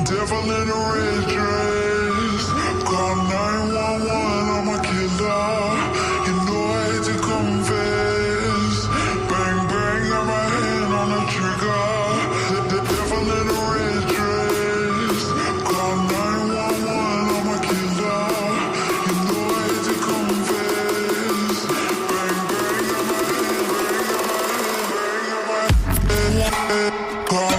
Devil in a red dress. Call 911, I'm a killer. You know I hate to confess. Bang, bang, got my hand on the trigger. The devil in a red dress. Call 911, I'm a killer. You know I hate to confess. Bang, bang, got my hand, bang, got my hand. Call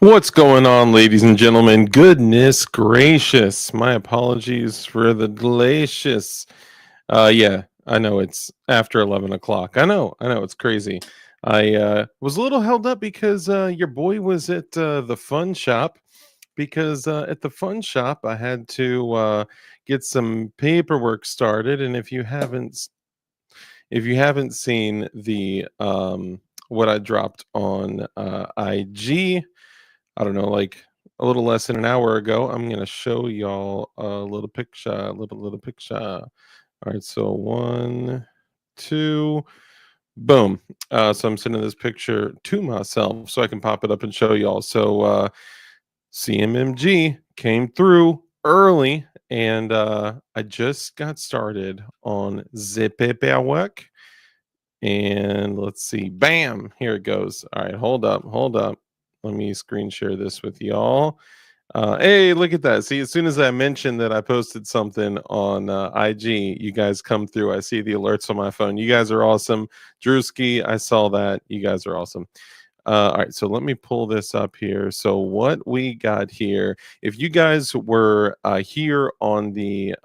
What's going on, ladies and gentlemen? Goodness gracious. My apologies for the delicious. Yeah, I know it's after 11 o'clock. I know, it's crazy. I was a little held up because your boy was at the fun shop. Because at the fun shop, I had to get some paperwork started. And if you haven't seen the what I dropped on IG, I don't know, like a little less than an hour ago, I'm gonna show y'all a little picture, little picture. All right, so 1, 2, boom. So I'm sending this picture to myself so I can pop it up and show y'all. So CMMG came through early, and I just got started on the paperwork. And let's see, bam, here it goes. All right, hold up. Let me screen share this with y'all. Hey, look at that. See, as soon as I mentioned that I posted something on IG, you guys come through. I see the alerts on my phone. You guys are awesome. Drewski, I saw that. You guys are awesome. All right, so let me pull this up here. So what we got here, if you guys were here on the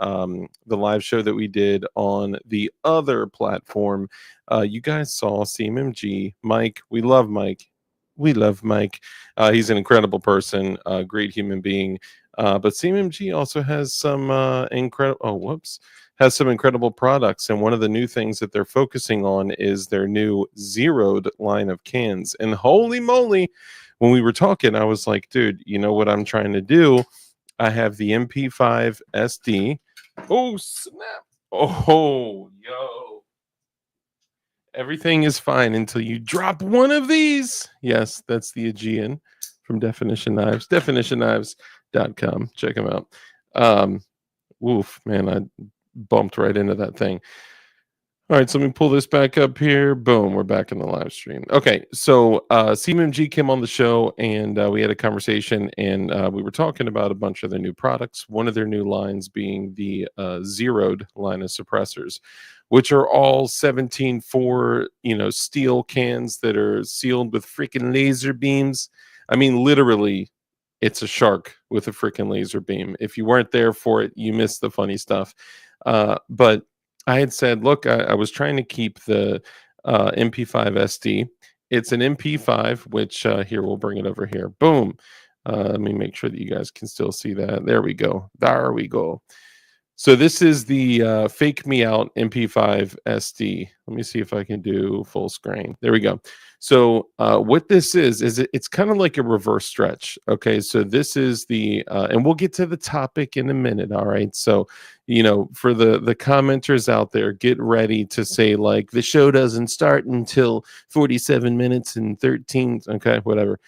live show that we did on the other platform, you guys saw CMMG, Mike. We love Mike. He's an incredible person, a great human being. But CMMG also has some incredible products, and one of the new things that they're focusing on is their new zeroed line of cans. And holy moly, when we were talking, I was like, dude, you know what I'm trying to do? I have the MP5 SD. Oh snap! Oh yo! Everything is fine until you drop one of these. Yes, that's the Aegean from Definition Knives. DefinitionKnives.com. Check them out. Woof, man, I bumped right into that thing. All right, so let me pull this back up here. Boom, we're back in the live stream. Okay, so CMMG came on the show and we had a conversation, and we were talking about a bunch of their new products. One of their new lines being the Zeroed line of suppressors, which are all 17.4, steel cans that are sealed with freaking laser beams. I mean, literally, it's a shark with a freaking laser beam. If you weren't there for it, you missed the funny stuff. But I had said, look, I was trying to keep the MP5 SD. It's an MP5, which here, we'll bring it over here. Boom. Let me make sure that you guys can still see that. There we go. There we go. So this is the Fake Me Out MP5 SD. Let me see if I can do full screen. There we go. So what this is it's kind of like a reverse stretch. Okay, so this is the, and we'll get to the topic in a minute. All right. So, for the commenters out there, get ready to say like the show doesn't start until 47 minutes and 13. Okay, whatever.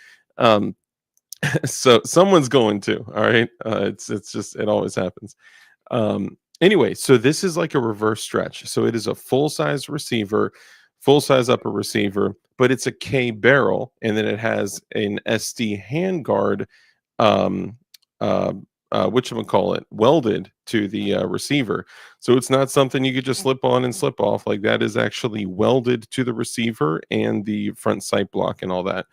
So someone's going to. All right. It's just, it always happens. Anyway, so this is like a reverse stretch. So it is a full-size receiver, full-size upper receiver, but it's a K barrel, and then it has an SD handguard, whatchamacallit, welded to the receiver. So it's not something you could just slip on and slip off. Like, that is actually welded to the receiver and the front sight block and all that.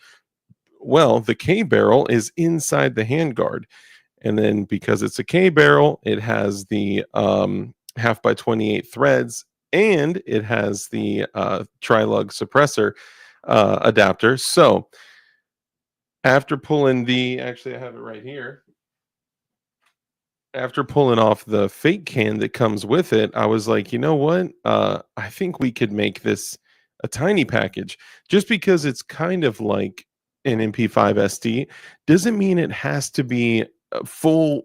Well, the K barrel is inside the handguard. And then because it's a K barrel, it has the 1/2x28 threads, and it has the tri-lug suppressor adapter. So after pulling actually I have it right here. After pulling off the fake can that comes with it, I was like, you know what? I think we could make this a tiny package. Just because it's kind of like an MP5 SD doesn't mean it has to be full,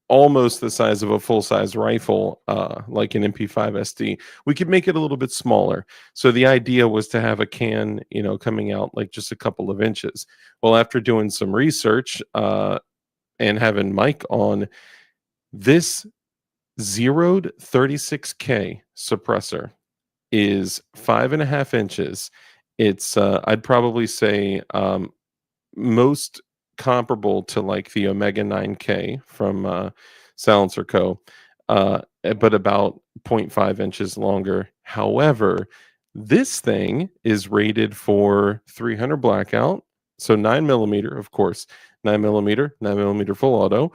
almost the size of a full-size rifle, like an MP5 SD. We could make it a little bit smaller. So the idea was to have a can, coming out like just a couple of inches. Well, after doing some research and having Mike on, this zeroed 36K suppressor is 5.5 inches. It's I'd probably say most comparable to like the Omega 9K from Silencer Co., but about 0.5 inches longer. However, this thing is rated for 300 blackout, so 9mm, of course, 9mm full auto,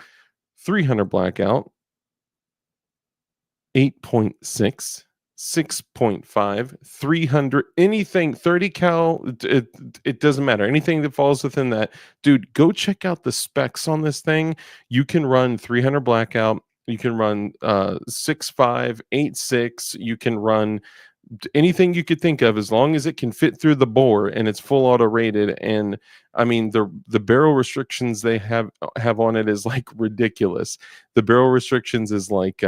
300 blackout, 8.6, 6.5, 300, anything 30 cal, it doesn't matter. Anything that falls within that, dude, go check out the specs on this thing. You can run 300 blackout, you can run 6.5, 8.6, you can run anything you could think of, as long as it can fit through the bore and it's full auto rated. And I mean, the barrel restrictions they have on it is like ridiculous. The barrel restrictions is like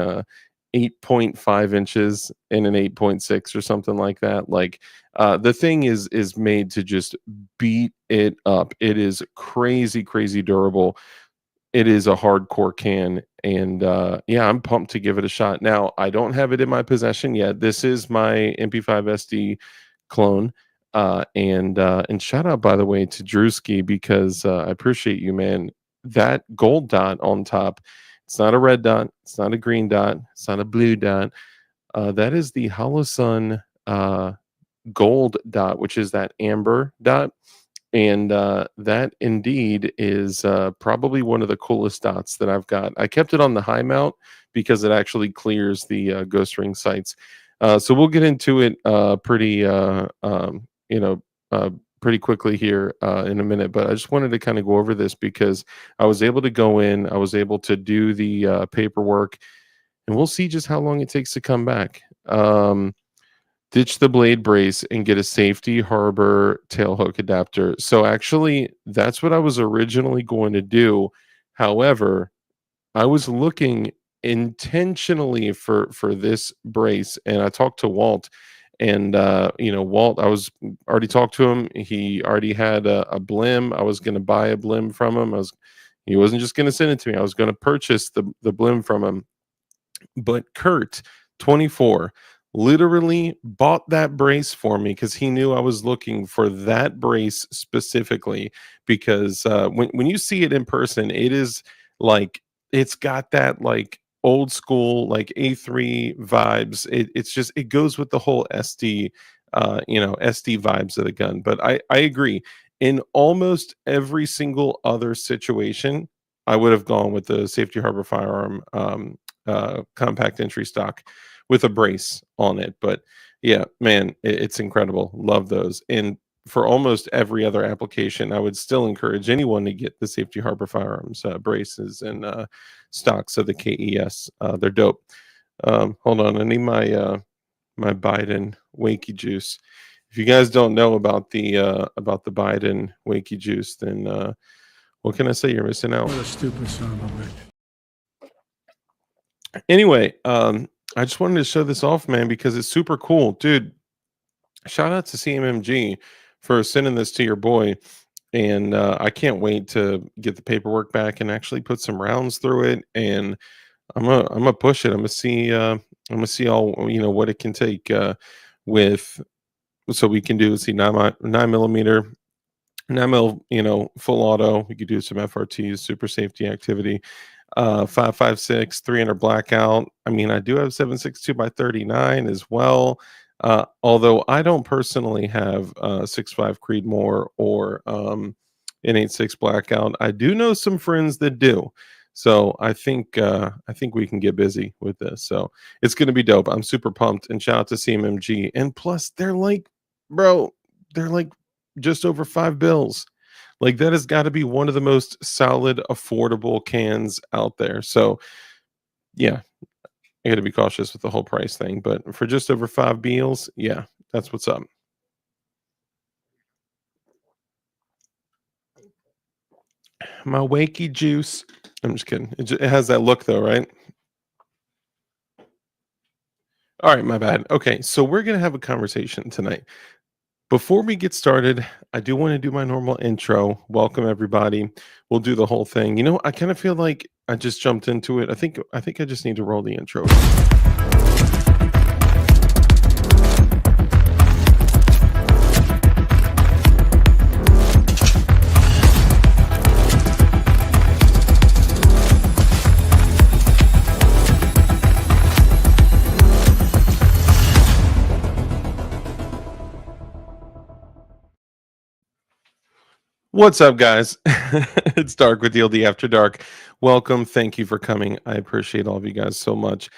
8.5 inches and an 8.6 or something like that. Like the thing is made to just beat it up. It is crazy durable. It is a hardcore can, and yeah, I'm pumped to give it a shot. Now, I don't have it in my possession yet. This is my MP5 SD clone, and shout out, by the way, to Drewski, because I appreciate you, man. That gold dot on top, it's not a red dot, it's not a green dot, it's not a blue dot. That is the Holosun gold dot, which is that amber dot. And that indeed is probably one of the coolest dots that I've got. I kept it on the high mount because it actually clears the ghost ring sights. So we'll get into it pretty quickly here in a minute. But I just wanted to kind of go over this because I was able to go in, I was able to do the paperwork, and we'll see just how long it takes to come back. Ditch the blade brace and get a safety harbor tail hook adapter. So actually, that's what I was originally going to do. However, I was looking intentionally for this brace, and I talked to Walt, And Walt, I was already talked to him. He already had a blim. I was going to buy a blim from him. He wasn't just going to send it to me. I was going to purchase the blim from him. But Kurt, 24, literally bought that brace for me because he knew I was looking for that brace specifically. Because when you see it in person, it is like it's got that like old school like A3 vibes. It's just it goes with the whole SD, SD vibes of the gun. But I agree. In almost every single other situation, I would have gone with the Safety Harbor Firearm compact entry stock with a brace on it. But yeah, man, it's incredible. Love those. And for almost every other application, I would still encourage anyone to get the Safety Harbor Firearms braces and stocks of the KES. They're dope. Hold on, I need my Biden Wakey juice. If you guys don't know about the Biden Wakey juice, then what can I say? You're missing out. What a stupid son of a bitch. Anyway, I just wanted to show this off, man, because it's super cool, dude. Shout out to CMMG for sending this to your boy, and I can't wait to get the paperwork back and actually put some rounds through it. And I'm gonna push it. I'm gonna see all what it can take with. So we can do 9mm. 9mm, full auto. We could do some FRTs, super safety activity. 5.56, 300 blackout. I mean, I do have 7.62 by 39 as well. Although I don't personally have 6.5 Creedmoor or an 8.6 blackout. I do know some friends that do. So I think we can get busy with this. So it's gonna be dope. I'm super pumped. And shout out to CMMG. And plus, they're like just over $5. Like that has got to be one of the most solid, affordable cans out there. So yeah, I got to be cautious with the whole price thing, but for just over $5, yeah, that's what's up. My Wakey juice. I'm just kidding. It has that look though, right? All right, my bad. Okay, so we're gonna have a conversation tonight. Before we get started, I do want to do my normal intro. Welcome everybody. We'll do the whole thing. I kind of feel like I just jumped into it. I think I just need to roll the intro. What's up, guys? It's Dark with DLD After Dark. Welcome. Thank you for coming. I appreciate all of you guys so much.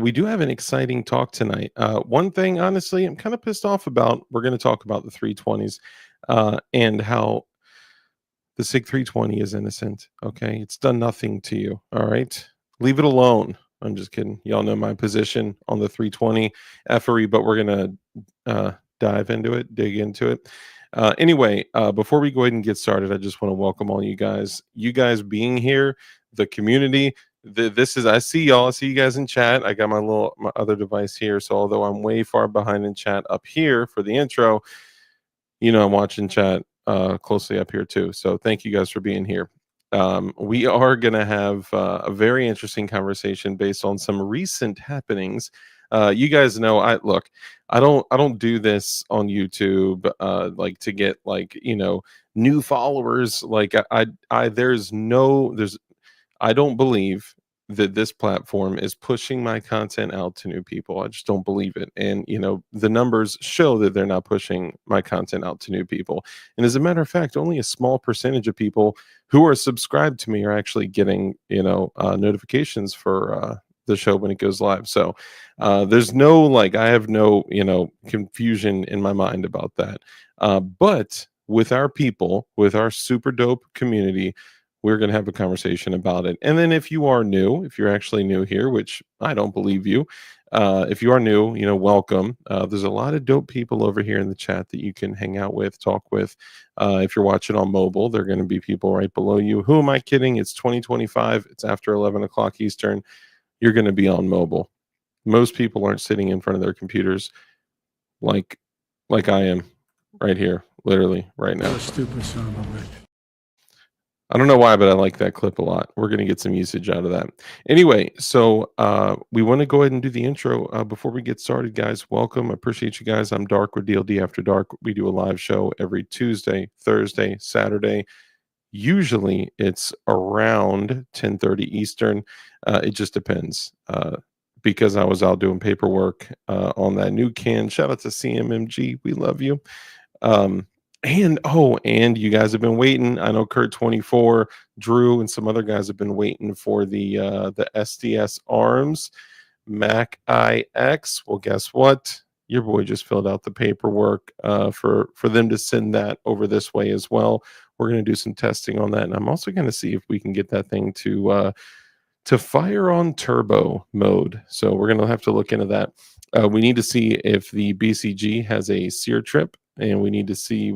We do have an exciting talk tonight. One thing, honestly, I'm kind of pissed off about. We're going to talk about the 320s and how the SIG 320 is innocent. Okay, it's done nothing to you. All right, leave it alone. I'm just kidding. Y'all know my position on the 320 FRE, but we're going to dig into it. Anyway, before we go ahead and get started, I just want to welcome all you guys. You guys being here, the community. I see y'all. I see you guys in chat. I got my other device here. So although I'm way far behind in chat up here for the intro, I'm watching chat closely up here too. So thank you guys for being here. We are gonna have a very interesting conversation based on some recent happenings. You guys know I don't do this on YouTube like to get new followers. Like I don't believe that this platform is pushing my content out to new people. I just don't believe it. And the numbers show that they're not pushing my content out to new people. And as a matter of fact, only a small percentage of people who are subscribed to me are actually getting notifications for the show when it goes live. So there's no I have no confusion in my mind about that. But with our people, with our super dope community, we're going to have a conversation about it. And then if you're actually new here, which I don't believe you, if you are new, welcome. There's a lot of dope people over here in the chat that you can hang out with, talk with. If you're watching on mobile, there are going to be people right below you. Who am I kidding? It's 2025. It's after 11 o'clock Eastern. You're going to be on mobile. Most people aren't sitting in front of their computers like I am right here, literally right now. Stupid son of a bitch. I don't know why, but I like that clip a lot. We're going to get some usage out of that. Anyway, so we want to go ahead and do the intro before we get started, guys. Welcome. I appreciate you guys. I'm Dark with DLD After Dark. We do a live show every Tuesday, Thursday, Saturday. Usually it's around 10:30 Eastern. It just depends. Because I was out doing paperwork on that new can. Shout out to CMMG. We love you. And you guys have been waiting. I know Kurt 24, Drew, and some other guys have been waiting for the SDS arms Mac IX. Well, guess what? Your boy just filled out the paperwork for them to send that over this way as well. We're going to do some testing on that, and I'm also going to see if we can get that thing to fire on turbo mode. So we're going to have to look into that. We need to see if the BCG has a sear trip, and we need to see.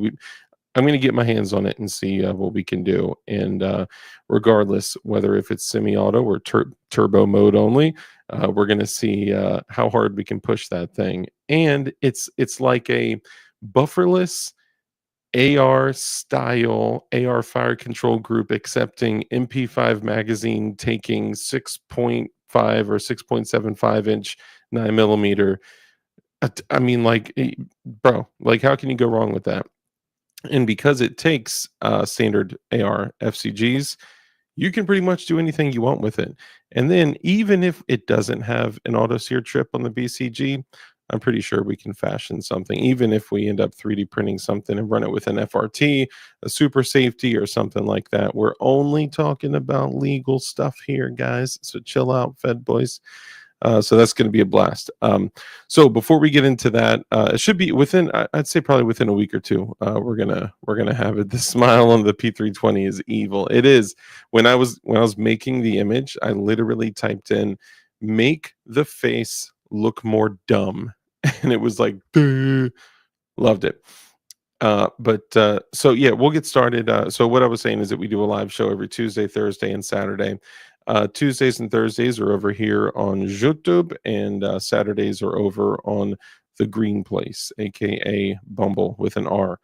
I'm going to get my hands on it and see what we can do. And regardless, whether if it's semi-auto or turbo mode only, we're going to see how hard we can push that thing. And it's like a bufferless AR style AR fire control group accepting MP5 magazine, taking 6.5 or 6.75 inch 9mm. I mean, like, bro, like, how can you go wrong with that? And because it takes standard AR FCGs, you can pretty much do anything you want with it. And then even if it doesn't have an auto sear trip on the BCG, I'm pretty sure we can fashion something. Even if we end up 3D printing something and run it with an FRT, a super safety, or something like that. We're only talking about legal stuff here, guys. So chill out, Fed boys. So that's going to be a blast. So before we get into that, it should be within, I'd say probably within a week or two. We're gonna have it. The smile on the P320 is evil. It is. When I was making the image, I literally typed in "make the face look more dumb," and it was like, duh. Loved it. So yeah, we'll get started. So what I was saying is that we do a live show every Tuesday, Thursday, and Saturday. Tuesdays and Thursdays are over here on YouTube, and Saturdays are over on the Green Place, aka Bumble with an R.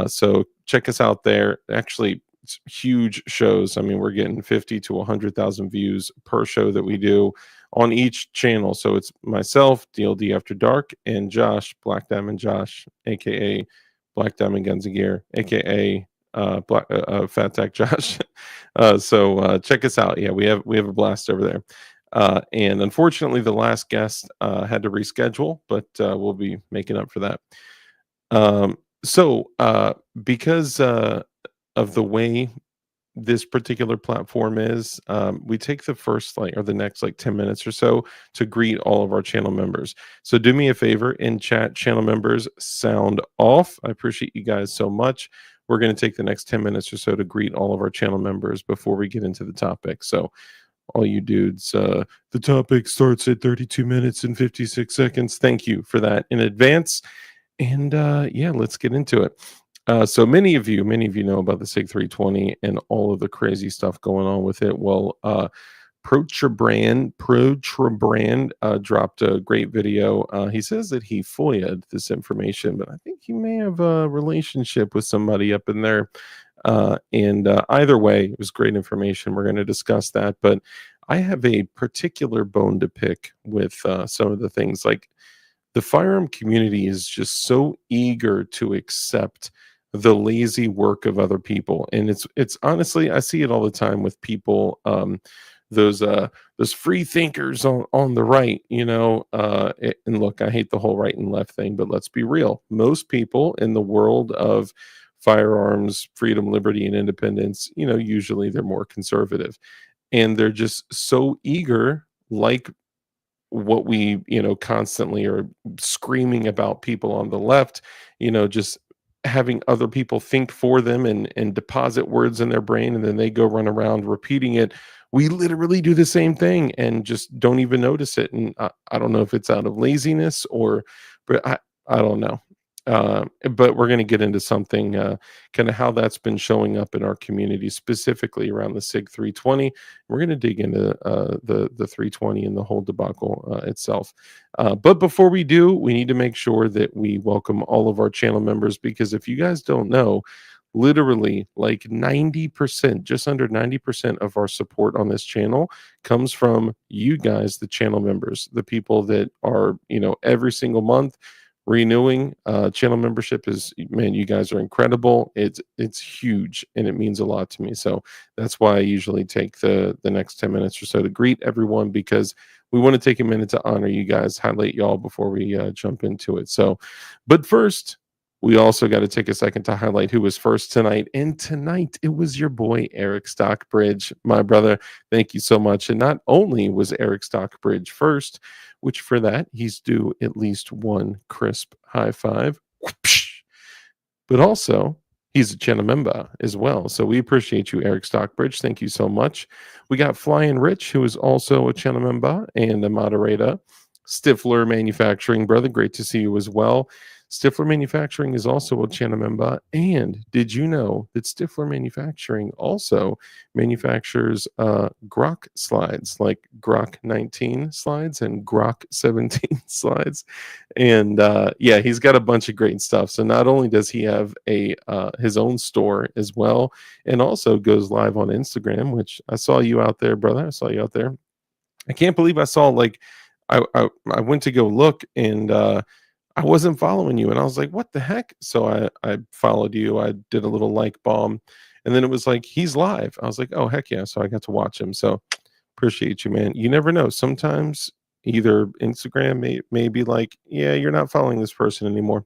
So check us out there. Actually, it's huge shows. I mean, we're getting 50 to 100,000 views per show that we do on each channel. So it's myself, DLD After Dark, and Josh, Black Diamond Josh, aka Black Diamond Guns and Gear, aka Fat Tech Josh. So check us out. Yeah, we have a blast over there. And unfortunately, the last guest had to reschedule, but we'll be making up for that. Because of the way this particular platform is, we take the first or the next 10 minutes or so to greet all of our channel members. So do me a favor, in chat, channel members sound off. I appreciate you guys so much. We're going to take the next 10 minutes or so to greet all of our channel members before we get into the topic. So all you dudes, the topic starts at 32 minutes and 56 seconds. Thank you for that in advance. And yeah, let's get into it. So many of you know about the SIG 320 and all of the crazy stuff going on with it. Well, Protrabrand dropped a great video. He says that he FOIA'd this information, but I think he may have a relationship with somebody up in there. And either way, it was great information. We're going to discuss that. But I have a particular bone to pick with some of the things. Like, the firearm community is just so eager to accept the lazy work of other people, and it's honestly, I see it all the time with people, those free thinkers on the right, and look, I hate the whole right and left thing, but let's be real. Most people in the world of firearms, freedom, liberty, and independence, usually they're more conservative, and they're just so eager, like what we constantly are screaming about people on the left, just having other people think for them and deposit words in their brain, and then they go run around repeating it. We literally do the same thing and just don't even notice it. And I don't know if it's out of laziness but I don't know. But we're going to get into something, kind of how that's been showing up in our community, specifically around the SIG 320. We're going to dig into the 320 and the whole debacle itself. But before we do, we need to make sure that we welcome all of our channel members, because if you guys don't know, literally like 90%, just under 90% of our support on this channel comes from you guys, the channel members, the people that are, every single month renewing. Channel membership is, man, you guys are incredible. It's huge, and it means a lot to me. So that's why I usually take the next 10 minutes or so to greet everyone, because we want to take a minute to honor you guys, highlight y'all before we jump into it. So, but first, we also got to take a second to highlight who was first tonight. And tonight, it was your boy, Eric Stockbridge, my brother. Thank you so much. And not only was Eric Stockbridge first, which for that, he's due at least one crisp high five, but also he's a channel member as well. So we appreciate you, Eric Stockbridge. Thank you so much. We got Flying Rich, who is also a channel member and a moderator. Stifler Manufacturing, brother, great to see you as well. Stifler Manufacturing is also a channel member. And did you know that Stifler Manufacturing also manufactures Glock slides, like Glock 19 slides and Glock 17 slides? And yeah, he's got a bunch of great stuff. So not only does he have his own store as well, and also goes live on Instagram, which I saw you out there, brother. I saw you out there. I can't believe I saw, like, I went to go look, and I wasn't following you, and I was like, what the heck? So I followed you. I did a little like bomb, and then it was like, he's live. I was like, oh, heck yeah. So I got to watch him. So appreciate you, man. You never know. Sometimes either Instagram may be like, yeah, you're not following this person anymore.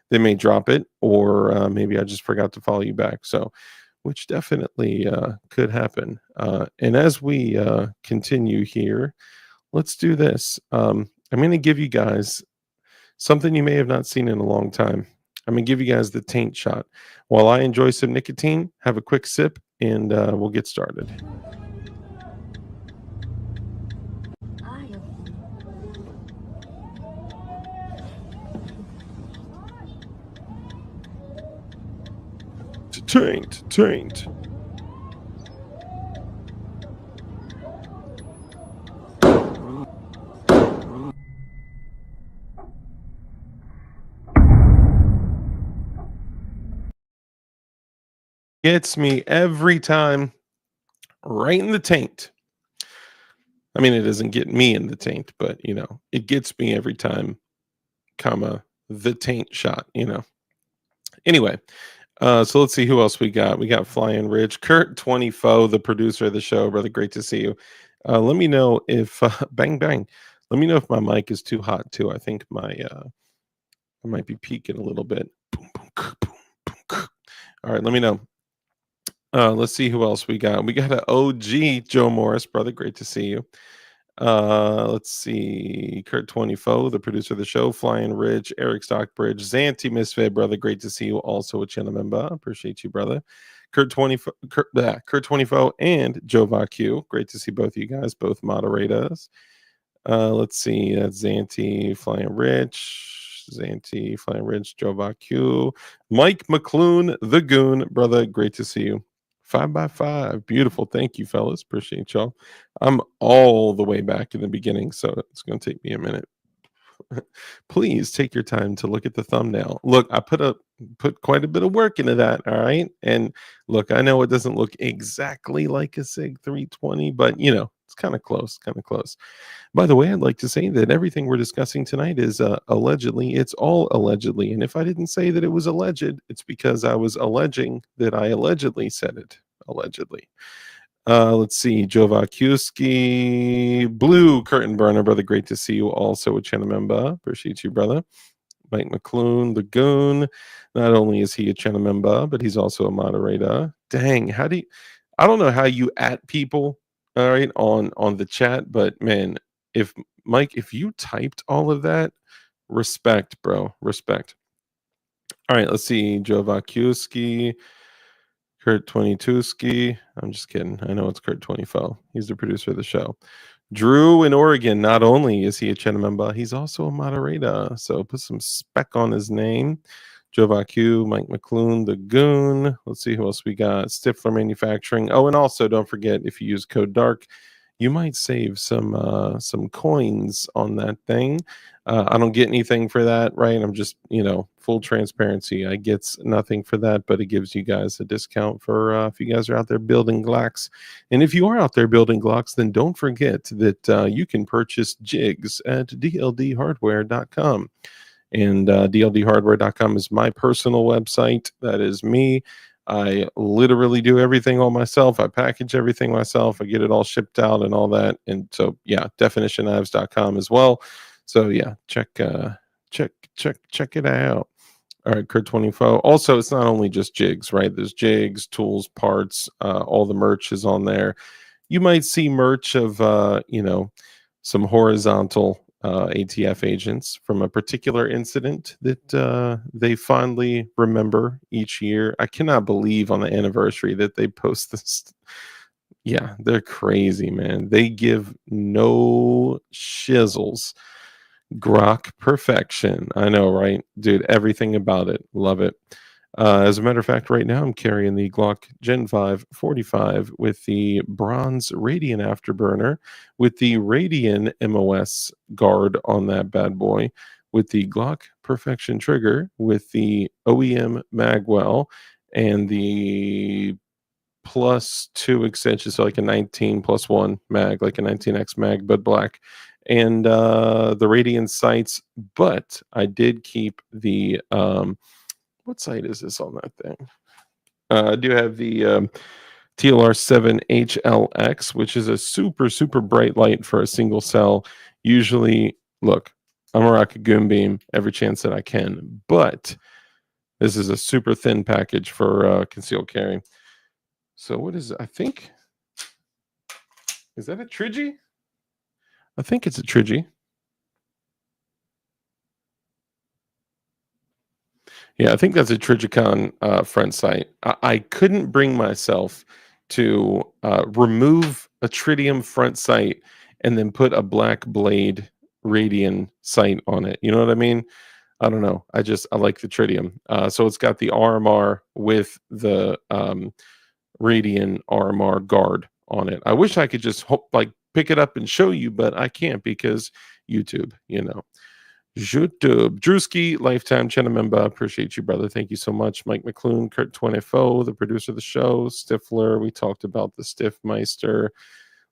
They may drop it, or maybe I just forgot to follow you back. So, which definitely could happen. And as we continue here, let's do this. I'm going to give you guys something you may have not seen in a long time. I'm going to give you guys the taint shot. While I enjoy some nicotine, have a quick sip, and we'll get started. Taint. Gets me every time, right in the taint. I mean, it doesn't get me in the taint, but it gets me every time, the taint shot, Anyway, so let's see who else we got. We got Flying Ridge, Kurt 24, the producer of the show, brother. Great to see you. Let me know if bang bang. Let me know if my mic is too hot too. I think I might be peaking a little bit. Boom, boom, boom, boom. All right, let me know. Let's see who else we got. We got an OG Joe Morris, brother. Great to see you. Let's see. Kurt 24, the producer of the show, Flying Ridge, Eric Stockbridge, Zanti Misfit, brother. Great to see you. Also a channel member. Appreciate you, brother. Kurt 24, and Joe Vacu. Great to see both of you guys, both moderators. Let's see. That's Zanti, Flying Rich, Joe Vacu, Mike McClune, the Goon, brother. Great to see you. 5x5. Beautiful. Thank you, fellas. Appreciate y'all. I'm all the way back in the beginning, so it's going to take me a minute. Please take your time to look at the thumbnail. Look, I put quite a bit of work into that, all right? And look, I know it doesn't look exactly like a SIG 320, but it's kind of close, By the way, I'd like to say that everything we're discussing tonight is allegedly. It's all allegedly. And if I didn't say that it was alleged, it's because I was alleging that I allegedly said it. Allegedly. Let's see. Joe Vacuski, Blue Curtain Burner, brother. Great to see you. Also a channel member. Appreciate you, brother. Mike McClune, the Goon. Not only is he a channel member, but he's also a moderator. Dang, I don't know how you at people, all right, on the chat, but man, if you typed all of that, respect, bro. Respect. All right, let's see. Joe Vacuski, Kurt 22ski. I'm just kidding. I know it's Kurt 24. He's the producer of the show. Drew in Oregon. Not only is he a channel member, he's also a moderator. So put some spec on his name. Jovacu, Mike McClune, the Goon. Let's see who else we got. Stifler Manufacturing. Oh, and also don't forget, if you use code DARK, you might save some coins on that thing. I don't get anything for that, right? I'm just, full transparency. I get nothing for that, but it gives you guys a discount for if you guys are out there building Glocks. And if you are out there building Glocks, then don't forget that you can purchase jigs at dldhardware.com. And dldhardware.com is my personal website. That is me. I literally do everything all myself. I package everything myself. I get it all shipped out and all that. And so, yeah, definitionknives.com as well. So, yeah, check it out. All right, Kurt 24. Also, it's not only just jigs, right? There's jigs, tools, parts. All the merch is on there. You might see merch of, some horizontal ATF agents from a particular incident that they fondly remember each year. I cannot believe on the anniversary that they post this. Yeah, they're crazy, man. They give no shizzles. Grok perfection. I know, right? Dude, everything about it. Love it. As a matter of fact, right now I'm carrying the Glock Gen 5 45 with the bronze Radian afterburner, with the Radian MOS guard on that bad boy, with the Glock Perfection trigger, with the OEM magwell, and the +2 extension, so like a 19+1 mag, like a 19x mag, but black, and the Radian sights. But I did keep the what sight is this on that thing? I do have the TLR7HLX, which is a super, super bright light for a single cell. Usually, look, I'm a rocket goon beam every chance that I can, but this is a super thin package for concealed carry. So what is it? I think, is that a Trigi? I think it's a Trigi. Yeah, I think that's a Trigicon front sight. I couldn't bring myself to remove a tritium front sight and then put a black blade Radian sight on it. You know what I mean? I don't know. I like the tritium. So it's got the RMR with the Radian RMR guard on it. I wish I could just pick it up and show you, but I can't because YouTube, YouTube. Drewski, lifetime channel member. Appreciate you, brother. Thank you so much. Mike McClune, Kurt 24, the producer of the show. Stifler, we talked about the Stiffmeister.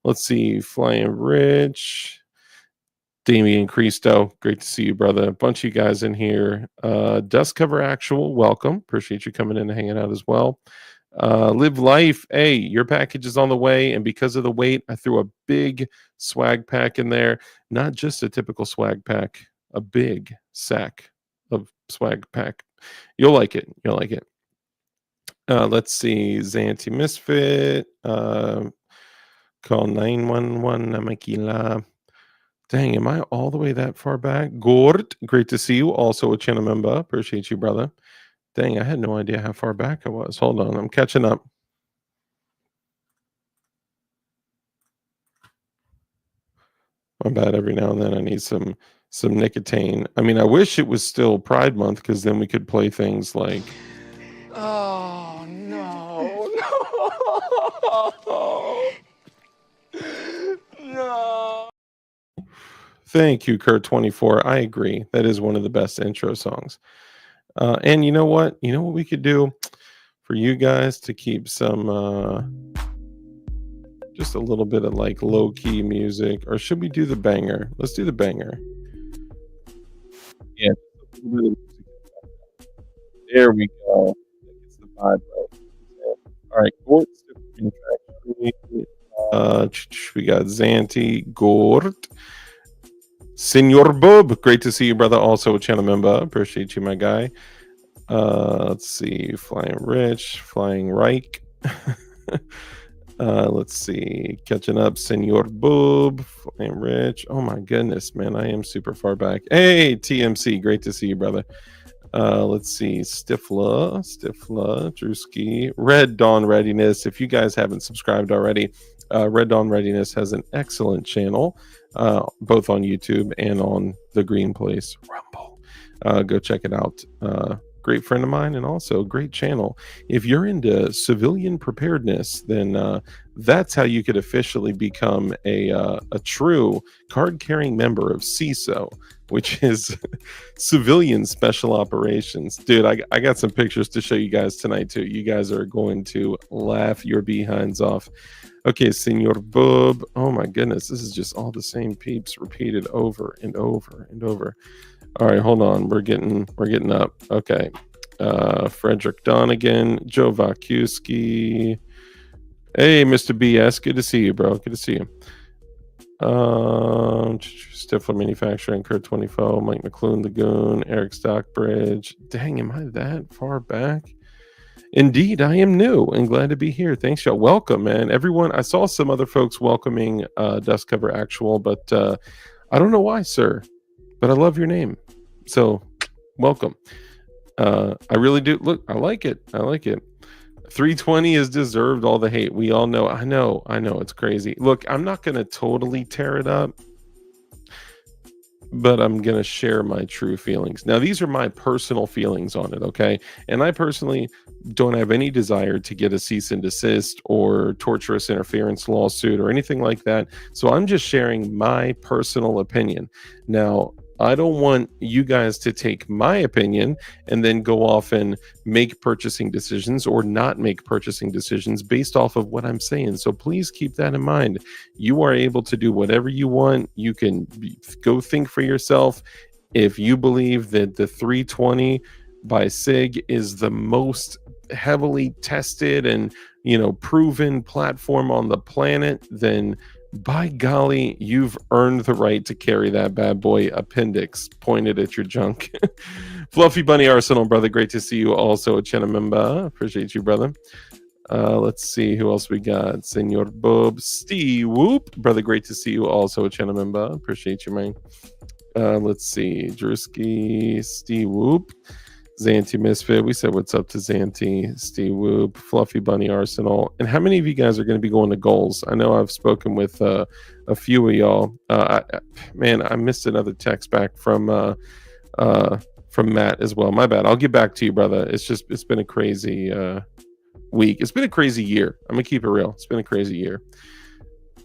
Let's see, Flying Rich, Damian Cristo. Great to see you, brother. A bunch of you guys in here. Dust Cover Actual, welcome. Appreciate you coming in and hanging out as well. Live Life, hey, your package is on the way, and because of the weight, I threw a big swag pack in there. Not just a typical swag pack, a big sack of swag pack. You'll like it. Let's see. Zanti Misfit. Call 911 Namakila. Dang, am I all the way that far back? Gord, great to see you. Also a channel member. Appreciate you, brother. Dang, I had no idea how far back I was. Hold on, I'm catching up. My bad. Every now and then I need some nicotine. I mean, I wish it was still Pride Month, because then we could play things like, oh no, no. Thank you, Kurt 24. I agree. That is one of the best intro songs. And you know what? You know what we could do for you guys to keep some just a little bit of like low-key music, or should we do the banger? Let's do the banger. Yeah. There we go. That gets the vibe right. All right, Gort. We got Zanti, Gort, Senor Bub. Great to see you, brother. Also a channel member. Appreciate you, my guy. Let's see. Flying Rich, Flying Reich. Let's see. Catching up, Senor Boob, Flying Rich. Oh my goodness, man. I am super far back. Hey, TMC. Great to see you, brother. Let's see. Stifla, Drewski, Red Dawn Readiness. If you guys haven't subscribed already, Red Dawn Readiness has an excellent channel, both on YouTube and on the Green Place Rumble. Go check it out. great friend of mine and also a great channel. If you're into civilian preparedness, then that's how you could officially become a true card-carrying member of CISO, which is Civilian Special Operations. Dude, I got some pictures to show you guys tonight too. You guys are going to laugh your behinds off. Okay, Senor Bub. Oh my goodness, this is just all the same peeps repeated over and over and over. All right, hold on. We're getting up. Okay. Frederick Donegan, Joe Vakuski. Hey, Mr. BS. Good to see you, bro. Good to see you. Stifler Manufacturing, Kurt 24, Mike McClune, the Goon, Eric Stockbridge. Dang, am I that far back? Indeed, I am new and glad to be here. Thanks, y'all. Welcome, man. Everyone, I saw some other folks welcoming Dust Cover Actual, but I don't know why, sir. But I love your name. So, welcome. I really do. Look, I like it. I like it. 320 has deserved all the hate. We all know. I know. It's crazy. Look, I'm not going to totally tear it up, but I'm going to share my true feelings. Now, these are my personal feelings on it, okay? And I personally don't have any desire to get a cease and desist or torturous interference lawsuit or anything like that. So I'm just sharing my personal opinion. Now, I don't want you guys to take my opinion and then go off and make purchasing decisions or not make purchasing decisions based off of what I'm saying. So please keep that in mind. You are able to do whatever you want. You can go think for yourself. If you believe that the 320 by SIG is the most heavily tested and, proven platform on the planet, then by golly, you've earned the right to carry that bad boy appendix pointed at your junk. Fluffy Bunny Arsenal, brother. Great to see you. Also a channel member. Appreciate you, brother. Let's see who else we got. Senor Bob. Steve Whoop. Brother, great to see you. Also a channel member. Appreciate you, man. Let's see. Drewski. Steve Whoop. Zanty Misfit. We said what's up to Zanty, Steve Whoop, Fluffy Bunny Arsenal. And how many of you guys are going to be going to goals? I know I've spoken with a few of y'all. I missed another text back from Matt as well. My bad. I'll get back to you, brother. It's been a crazy week. It's been a crazy year. I'm gonna keep it real. It's been a crazy year.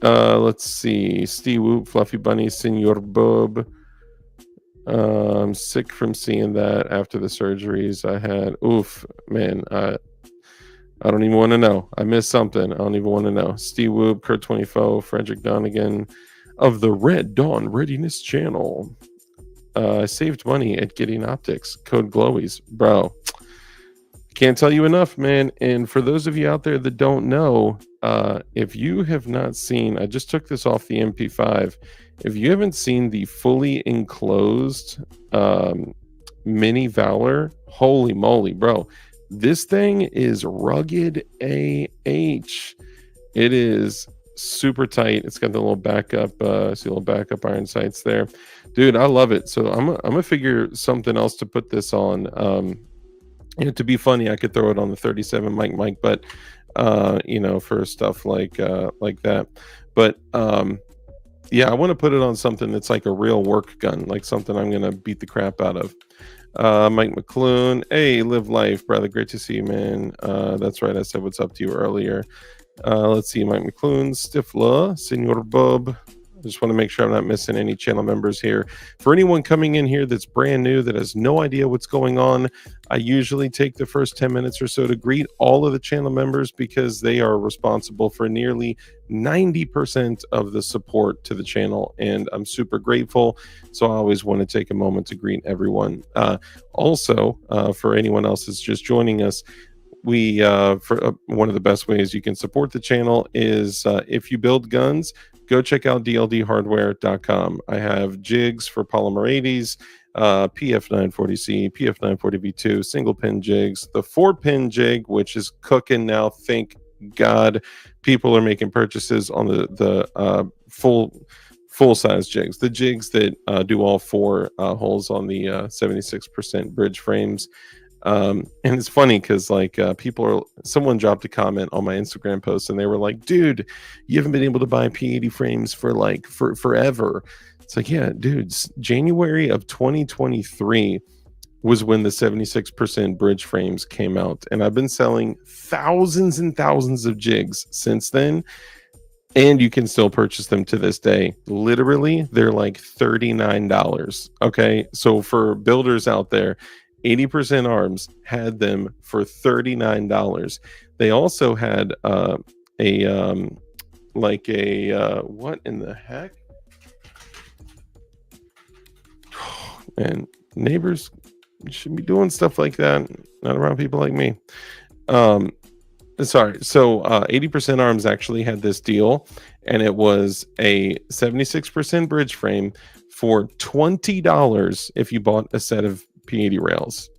Let's see. Steve Whoop, Fluffy Bunny, Senor Bub. I'm sick from seeing that after the surgeries I had. Oof, man. I don't even want to know. I missed something. I don't even want to know. Steve Whoop, Kurt 24, Frederick Donegan of the Red Dawn Readiness channel. I saved money at getting optics. Code Glowies. Bro, can't tell you enough, man. And for those of you out there that don't know, if you have not seen, I just took this off the MP5. If you haven't seen the fully enclosed Mini Valor, holy moly, bro. This thing is rugged AH. It is super tight. It's got the little backup, see little backup iron sights there. Dude, I love it. So I'm gonna figure something else to put this on. To be funny, I could throw it on the 37 mic, but for stuff like that. But yeah, I want to put it on something that's like a real work gun, like something I'm gonna beat the crap out of. Mike McClune, hey, live life, brother. Great to see you, man. That's right, I said what's up to you earlier. Let's see, Mike McClune, Stifla, Senor Bub. I just want to make sure I'm not missing any channel members here. For anyone coming in here that's brand new, that has no idea what's going on, I usually take the first 10 minutes or so to greet all of the channel members because they are responsible for nearly 90% of the support to the channel, and I'm super grateful. So I always want to take a moment to greet everyone. Also, for anyone else that's just joining us, we one of the best ways you can support the channel is if you build guns, go check out dldhardware.com. I have jigs for polymer 80s, PF940C, PF940V2, single pin jigs, the 4-pin jig, which is cooking now. Thank God people are making purchases on the full size jigs, the jigs that do all 4 holes on the 76% bridge frames. And it's funny because someone dropped a comment on my Instagram post and they were like, dude, you haven't been able to buy P80 frames for forever. It's like, yeah, dude, January of 2023, was when the 76% bridge frames came out. And I've been selling thousands and thousands of jigs since then. And you can still purchase them to this day. Literally, they're like $39. Okay. So for builders out there, 80% Arms had them for $39. They also had what in the heck? And neighbors should be doing stuff like that, not around people like me. Sorry. So 80% Arms actually had this deal, and it was a 76% bridge frame for $20 if you bought a set of P80 rails.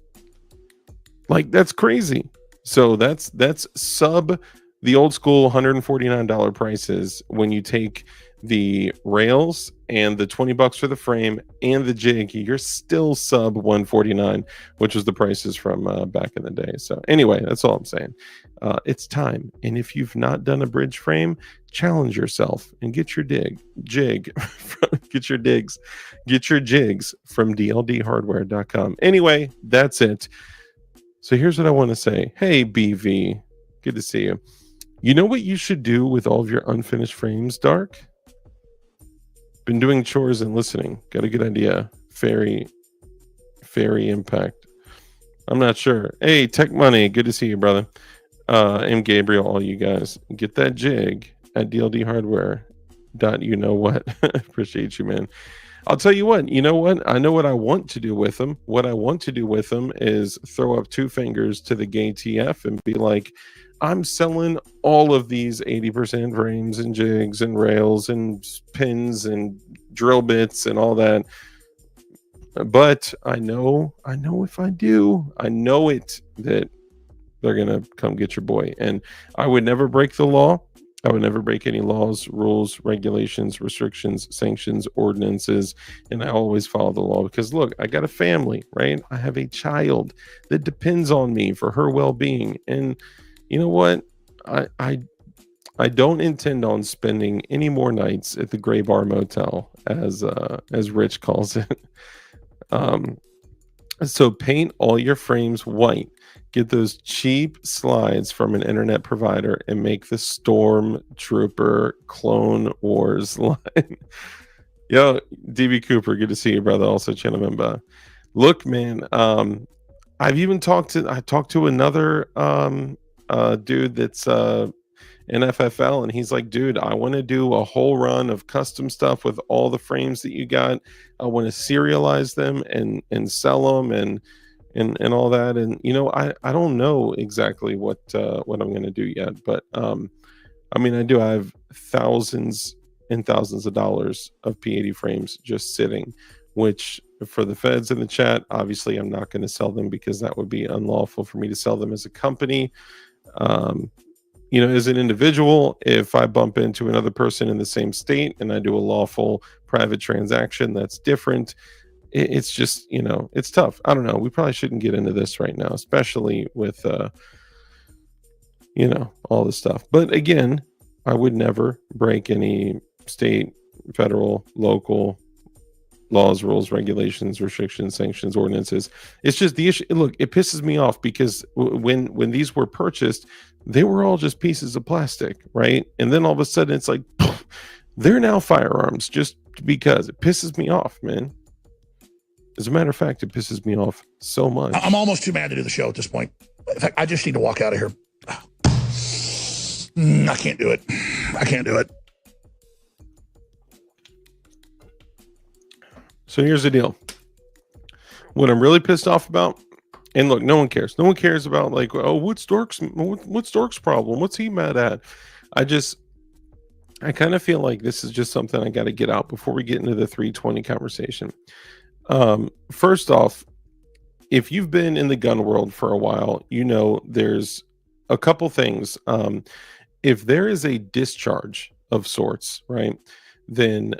Like, that's crazy. So that's sub the old school $149 prices when you take the rails and the $20 for the frame and the jig. You're still sub 149, which was the prices from back in the day. So anyway, that's all I'm saying. It's time. And if you've not done a bridge frame, challenge yourself and get your jig get your jigs from dldhardware.com. Anyway, that's it. So here's what I want to say. Hey, BV, good to see you. You know what you should do with all of your unfinished frames, Dark? Been doing chores and listening. Got a good idea. Fairy Impact. I'm not sure. Hey, Tech Money, good to see you, brother. M. Gabriel, all you guys. Get that jig at DLD Hardware. You know what? Appreciate you, man. I'll tell you what. You know what? I know what I want to do with them. What I want to do with them is throw up two fingers to the gay TF and be like, I'm selling all of these 80% frames and jigs and rails and pins and drill bits and all that. But I know if I do, I know it, that they're going to come get your boy. And I would never break the law. I would never break any laws, rules, regulations, restrictions, sanctions, ordinances, and I always follow the law because, look, I got a family, right? I have a child that depends on me for her well-being. And you know what? I don't intend on spending any more nights at the Gray Bar Motel, as Rich calls it. So paint all your frames white. Get those cheap slides from an internet provider and make the Stormtrooper Clone Wars line. Yo, DB Cooper, good to see you, brother. Also, channel member. Look, man, I've even talked to another dude that's in FFL, and he's like, dude, I want to do a whole run of custom stuff with all the frames that you got. I want to serialize them and sell them and all that. And you know, I don't know exactly what I'm going to do yet, but I mean, I have thousands and thousands of dollars of P80 frames just sitting, which for the feds in the chat, obviously I'm not going to sell them because that would be unlawful for me to sell them as a company. You know, as an individual, if I bump into another person in the same state and I do a lawful private transaction, that's different. It's just, you know, it's tough. I don't know. We probably shouldn't get into this right now, especially with, you know, all this stuff. But again, I would never break any state, federal, local laws, rules, regulations, restrictions, sanctions, ordinances. It's just the issue. Look, it pisses me off because when these were purchased, they were all just pieces of plastic, right? And then all of a sudden it's like, they're now firearms just because. It pisses me off, man. As a matter of fact, it pisses me off so much. I'm almost too mad to do the show at this point. In fact, I just need to walk out of here. I can't do it. I can't do it. So here's the deal. What I'm really pissed off about, and look, no one cares. No one cares about like, oh, what's Dork's problem? What's he mad at? I kind of feel like this is just something I got to get out before we get into the 320 conversation. First off, if you've been in the gun world for a while, you know there's a couple things. If there is a discharge of sorts, right, then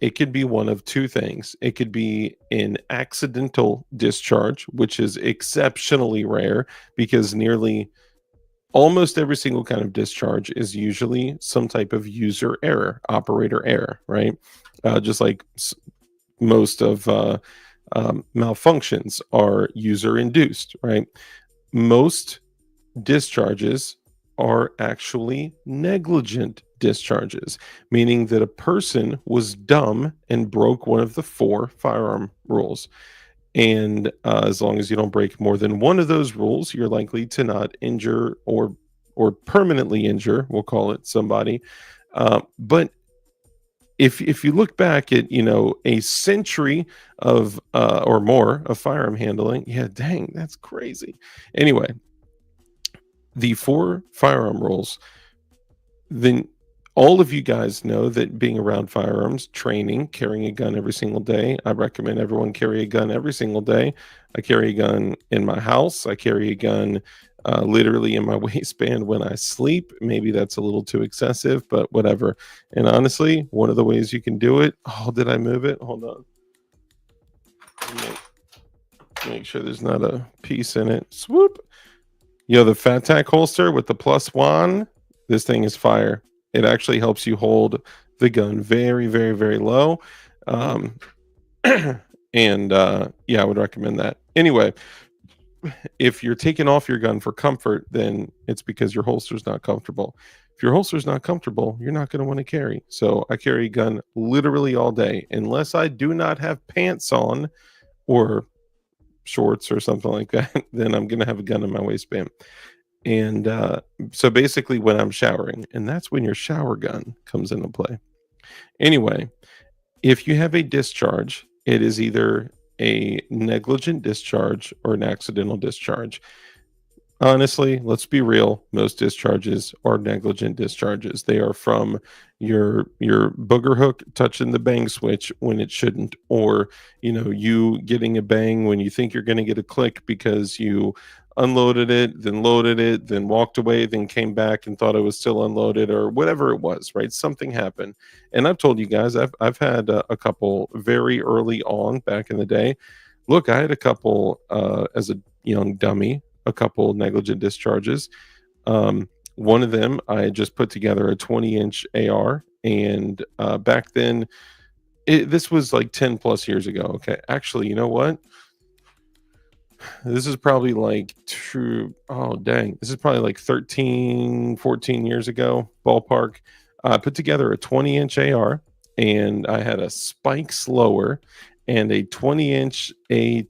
it could be one of two things. It could be an accidental discharge, which is exceptionally rare because nearly almost every single kind of discharge is usually some type of user error, operator error, right? Just like most of Malfunctions are user induced, right? Most discharges are actually negligent discharges, meaning that a person was dumb and broke one of the 4 firearm rules. And as long as you don't break more than one of those rules, you're likely to not injure or permanently injure, we'll call it, somebody. But if you look back at a century of or more of firearm handling, yeah, dang, that's crazy. Anyway, the 4 firearm rules, then all of you guys know that being around firearms, training, carrying a gun every single day. I recommend everyone carry a gun every single day. I carry a gun in my house. I carry a gun literally in my waistband when I sleep. Maybe that's a little too excessive, but whatever. And honestly, one of the ways you can do it. Oh, did I move it? Hold on. Make sure there's not a piece in it. Swoop. The Fat Tack holster with the +1. This thing is fire. It actually helps you hold the gun very, very, very low. And yeah, I would recommend that. Anyway, if you're taking off your gun for comfort, then it's because your holster's not comfortable. If your holster's not comfortable, you're not going to want to carry. So I carry a gun literally all day, unless I do not have pants on or shorts or something like that. Then I'm going to have a gun in my waistband. And so basically when I'm showering, and that's when your shower gun comes into play. Anyway, if you have a discharge, it is either a negligent discharge or an accidental discharge. Honestly, let's be real. Most discharges are negligent discharges. They are from your booger hook touching the bang switch when it shouldn't, or you getting a bang when you think you're going to get a click because you unloaded it, then loaded it, then walked away, then came back and thought it was still unloaded, or whatever it was. Right? Something happened, and I've told you guys I've had a couple very early on back in the day. Look, I had a couple as a young dummy. A couple negligent discharges. One of them, I just put together a 20-inch AR, and back then, this was like 10 plus years ago. Okay, actually, you know what? This is probably like oh dang, this is probably like 13, 14 years ago, ballpark. I put together a 20-inch AR, and I had a spike slower and a 20-inch an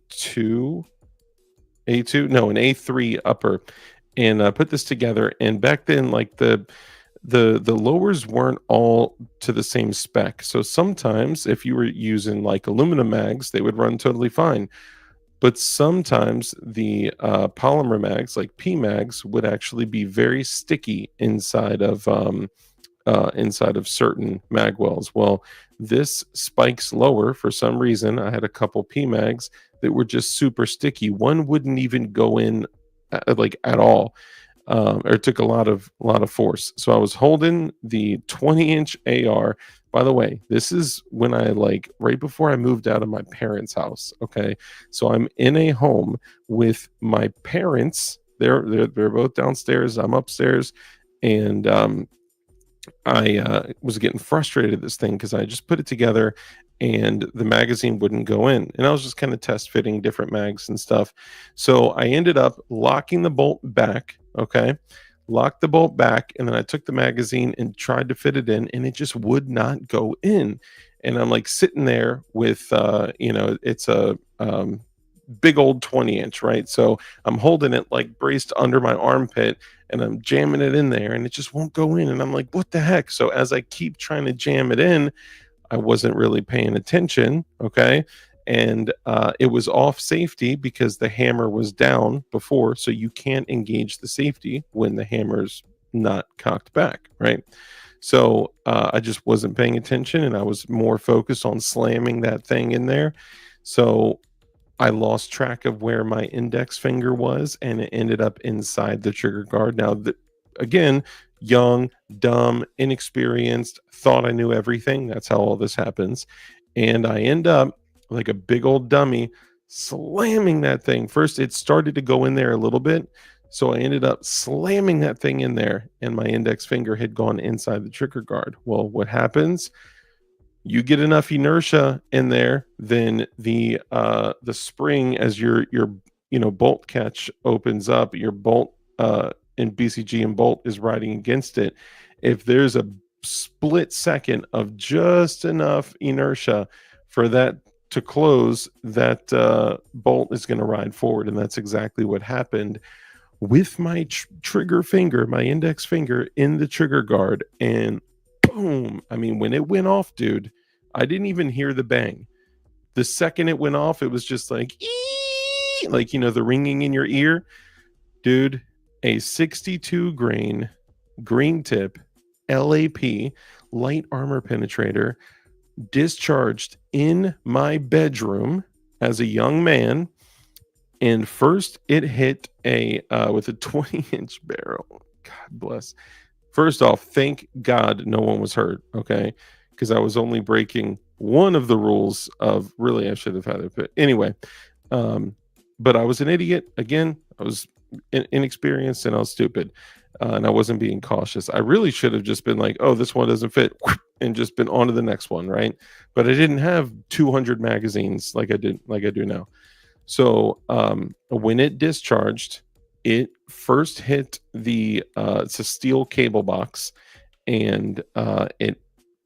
A3 upper, and put this together. And back then, like the lowers weren't all to the same spec. So sometimes if you were using like aluminum mags, they would run totally fine. But sometimes the polymer mags, like P mags, would actually be very sticky inside of certain mag wells. Well, this spikes lower for some reason. I had a couple P mags that were just super sticky. One wouldn't even go in at all, or it took a lot of force. So I was holding the 20-inch AR. By the way, this is when I right before I moved out of my parents' house. Okay, so I'm in a home with my parents. They're both downstairs. I'm upstairs, and I was getting frustrated at this thing because I just put it together and the magazine wouldn't go in. And I was just kind of test fitting different mags and stuff. So I ended up locking the bolt back. Okay. Locked the bolt back. And then I took the magazine and tried to fit it in, and it just would not go in. And I'm like sitting there with, it's a big old 20-inch, right? So I'm holding it like braced under my armpit, and I'm jamming it in there, and it just won't go in. And I'm like, what the heck? So as I keep trying to jam it in, I wasn't really paying attention. Okay. And it was off safety because the hammer was down before. So you can't engage the safety when the hammer's not cocked back. Right. So I just wasn't paying attention, and I was more focused on slamming that thing in there. So I lost track of where my index finger was, and it ended up inside the trigger guard. Now, again, young, dumb, inexperienced, thought I knew everything. That's how all this happens. And I end up like a big old dummy slamming that thing. First, it started to go in there a little bit. So I ended up slamming that thing in there, and my index finger had gone inside the trigger guard. Well, what happens? You get enough inertia in there, then the spring, as your bolt catch opens up, your bolt in BCG and bolt is riding against it. If there's a split second of just enough inertia for that to close, that bolt is going to ride forward, and that's exactly what happened with my trigger finger, my index finger in the trigger guard, and boom. I mean, when it went off, dude, I didn't even hear the bang. The second it went off, it was just like, ee! Like, the ringing in your ear. Dude, a 62 grain green tip LAP light armor penetrator discharged in my bedroom as a young man. And first it hit with a 20-inch barrel. God bless. First off, thank God no one was hurt, okay? Because I was only breaking one of the rules of, really, I should have had it. But anyway, but I was an idiot. Again, I was inexperienced and I was stupid. And I wasn't being cautious. I really should have just been like, oh, this one doesn't fit, and just been on to the next one, right? But I didn't have 200 magazines like I do now. So when it discharged, it first hit it's a steel cable box, and it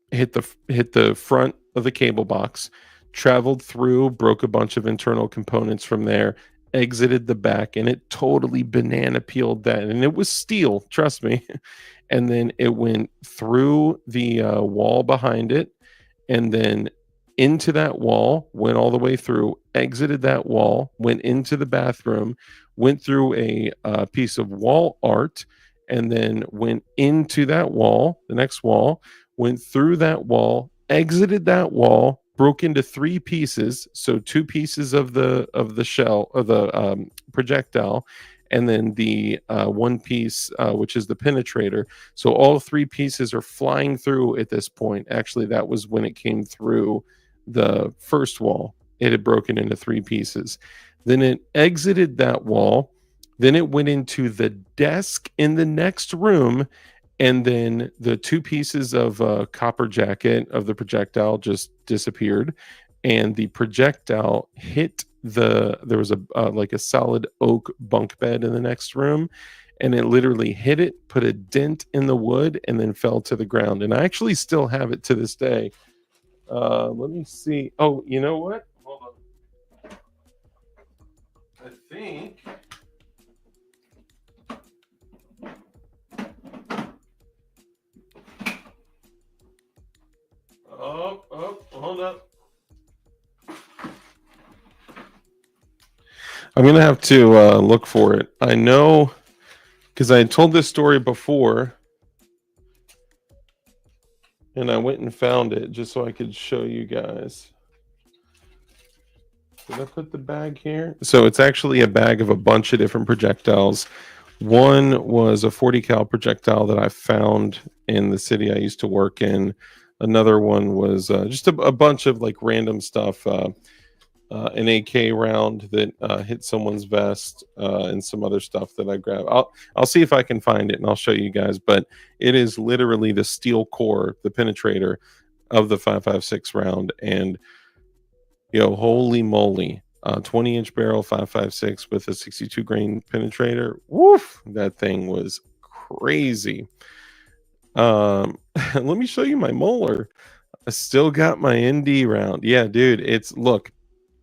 hit the front of the cable box, traveled through, broke a bunch of internal components from there, exited the back, and it totally banana peeled that. And it was steel, trust me. And then it went through the wall behind it, and then into that wall, went all the way through, exited that wall, went into the bathroom, went through a piece of wall art, and then went into that wall, the next wall, went through that wall, exited that wall, broke into 3 pieces, so 2 pieces of the shell of the projectile, and then the 1 piece, which is the penetrator. So all 3 pieces are flying through at this point. Actually, that was when it came through the first wall. It had broken into 3 pieces. Then it exited that wall. Then it went into the desk in the next room, and then the 2 pieces of copper jacket of the projectile just disappeared, and the projectile hit there was like a solid oak bunk bed in the next room, and it literally hit it, put a dent in the wood, and then fell to the ground. And I actually still have it to this day. Let me see. Oh, you know what? Hold on. I think. Oh, hold up. I'm going to have to look for it. I know, because I had told this story before, and I went and found it just so I could show you guys. Did I put the bag here? So it's actually a bag of a bunch of different projectiles. One was a 40 cal projectile that I found in the city I used to work in. Another one was just a bunch of like random stuff. An AK round that hit someone's vest, and some other stuff that I grabbed. I'll see if I can find it and I'll show you guys. But it is literally the steel core, the penetrator of the 5.56 round, and holy moly, 20-inch barrel 5.56 with a 62 grain penetrator. Woof, that thing was crazy. Let me show you my molar. I still got my ND round. Yeah, dude, look.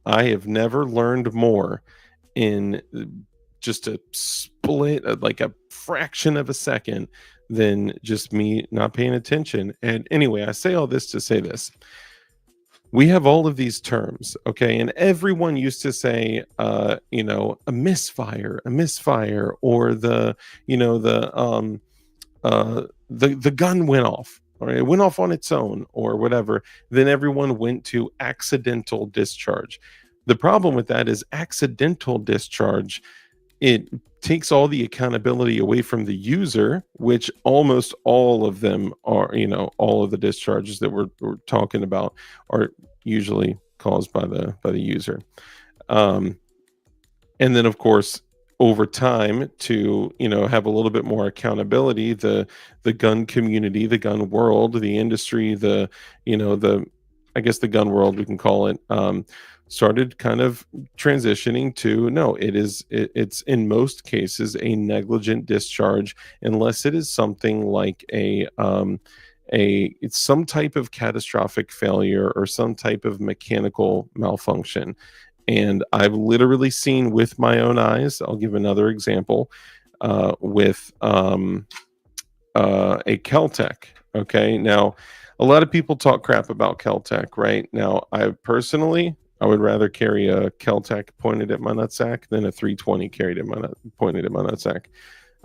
I have never learned more in just a split, like a fraction of a second, than just me not paying attention. And anyway, I say all this to say this. We have all of these terms, okay? And everyone used to say, a misfire, or the gun went off. Or it went off on its own, or whatever. Then everyone went to accidental discharge. The problem with that is accidental discharge, it takes all the accountability away from the user, which almost all of them are, all of the discharges that we're talking about are usually caused by the user. And then, of course, over time, to have a little bit more accountability, the gun community, the gun world, the industry, the I guess the gun world, we can call it, started kind of transitioning to no, it's in most cases a negligent discharge, unless it is something like it's some type of catastrophic failure or some type of mechanical malfunction. And I've literally seen with my own eyes. I'll give another example with a Kel-Tec. Okay, now a lot of people talk crap about Kel-Tec, right? Now, I would rather carry a Kel-Tec pointed at my nutsack than a 320 pointed at my nutsack.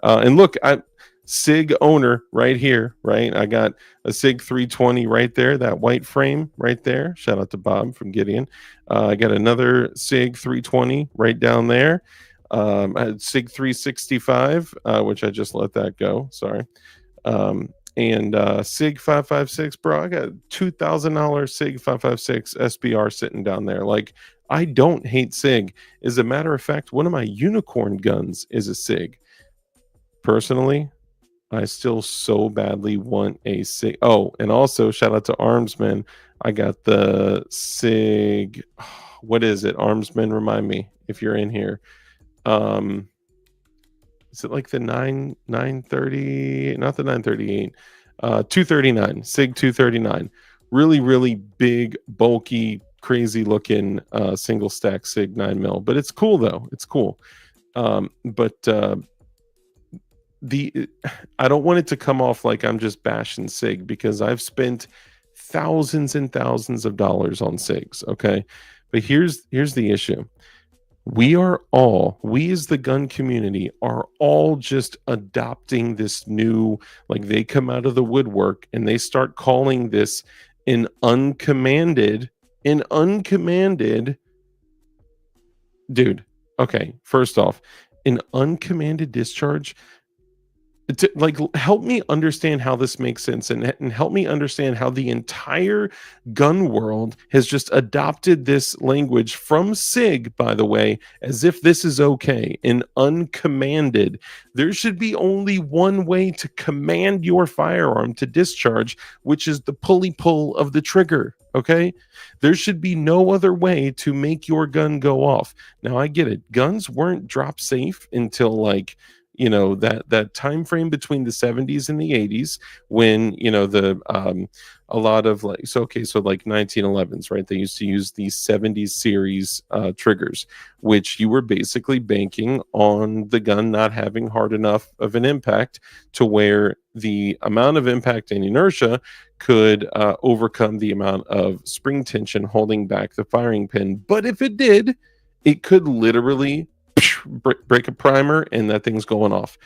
And look, I SIG owner right here, right? I got a SIG 320 right there, that white frame right there. Shout out to Bob from Gideon. I got another SIG 320 right down there. I had SIG 365, which I just let that go. Sorry. And SIG 556, bro. I got a $2,000 SIG 556 SBR sitting down there. Like, I don't hate SIG. As a matter of fact, one of my unicorn guns is a SIG. Personally, I still so badly want a SIG. Oh, and also shout out to Armsman. I got the SIG. What is it? Armsman, remind me if you're in here. Is it like the 930? Not the 938. 239. SIG 239. Really, really big, bulky, crazy looking single stack SIG 9mm. But it's cool though. It's cool. I don't want it to come off like I'm just bashing SIG, because I've spent thousands and thousands of dollars on SIGs. Okay, but here's the issue. We as the gun community are all just adopting this new, like, they come out of the woodwork and they start calling this an uncommanded, dude. Okay, first off, an uncommanded discharge. Like, help me understand how this makes sense, and help me understand how the entire gun world has just adopted this language from SIG, by the way, as if this is okay. An uncommanded. There should be only one way to command your firearm to discharge, which is the pull of the trigger. Okay, there should be no other way to make your gun go off. Now, I get it. Guns weren't drop safe until, like, that time frame between the 70s and the 80s, when a lot of, like, so 1911s, right? They used to use these 70s series triggers, which you were basically banking on the gun not having hard enough of an impact to where the amount of impact and inertia could overcome the amount of spring tension holding back the firing pin. But if it did, it could literally break a primer and that thing's going off.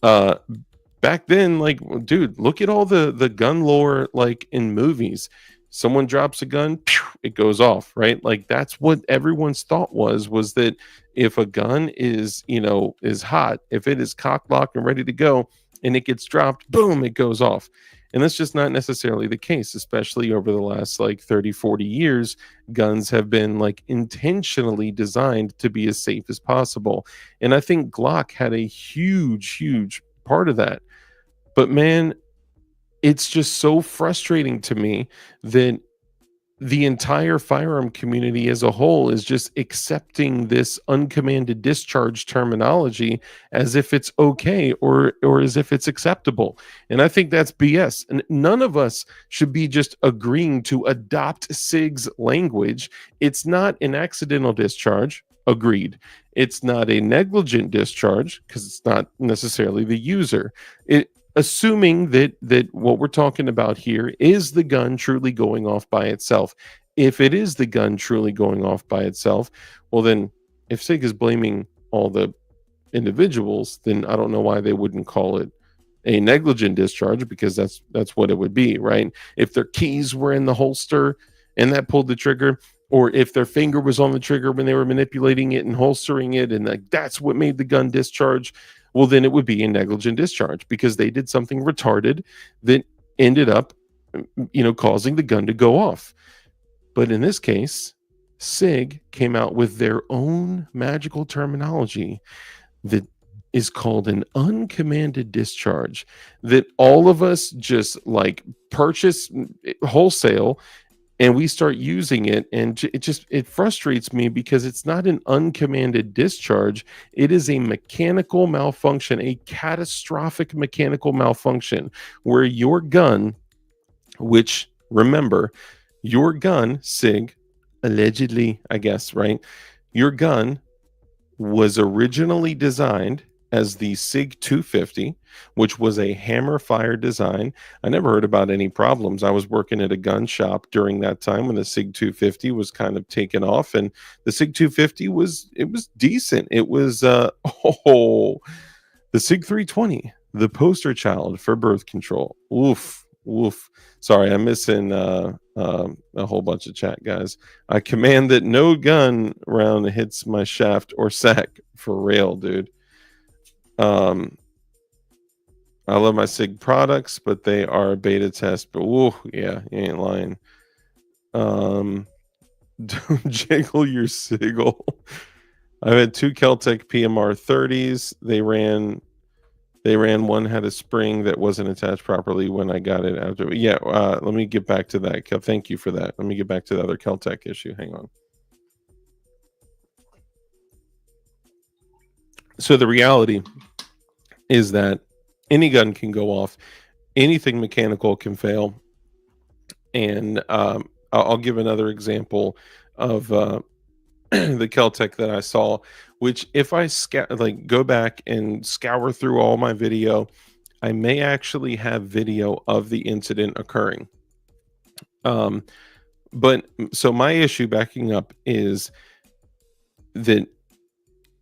Back then, like, dude, look at all the gun lore, like in movies. Someone drops a gun, it goes off, right? Like, that's what everyone's thought was that if a gun is hot, if it is cock locked and ready to go and it gets dropped, boom, it goes off. And that's just not necessarily the case, especially over the last, like, 30, 40 years. Guns have been, like, intentionally designed to be as safe as possible. And I think Glock had a huge, huge part of that. But man, it's just so frustrating to me that the entire firearm community as a whole is just accepting this uncommanded discharge terminology as if it's okay, or as if it's acceptable. And I think that's BS. And none of us should be just agreeing to adopt SIG's language. It's not an accidental discharge. Agreed. It's not a negligent discharge, because it's not necessarily the user. Assuming that what we're talking about here is the gun truly going off by itself. If it is the gun truly going off by itself, well, then if SIG is blaming all the individuals, then I don't know why they wouldn't call it a negligent discharge, because that's what it would be, right? If their keys were in the holster and that pulled the trigger, or if their finger was on the trigger when they were manipulating it and holstering it, and, like, that's what made the gun discharge, well, then it would be a negligent discharge, because they did something retarded that ended up, causing the gun to go off. But in this case, SIG came out with their own magical terminology that is called an uncommanded discharge, that all of us just, like, purchase wholesale and we start using it, and it frustrates me because it's not an uncommanded discharge. It is a mechanical malfunction, a catastrophic mechanical malfunction, where your gun, which, remember, your gun, Sig, allegedly, I guess, right, your gun was originally designed as the SIG 250, which was a hammer fire design. I never heard about any problems. I was working at a gun shop during that time when the SIG 250 was kind of taken off, and the SIG 250 was decent. It was the SIG 320, the poster child for birth control. Oof, oof. Sorry, I'm missing a whole bunch of chat, guys. I command that no gun round hits my shaft or sack, for real, dude. I love my SIG products, but they are beta test. But whoa, yeah, you ain't lying. Don't jiggle your sigil. I've had 2 Keltec PMR 30s. They ran one, had a spring that wasn't attached properly when I got it after. Yeah, let me get back to that. Thank you for that. Let me get back to the other Keltec issue. Hang on. So the reality is that any gun can go off, anything mechanical can fail, and I'll give another example of the Keltec that I saw, which if I go back and scour through all my video, I may actually have video of the incident occurring. But so my issue, backing up, is that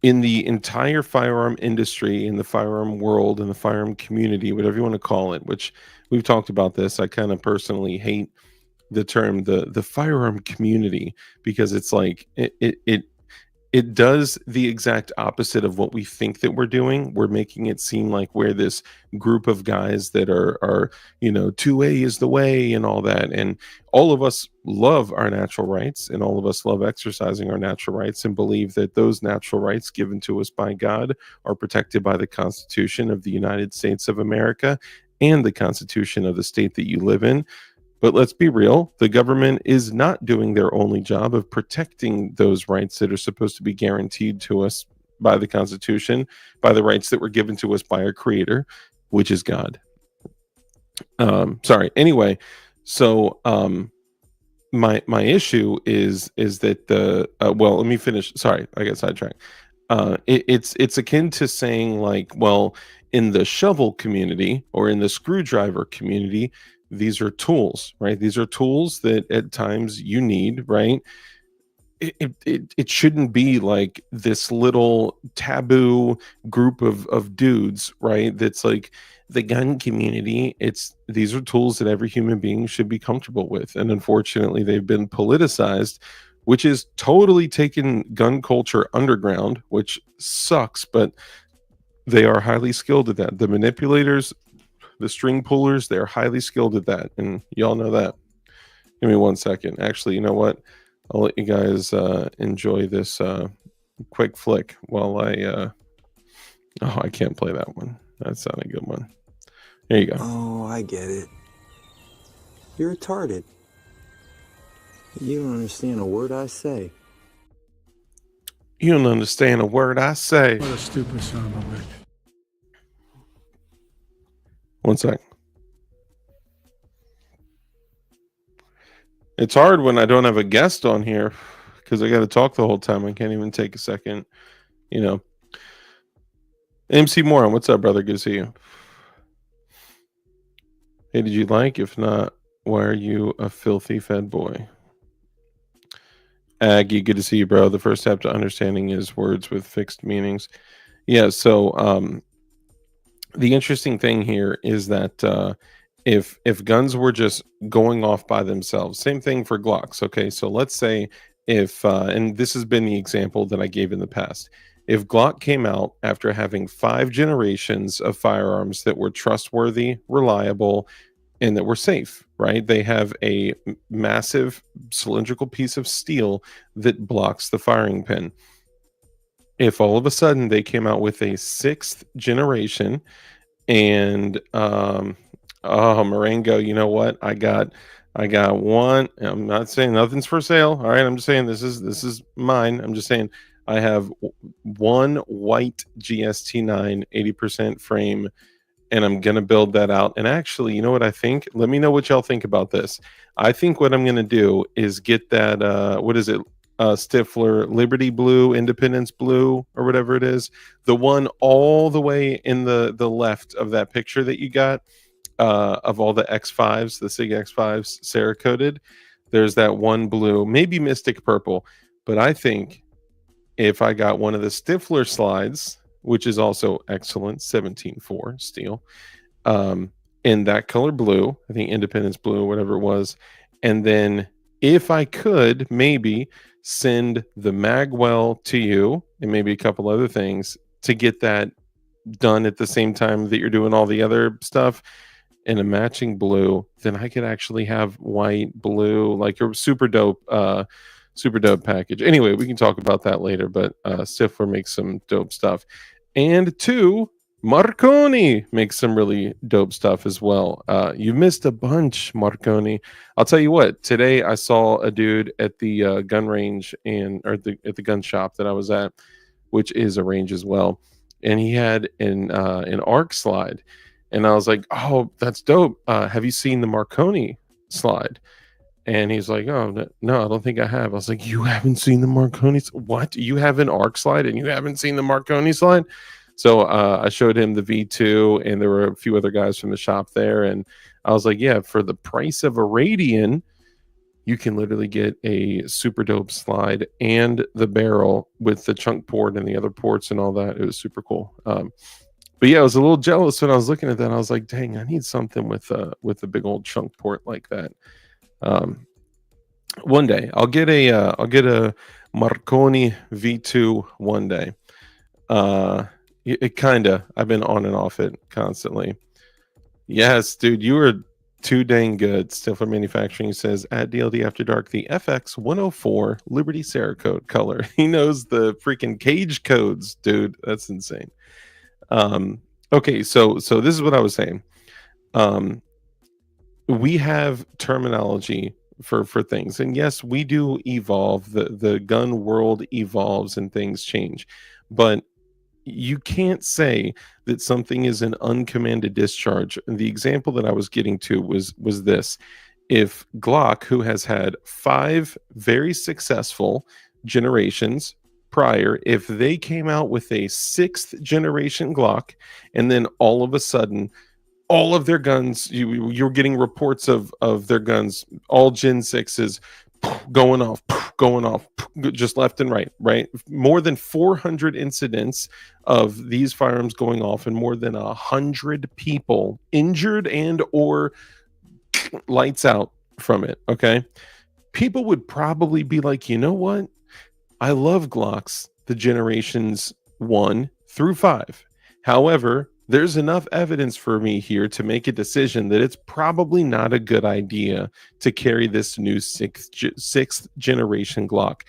in the entire firearm industry, in the firearm world, in the firearm community, whatever you want to call it, which we've talked about this, I kind of personally hate the term the firearm community, because it's like it does the exact opposite of what we think that we're doing. We're making it seem like we're this group of guys that are 2A is the way and all that. And all of us love our natural rights, and all of us love exercising our natural rights, and believe that those natural rights given to us by God are protected by the Constitution of the United States of America and the Constitution of the state that you live in. But let's be real, the government is not doing their only job of protecting those rights that are supposed to be guaranteed to us by the Constitution, by the rights that were given to us by our Creator, which is God. Sorry. Anyway, so my issue is that well, let me finish. Sorry, I got sidetracked. It's akin to saying, like, well, in the shovel community or in the screwdriver community, these are tools, right? These are tools that at times you need, right? It shouldn't be like this little taboo group of dudes, right? That's like the gun community. These are tools that every human being should be comfortable with. And unfortunately, they've been politicized, which is totally taken gun culture underground, which sucks, but they are highly skilled at that. The manipulators, the string pullers, they're highly skilled at that, and y'all know that. Give me 1 second. Actually, you know what? I'll let you guys enjoy this quick flick while I can't play that one. That's not a good one. There you go. Oh, I get it. You're retarded. You don't understand a word I say. You don't understand a word I say. What a stupid son of a bitch. 1 sec. It's hard when I don't have a guest on here because I got to talk the whole time. I can't even take a second, MC Moron, what's up, brother? Good to see you. Hey, did you like? If not, why are you a filthy fed boy? Aggie, good to see you, bro. The first step to understanding is words with fixed meanings. Yeah, so the interesting thing here is that if guns were just going off by themselves, same thing for Glocks. Okay, so let's say if and this has been the example that I gave in the past. If Glock came out after having 5 generations of firearms that were trustworthy, reliable, and that were safe, right? They have a massive cylindrical piece of steel that blocks the firing pin. If all of a sudden they came out with a 6th generation and Marengo, you know what? I got I got one. I'm not saying nothing's for sale. All right, I'm just saying this is mine. I'm just saying I have one white GST9 80% frame, and I'm gonna build that out. And actually, you know what I think? Let me know what y'all think about this. I think what I'm gonna do is get that what is it? Stifler Liberty Blue, Independence Blue, or whatever it is. The one all the way in the left of that picture that you got of all the X5s, the SIG X5s Cerakoted. There's that one blue, maybe Mystic Purple, but I think if I got one of the Stifler slides, which is also excellent, 17.4 steel, in that color blue, I think Independence Blue, whatever it was, and then if I could maybe send the Magwell to you and maybe a couple other things to get that done at the same time that you're doing all the other stuff in a matching blue, then I could actually have white, blue, like a super dope package. Anyway, we can talk about that later, but Stifler makes some dope stuff. And two, Marconi makes some really dope stuff as well. You missed a bunch, Marconi. I'll tell you what, today I saw a dude at the gun range at the gun shop that I was at, which is a range as well. And he had an arc slide. And I was like, oh, that's dope. Have you seen the Marconi slide? And he's like, oh, no, I don't think I have. I was like, you haven't seen the Marconi? What? You have an arc slide and you haven't seen the Marconi slide? So I showed him the V2, and there were a few other guys from the shop there. And I was like, yeah, for the price of a Radian, you can literally get a super dope slide and the barrel with the chunk port and the other ports and all that. It was super cool. But yeah, I was a little jealous when I was looking at that. I was like, dang, I need something with a big old chunk port like that. One day I'll get a Marconi V2 one day. It kinda, I've been on and off it constantly. Yes, dude, you are too dang good. Stifler Manufacturing says at DLD After Dark, the FX 104 Liberty Cerakote color. He knows the freaking cage codes, dude. That's insane. Okay, so this is what I was saying. We have terminology for things, and yes, we do evolve. The gun world evolves and things change, but you can't say that something is an uncommanded discharge. And the example that I was getting to was this: if Glock, who has had 5 very successful generations prior, if they came out with a 6th generation Glock, and then all of a sudden all of their guns, you're getting reports of their guns, all Gen 6s going off, just left and right? More than 400 incidents of these firearms going off, and more than 100 people injured and or lights out from it. Okay, people would probably be like, you know what? I love Glocks, the generations 1 through 5. However, there's enough evidence for me here to make a decision that it's probably not a good idea to carry this new 6th generation Glock,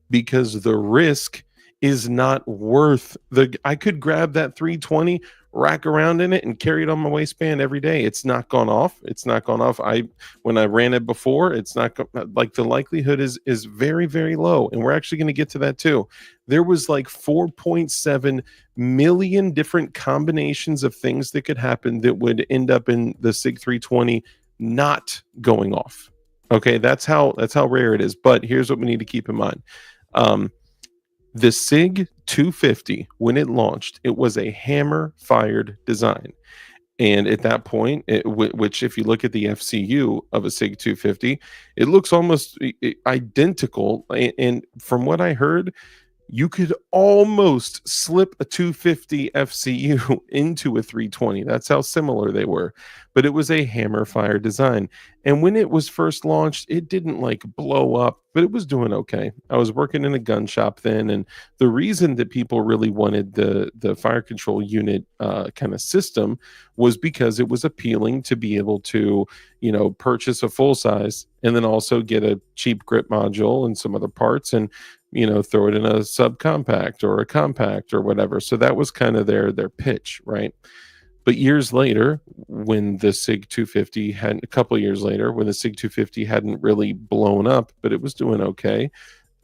because the risk is not worth I could grab that 320, rack around in it, and carry it on my waistband every day. It's not gone off. When I ran it before, it's not like the likelihood is very, very low. And we're actually going to get to that too. There was like 4.7 million different combinations of things that could happen that would end up in the SIG 320 not going off. Okay, that's how rare it is. But here's what we need to keep in mind. The SIG 250, when it launched, it was a hammer-fired design. And at that point, which if you look at the FCU of a SIG 250, it looks almost identical. And from what I heard, you could almost slip a 250 FCU into a 320. That's how similar they were. But it was a hammer-fire design. And when it was first launched, it didn't like blow up, but it was doing okay. I was working in a gun shop then, and the reason that people really wanted the fire control unit kind of system was because it was appealing to be able to, purchase a full size and then also get a cheap grip module and some other parts, and throw it in a subcompact or a compact or whatever. So that was kind of their pitch, right? But years later, when the SIG 250 had, a couple of years later, when the SIG 250 hadn't really blown up, but it was doing okay.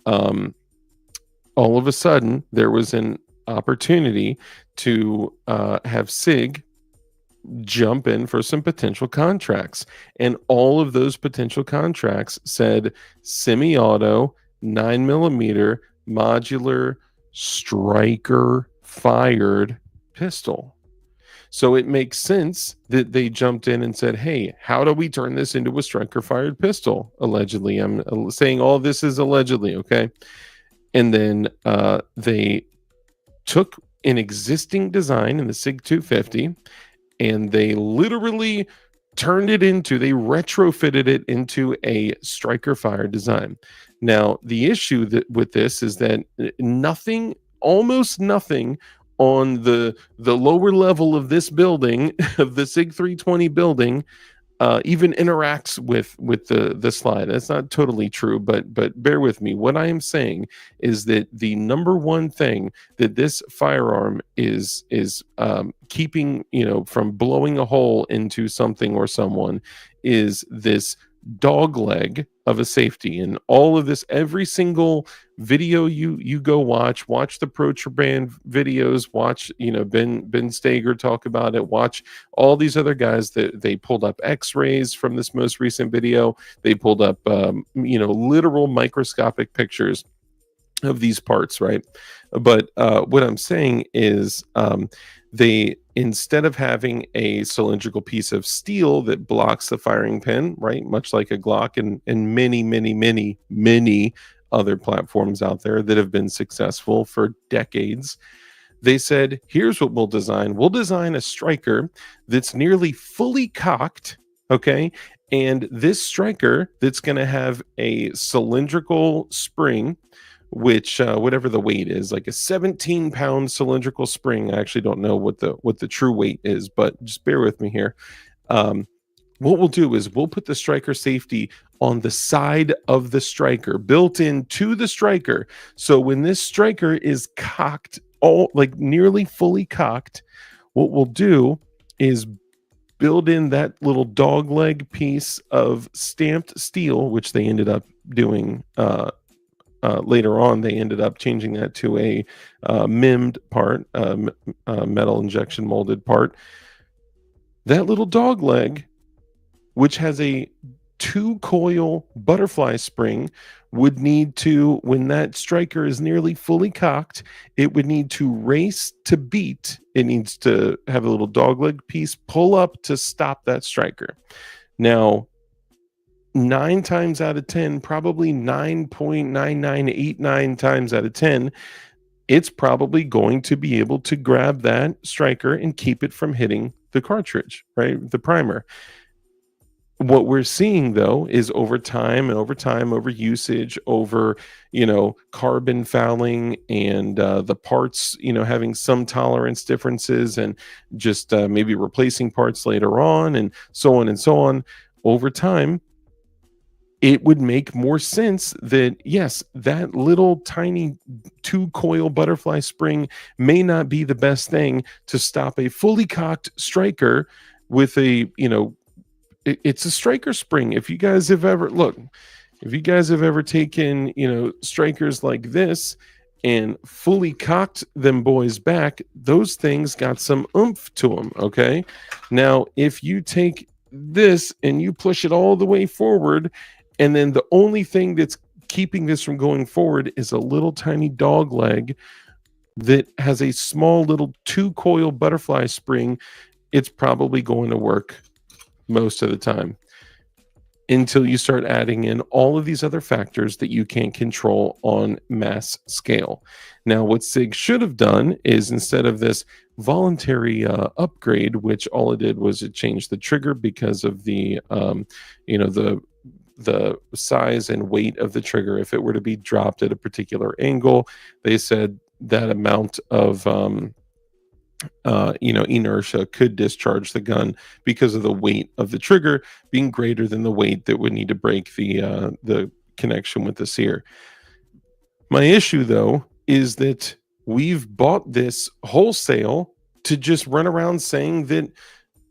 All of a sudden, there was an opportunity to have SIG jump in for some potential contracts. And all of those potential contracts said semi-auto, 9mm, modular, striker fired pistol. So it makes sense that they jumped in and said, hey, how do we turn this into a striker fired pistol? Allegedly. I'm saying all this is allegedly, okay? And then they took an existing design in the SIG 250 and they literally turned it into, they retrofitted it into a striker fire design. Now, the issue with this is that almost nothing on the lower level of this building, of the SIG 320 building, even interacts with the slide. That's not totally true, but bear with me. What I am saying is that the number one thing that this firearm is keeping, from blowing a hole into something or someone is this dog leg of a safety. And all of this, every single video you go watch the Pro-Traband videos, watch Ben Stager talk about it, watch all these other guys that they pulled up x-rays from this most recent video, they pulled up literal microscopic pictures of these parts, right? But what I'm saying is they, instead of having a cylindrical piece of steel that blocks the firing pin, right, much like a Glock and many other platforms out there that have been successful for decades, they said, here's what we'll design. We'll design a striker that's nearly fully cocked, okay? And this striker that's going to have a cylindrical spring, which whatever the weight is, like a 17-pound cylindrical spring. I actually don't know what the true weight is, but just bear with me here. What we'll do is we'll put the striker safety on the side of the striker, built into the striker. So when this striker is cocked, all like nearly fully cocked, what we'll do is build in that little dog leg piece of stamped steel, which they ended up doing later on. They ended up changing that to a MIM'd part, metal injection molded part. That little dog leg, which has a 2-coil butterfly spring, would need to, when that striker is nearly fully cocked, it would need to race to beat. It needs to have a little dogleg piece pull up to stop that striker. Now, 9 times out of 10, probably 9.9989 times out of 10, it's probably going to be able to grab that striker and keep it from hitting the cartridge, right? The primer. What we're seeing, though, is over time, over usage, over, carbon fouling and the parts, having some tolerance differences and just maybe replacing parts later on and so on and so on. Over time, it would make more sense that, yes, that little tiny 2-coil butterfly spring may not be the best thing to stop a fully cocked striker with a, it's a striker spring. If you guys have ever taken, strikers like this and fully cocked them boys back, those things got some oomph to them, okay? Now, if you take this and you push it all the way forward, and then the only thing that's keeping this from going forward is a little tiny dog leg that has a small little 2-coil butterfly spring, it's probably going to work most of the time, until you start adding in all of these other factors that you can't control on mass scale. Now, what SIG should have done is, instead of this voluntary upgrade, which all it did was it changed the trigger because of the the size and weight of the trigger. If it were to be dropped at a particular angle, they said that amount of inertia could discharge the gun because of the weight of the trigger being greater than the weight that would need to break the connection with the sear. My issue, though, is that we've bought this wholesale to just run around saying that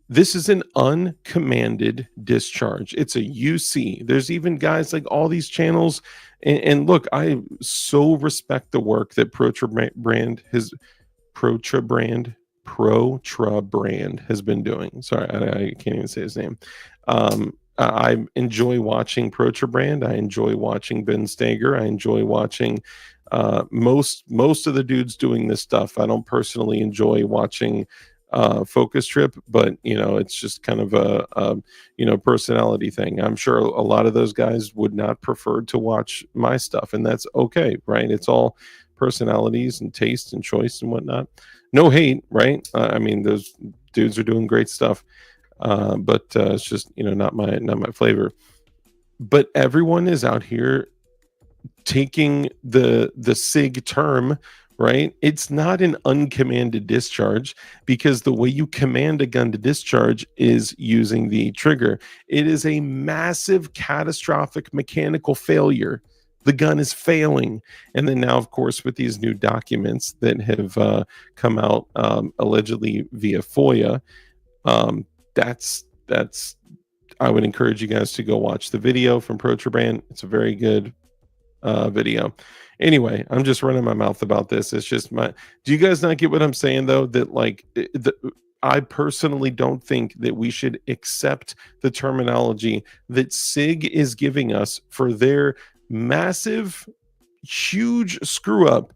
This is an uncommanded discharge. It's a UC. There's even guys like all these channels. And look, I so respect the work that Protrabrand has been doing. Sorry, I can't even say his name. I enjoy watching Protrabrand. I enjoy watching Ben Stager. I enjoy watching most of the dudes doing this stuff. I don't personally enjoy watching Focus Trip, but it's just kind of a personality thing. I'm sure a lot of those guys would not prefer to watch my stuff, and that's okay, right? It's all personalities and taste and choice and whatnot. No hate, right? I mean, those dudes are doing great stuff, but it's just not my flavor. But everyone is out here taking the SIG term, right? It's not an uncommanded discharge, because the way you command a gun to discharge is using the trigger. It is a massive, catastrophic mechanical failure. The gun is failing. And then now, of course, with these new documents that have come out allegedly via FOIA, that's I would encourage you guys to go watch the video from Protrabrand. It's a very good video. Anyway, I'm just running my mouth about this. It's just do you guys not get what I'm saying, though? That I personally don't think that we should accept the terminology that SIG is giving us for their massive, huge screw up,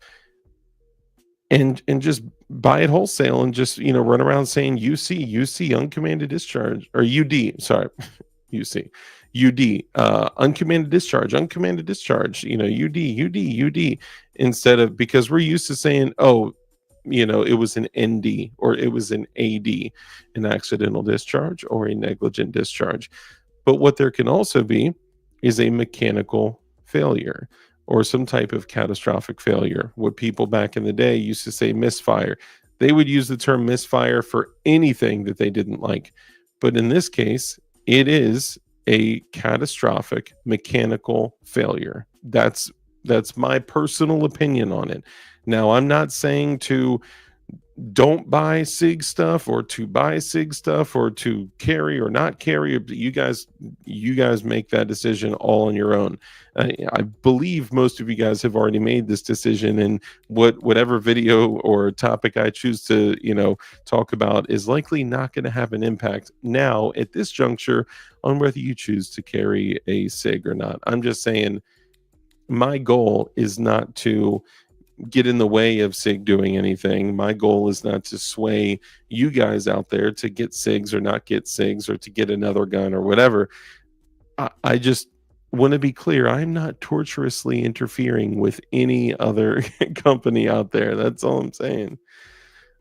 and just buy it wholesale and just run around saying UC uncommanded discharge, or UD, sorry, UC. UD, uncommanded discharge, UD, instead of, because we're used to saying, it was an ND or it was an AD, an accidental discharge or a negligent discharge. But what there can also be is a mechanical failure or some type of catastrophic failure. What people back in the day used to say misfire. They would use the term misfire for anything that they didn't like. But in this case, it is a catastrophic mechanical failure. That's my personal opinion on it. Now, I'm not saying to don't buy SIG stuff or to buy SIG stuff or to carry or not carry. You guys make that decision all on your own. I believe most of you guys have already made this decision, and whatever video or topic I choose to talk about is likely not going to have an impact now at this juncture on whether you choose to carry a SIG or not. I'm just saying my goal is not to get in the way of SIG doing anything. My goal is not to sway you guys out there to get SIGs or not get SIGs or to get another gun or whatever. I just want to be clear. I'm not torturously interfering with any other company out there. That's all I'm saying.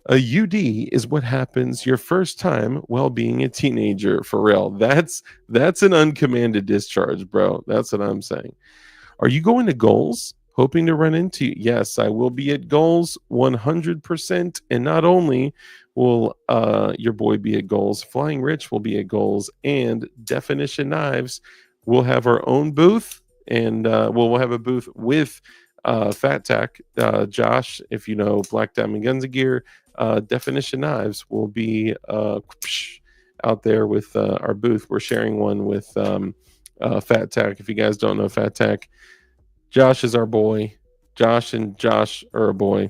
A UD is what happens your first time while being a teenager, for real. That's an uncommanded discharge, bro. That's what I'm saying. Are you going to goals? Hoping to run into you? Yes, I will be at goals 100%. And not only will your boy be at goals, Flying Rich will be at goals, and Definition Knives will have our own booth. And we'll have a booth with Fat Tack. Josh, if you know Black Diamond Guns and Gear, Definition Knives will be out there with our booth. We're sharing one with Fat Tack. If you guys don't know Fat Tack, Josh is our boy. Josh and Josh are a boy.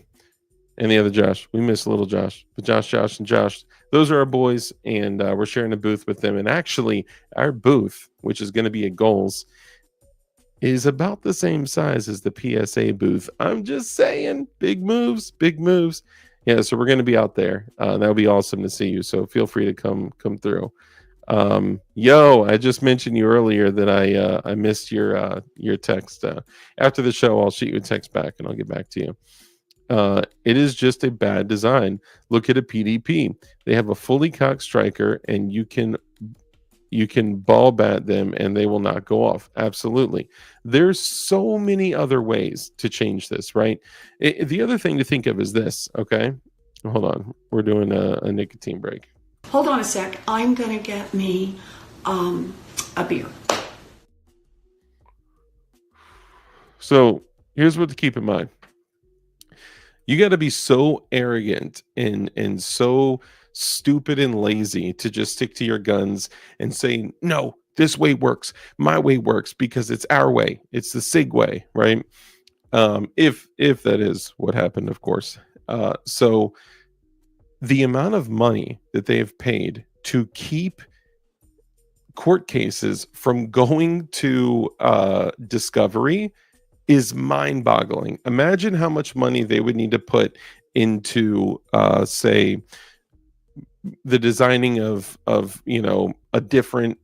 And the other Josh. We miss little Josh. But Josh, and Josh, those are our boys. And we're sharing a booth with them. And actually, our booth, which is going to be at Goals, is about the same size as the PSA booth. I'm just saying. Big moves. Yeah, so we're going to be out there. That'll be awesome to see you. So feel free to come through. I just mentioned you earlier that I missed your text. After the show, I'll shoot you a text back and I'll get back to you. It is just a bad design. Look at a PDP. They have a fully cocked striker, and you can ball bat them and they will not go off. Absolutely. There's so many other ways to change this, right? The other thing to think of is this. Okay, hold on. We're doing a nicotine break. Hold on a sec. I'm going to get me a beer. So here's what to keep in mind. You got to be so arrogant and so stupid and lazy to just stick to your guns and say, no, this way works, my way works, because it's our way, it's the SIG way, right? If that is what happened, of course. So the amount of money that they have paid to keep court cases from going to discovery is mind-boggling. Imagine how much money they would need to put into, say, the designing of a different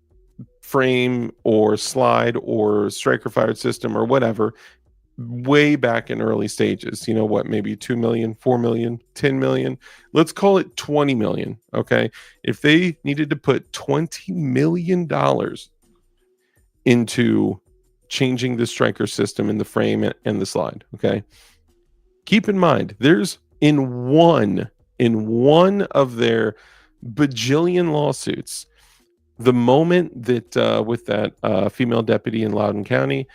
frame or slide or striker fired system or whatever, way back in early stages. You know what, maybe 2 million, 4 million, 10 million, let's call it 20 million. Okay, if they needed to put $20 million into changing the striker system in the frame and the slide, okay, keep in mind, there's in one of their bajillion lawsuits, the moment that with that female deputy in Loudoun County,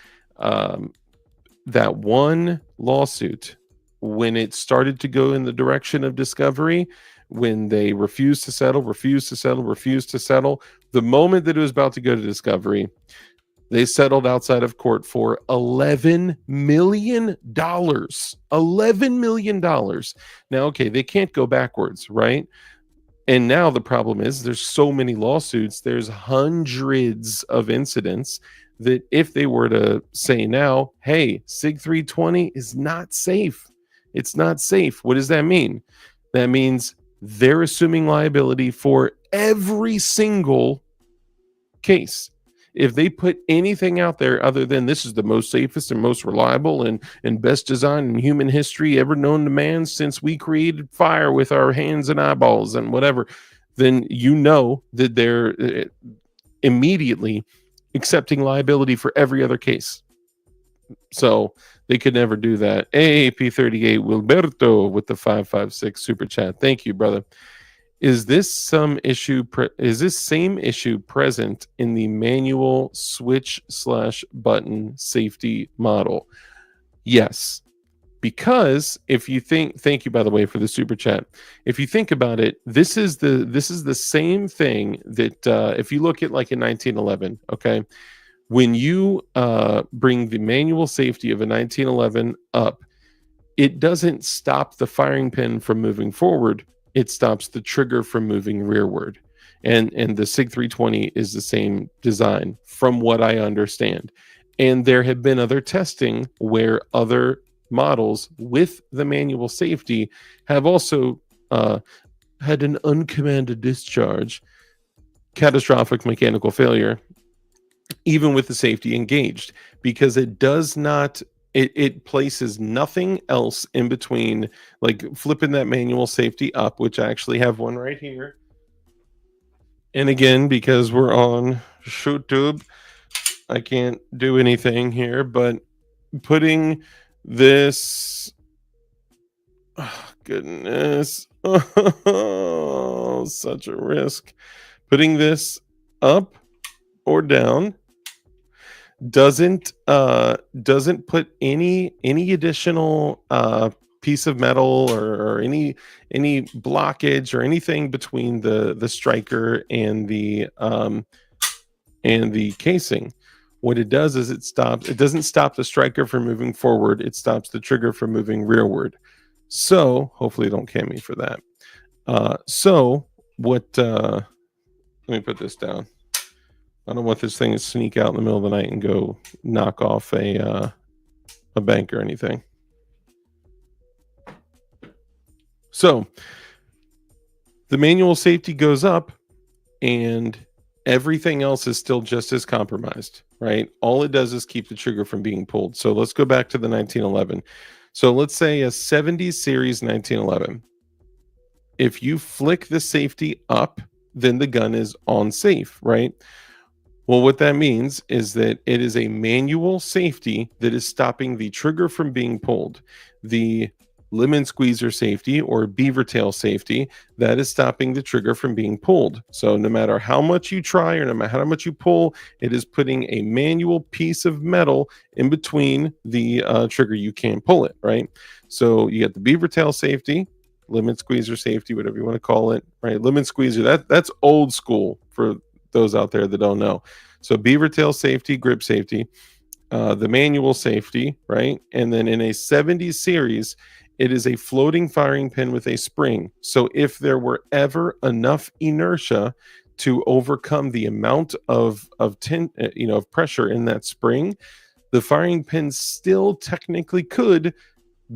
that one lawsuit, when it started to go in the direction of discovery, when they refused to settle, the moment that it was about to go to discovery, they settled outside of court for $11 million. $11 million. Now, okay, they can't go backwards, right? And now the problem is there's so many lawsuits, there's hundreds of incidents that if they were to say now, hey, SIG 320 is not safe. It's not safe. What does that mean? That means they're assuming liability for every single case. If they put anything out there other than this is the most safest and most reliable and best design in human history ever known to man since we created fire with our hands and eyeballs and whatever, then you know that they're immediately accepting liability for every other case. So they could never do that. AAP38 Wilberto with the 556 super chat. Thank you, brother. Is this same issue present in the manual switch/button safety model? Yes, because if you think, thank you by the way for the super chat. If you think about it, this is the same thing that if you look at like in 1911, okay, when you bring the manual safety of a 1911 up, it doesn't stop the firing pin from moving forward. It stops the trigger from moving rearward. And the SIG 320 is the same design from what I understand. And there have been other testing where other models with the manual safety have also had an uncommanded discharge, catastrophic mechanical failure, even with the safety engaged, because it does not, it places nothing else in between, like flipping that manual safety up, which I actually have one right here. And again, because we're on YouTube, I can't do anything here, but putting this, oh, goodness, oh, such a risk. Putting this up or down doesn't put any additional piece of metal or any blockage or anything between the striker and the casing. What it does is it doesn't stop the striker from moving forward, it stops the trigger from moving rearward. So hopefully don't can me for that. So what let me put this down. I don't want this thing to sneak out in the middle of the night and go knock off a bank or anything. So the manual safety goes up and everything else is still just as compromised, right? All it does is keep the trigger from being pulled. So let's go back to the 1911. So let's say a 70 series 1911. If you flick the safety up, then the gun is on safe, right? Well, what that means is that it is a manual safety that is stopping the trigger from being pulled. The lemon squeezer safety or beaver tail safety, that is stopping the trigger from being pulled. So no matter how much you try or no matter how much you pull, it is putting a manual piece of metal in between the trigger. You can't pull it, right? So you got the beaver tail safety, limit squeezer safety, whatever you want to call it, right? Limit squeezer, that's old school for those out there that don't know. So beaver tail safety, grip safety, the manual safety, right? And then in a 70 series, it is a floating firing pin with a spring. So if there were ever enough inertia to overcome the amount of pressure in that spring, the firing pin still technically could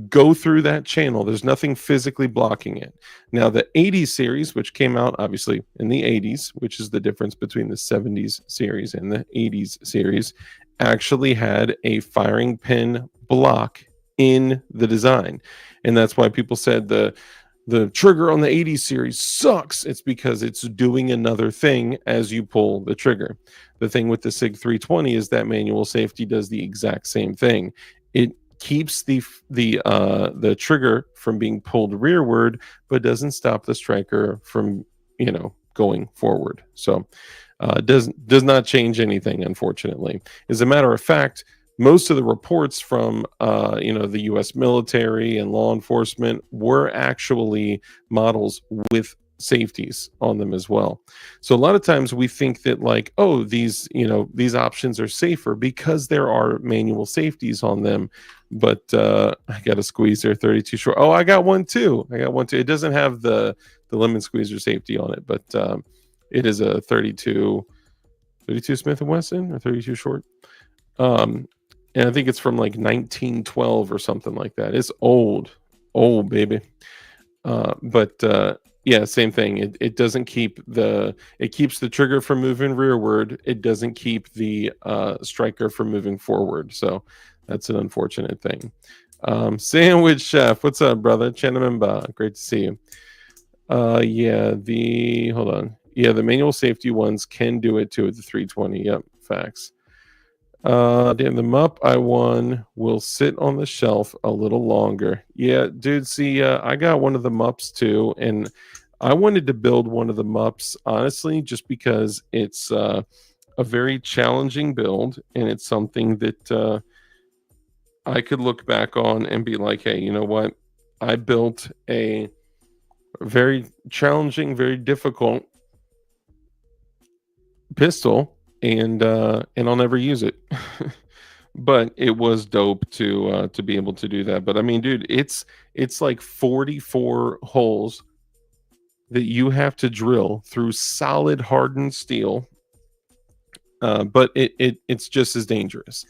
go through that channel. There's nothing physically blocking it. Now, the 80 series, which came out obviously in the 80s, which is the difference between the 70s series and the 80s series, actually had a firing pin block in the design. And that's why people said the trigger on the 80 series sucks. It's because it's doing another thing as you pull the trigger. The thing with the SIG 320 is that manual safety does the exact same thing. It keeps the trigger from being pulled rearward, but doesn't stop the striker from going forward. So does not change anything, unfortunately. As a matter of fact, most of the reports from the U.S. military and law enforcement were actually models with safeties on them as well. So a lot of times we think that like, oh, these options are safer because there are manual safeties on them. But I got a squeezer 32 short. Oh, I got one too. It doesn't have the lemon squeezer safety on it, but it is a 32 Smith & Wesson or 32 short. And I think it's from like 1912 or something like that. It's old baby. But yeah, same thing. It doesn't keep it keeps the trigger from moving rearward. It doesn't keep the striker from moving forward. So that's an unfortunate thing. Sandwich Chef, what's up, brother? Chanamemba, great to see you. Hold on. Yeah, the manual safety ones can do it too at the 320. Yep, facts. Damn, the MUP I won will sit on the shelf a little longer. Yeah, dude, see, I got one of the MUPs too, and I wanted to build one of the MUPs, honestly, just because it's a very challenging build, and it's something that I could look back on and be like, hey, you know what? I built a very challenging, very difficult pistol, and I'll never use it. But it was dope to be able to do that. But I mean, dude, it's like 44 holes that you have to drill through solid hardened steel. But it's just as dangerous.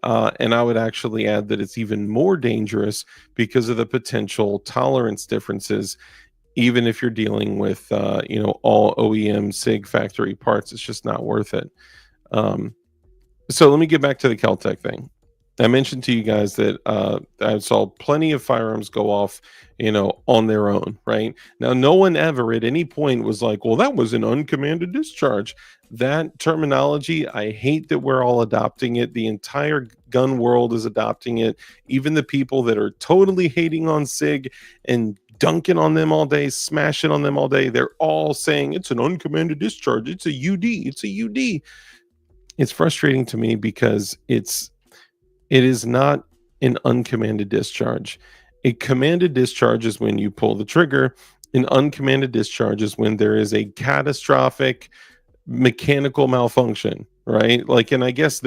And I would actually add that it's even more dangerous because of the potential tolerance differences. Even if you're dealing with all OEM SIG factory parts, it's just not worth it. So let me get back to the Kel-Tec thing. I mentioned to you guys that I saw plenty of firearms go off, on their own, right? Now, no one ever at any point was like, well, that was an uncommanded discharge. That terminology, I hate that we're all adopting it. The entire gun world is adopting it. Even the people that are totally hating on SIG and dunking on them all day, smashing on them all day, they're all saying it's an uncommanded discharge. It's a UD. It's a UD. It's frustrating to me because it is not an uncommanded discharge. A commanded discharge is when you pull the trigger. An uncommanded discharge is when there is a catastrophic mechanical malfunction, right? Like, and I guess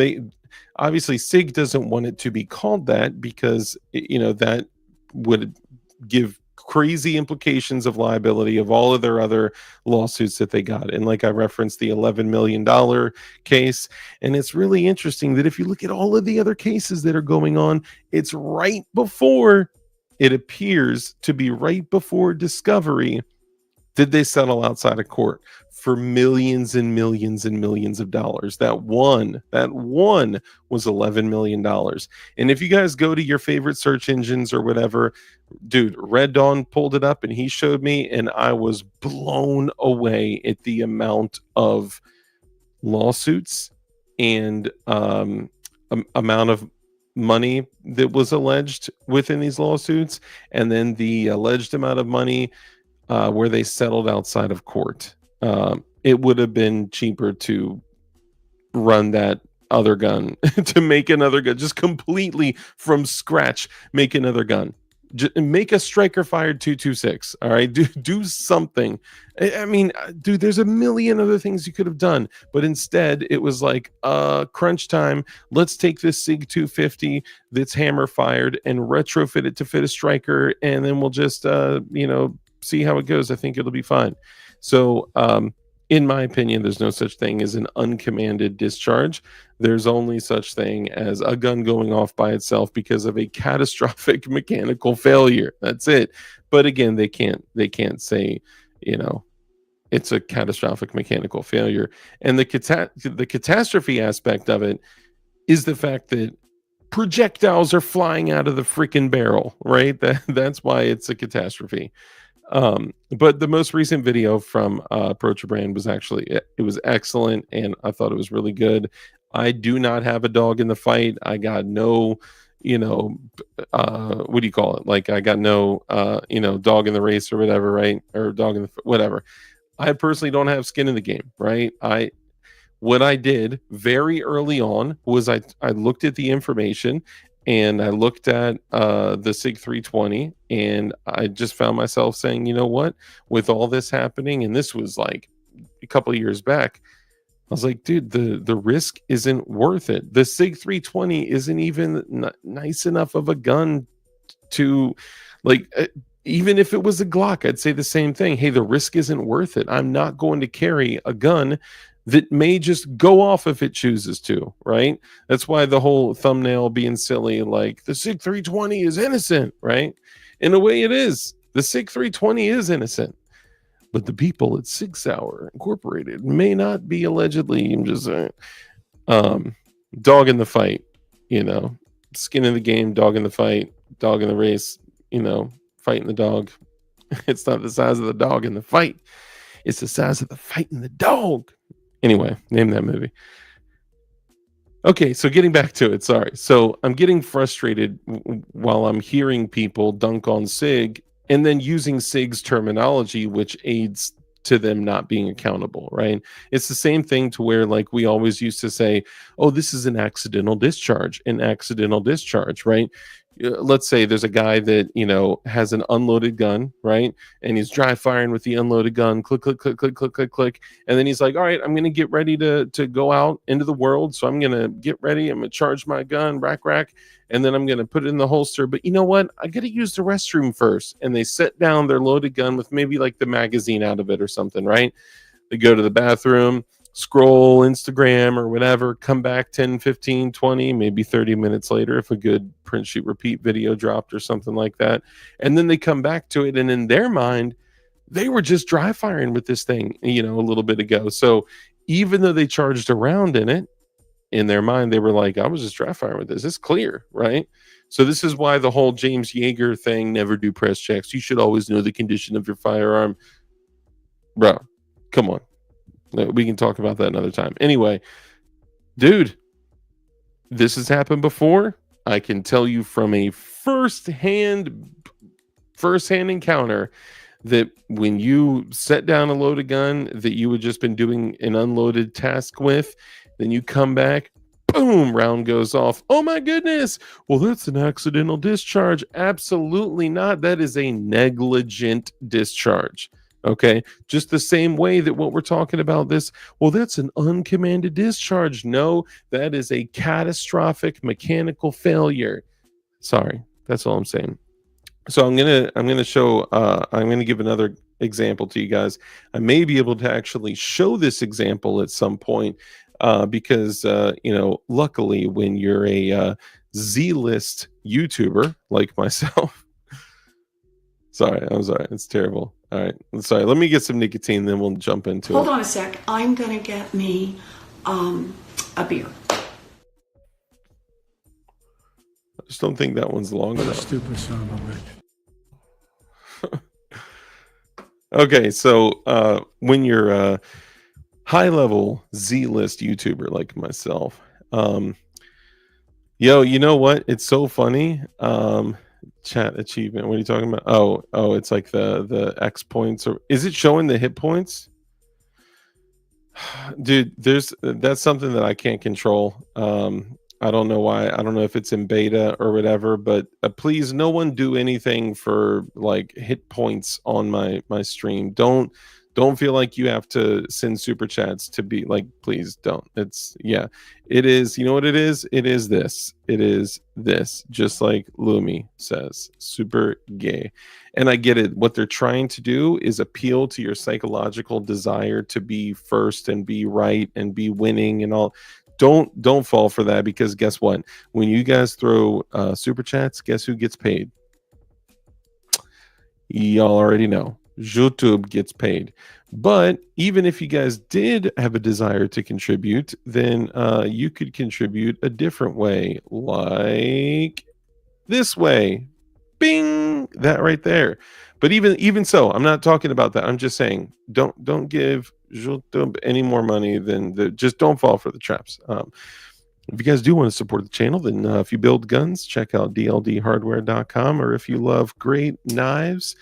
obviously SIG doesn't want it to be called that because, that would give crazy implications of liability of all of their other lawsuits that they got. And like I referenced the $11 million case. And it's really interesting that if you look at all of the other cases that are going on, it's right before, it appears to be right before discovery, did they settle outside of court for millions and millions and millions of dollars. That one was $11 million. And if you guys go to your favorite search engines or whatever, dude, Red Dawn pulled it up and he showed me, and I was blown away at the amount of lawsuits and amount of money that was alleged within these lawsuits, and then the alleged amount of money where they settled outside of court. It would have been cheaper to run that other gun, to make another gun, just completely from scratch, make another gun. Make a striker fired 226. All right, do something. I mean, dude, there's a million other things you could have done, but instead it was like crunch time. Let's take this Sig 250 that's hammer fired and retrofit it to fit a striker, and then we'll just see how it goes. I think it'll be fine. So in my opinion, there's no such thing as an uncommanded discharge. There's only such thing as a gun going off by itself because of a catastrophic mechanical failure. That's it. But again, they can't say, it's a catastrophic mechanical failure. And the catastrophe aspect of it is the fact that projectiles are flying out of the freaking barrel, right? That's why it's a catastrophe. But the most recent video from Approach Brand was actually, it was excellent, and I thought it was really good. I do not have a dog in the fight. I got no, what do you call it? Like, I got no, dog in the race or whatever, right? Or dog in the whatever. I personally don't have skin in the game, right? What I did very early on was I looked at the information, and I looked at the SIG 320, and I just found myself saying, you know what, with all this happening, and this was like a couple of years back, I was like, dude, the risk isn't worth it. The SIG 320 isn't even nice enough of a gun to, like, even if it was a Glock, I'd say the same thing. Hey, the risk isn't worth it. I'm not going to carry a gun that may just go off if it chooses to, right? That's why the whole thumbnail being silly, like the SIG 320 is innocent, right? In a way it is. The SIG 320 is innocent. But the people at Sig Sauer Incorporated may not be, allegedly. I'm just saying. Dog in the fight, skin in the game, dog in the fight, dog in the race, fighting the dog. It's not the size of the dog in the fight. It's the size of the fight in the dog. Anyway, name that movie. Okay, so getting back to it, sorry. So I'm getting frustrated while I'm hearing people dunk on SIG and then using SIG's terminology, which aids to them not being accountable, right? It's the same thing to where, like, we always used to say, oh, this is an accidental discharge, right? Let's say there's a guy that, has an unloaded gun, right? And he's dry firing with the unloaded gun, click, click, click, click, click, click, click. And then he's like, all right, I'm going to get ready to go out into the world. So I'm going to get ready. I'm going to charge my gun, rack, and then I'm going to put it in the holster. But you know what? I got to use the restroom first. And they set down their loaded gun with maybe like the magazine out of it or something, right? They go to the bathroom, scroll Instagram or whatever, come back 10, 15, 20, maybe 30 minutes later if a good print shoot repeat video dropped or something like that. And then they come back to it, and in their mind, they were just dry firing with this thing, a little bit ago. So even though they charged a round in it, in their mind, they were like, I was just dry firing with this. It's clear, right? So this is why the whole James Yeager thing, never do press checks. You should always know the condition of your firearm. Bro, come on. We can talk about that another time. Anyway, dude, this has happened before. I can tell you from a first-hand encounter that when you set down a loaded gun that you had just been doing an unloaded task with, then you come back, boom, round goes off. Oh my goodness. Well, that's an accidental discharge. Absolutely not. That is a negligent discharge. Okay, just the same way that what we're talking about this, well, that's an uncommanded discharge. No, that is a catastrophic mechanical failure. Sorry, that's all I'm saying. So I'm gonna show. I'm gonna give another example to you guys. I may be able to actually show this example at some point because luckily, when you're a Z-list YouTuber like myself. I'm sorry. It's terrible. All right. Sorry. Let me get some nicotine, then we'll jump into it. Hold on a sec. I'm going to get me a beer. I just don't think that one's long enough. Stupid son of a bitch. Okay. So when you're a high-level Z-list YouTuber like myself, you know what? It's so funny. Chat achievement, what are you talking about? Oh, it's like the X points, or is it showing the hit points? Dude, that's something that I can't control. I don't know why. I don't know if it's in beta or whatever, but please, no one do anything for like hit points on my stream. Don't feel like you have to send super chats to be like, please don't. It's yeah, it is. You know what it is? It is this. It is this. Just like Lumi says, super gay. And I get it. What they're trying to do is appeal to your psychological desire to be first and be right and be winning and all. Don't fall for that, because guess what? When you guys throw super chats, guess who gets paid? Y'all already know. YouTube gets paid. But even if you guys did have a desire to contribute, then you could contribute a different way, like this way. Bing, that right there. But even so, I'm not talking about that. I'm just saying, don't give YouTube any more money than just don't fall for the traps. If you guys do want to support the channel, then if you build guns, check out dldhardware.com, or if you love great knives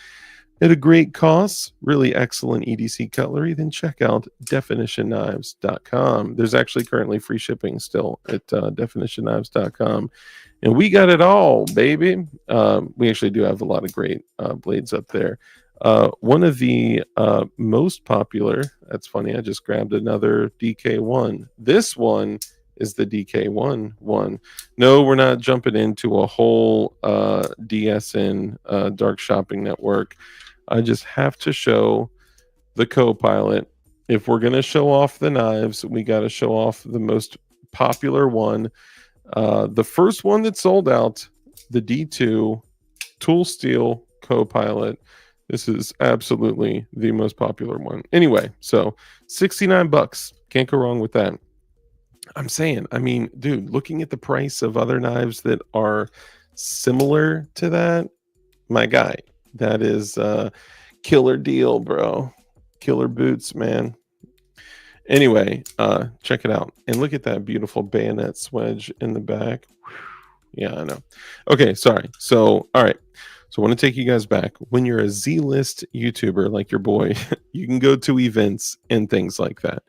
at a great cost, really excellent EDC cutlery, then check out definitionknives.com. There's actually currently free shipping still at definitionknives.com. And we got it all, baby. We actually do have a lot of great blades up there. One of the most popular, that's funny, I just grabbed another DK1. This one is the DK1 one. No, we're not jumping into a whole DSN dark shopping network. I just have to show the co-pilot. If we're going to show off the knives, we got to show off the most popular one. The first one that sold out, the D2 Tool Steel co-pilot. This is absolutely the most popular one. Anyway, so $69. Can't go wrong with that. I'm saying, I mean, dude, looking at the price of other knives that are similar to that, my guy, that is killer deal, bro. Killer boots, man. Anyway, check it out. And look at that beautiful bayonet swedge in the back. Yeah, I know. Okay, sorry. So, all right. So I want to take you guys back. When you're a Z-list YouTuber like your boy, you can go to events and things like that.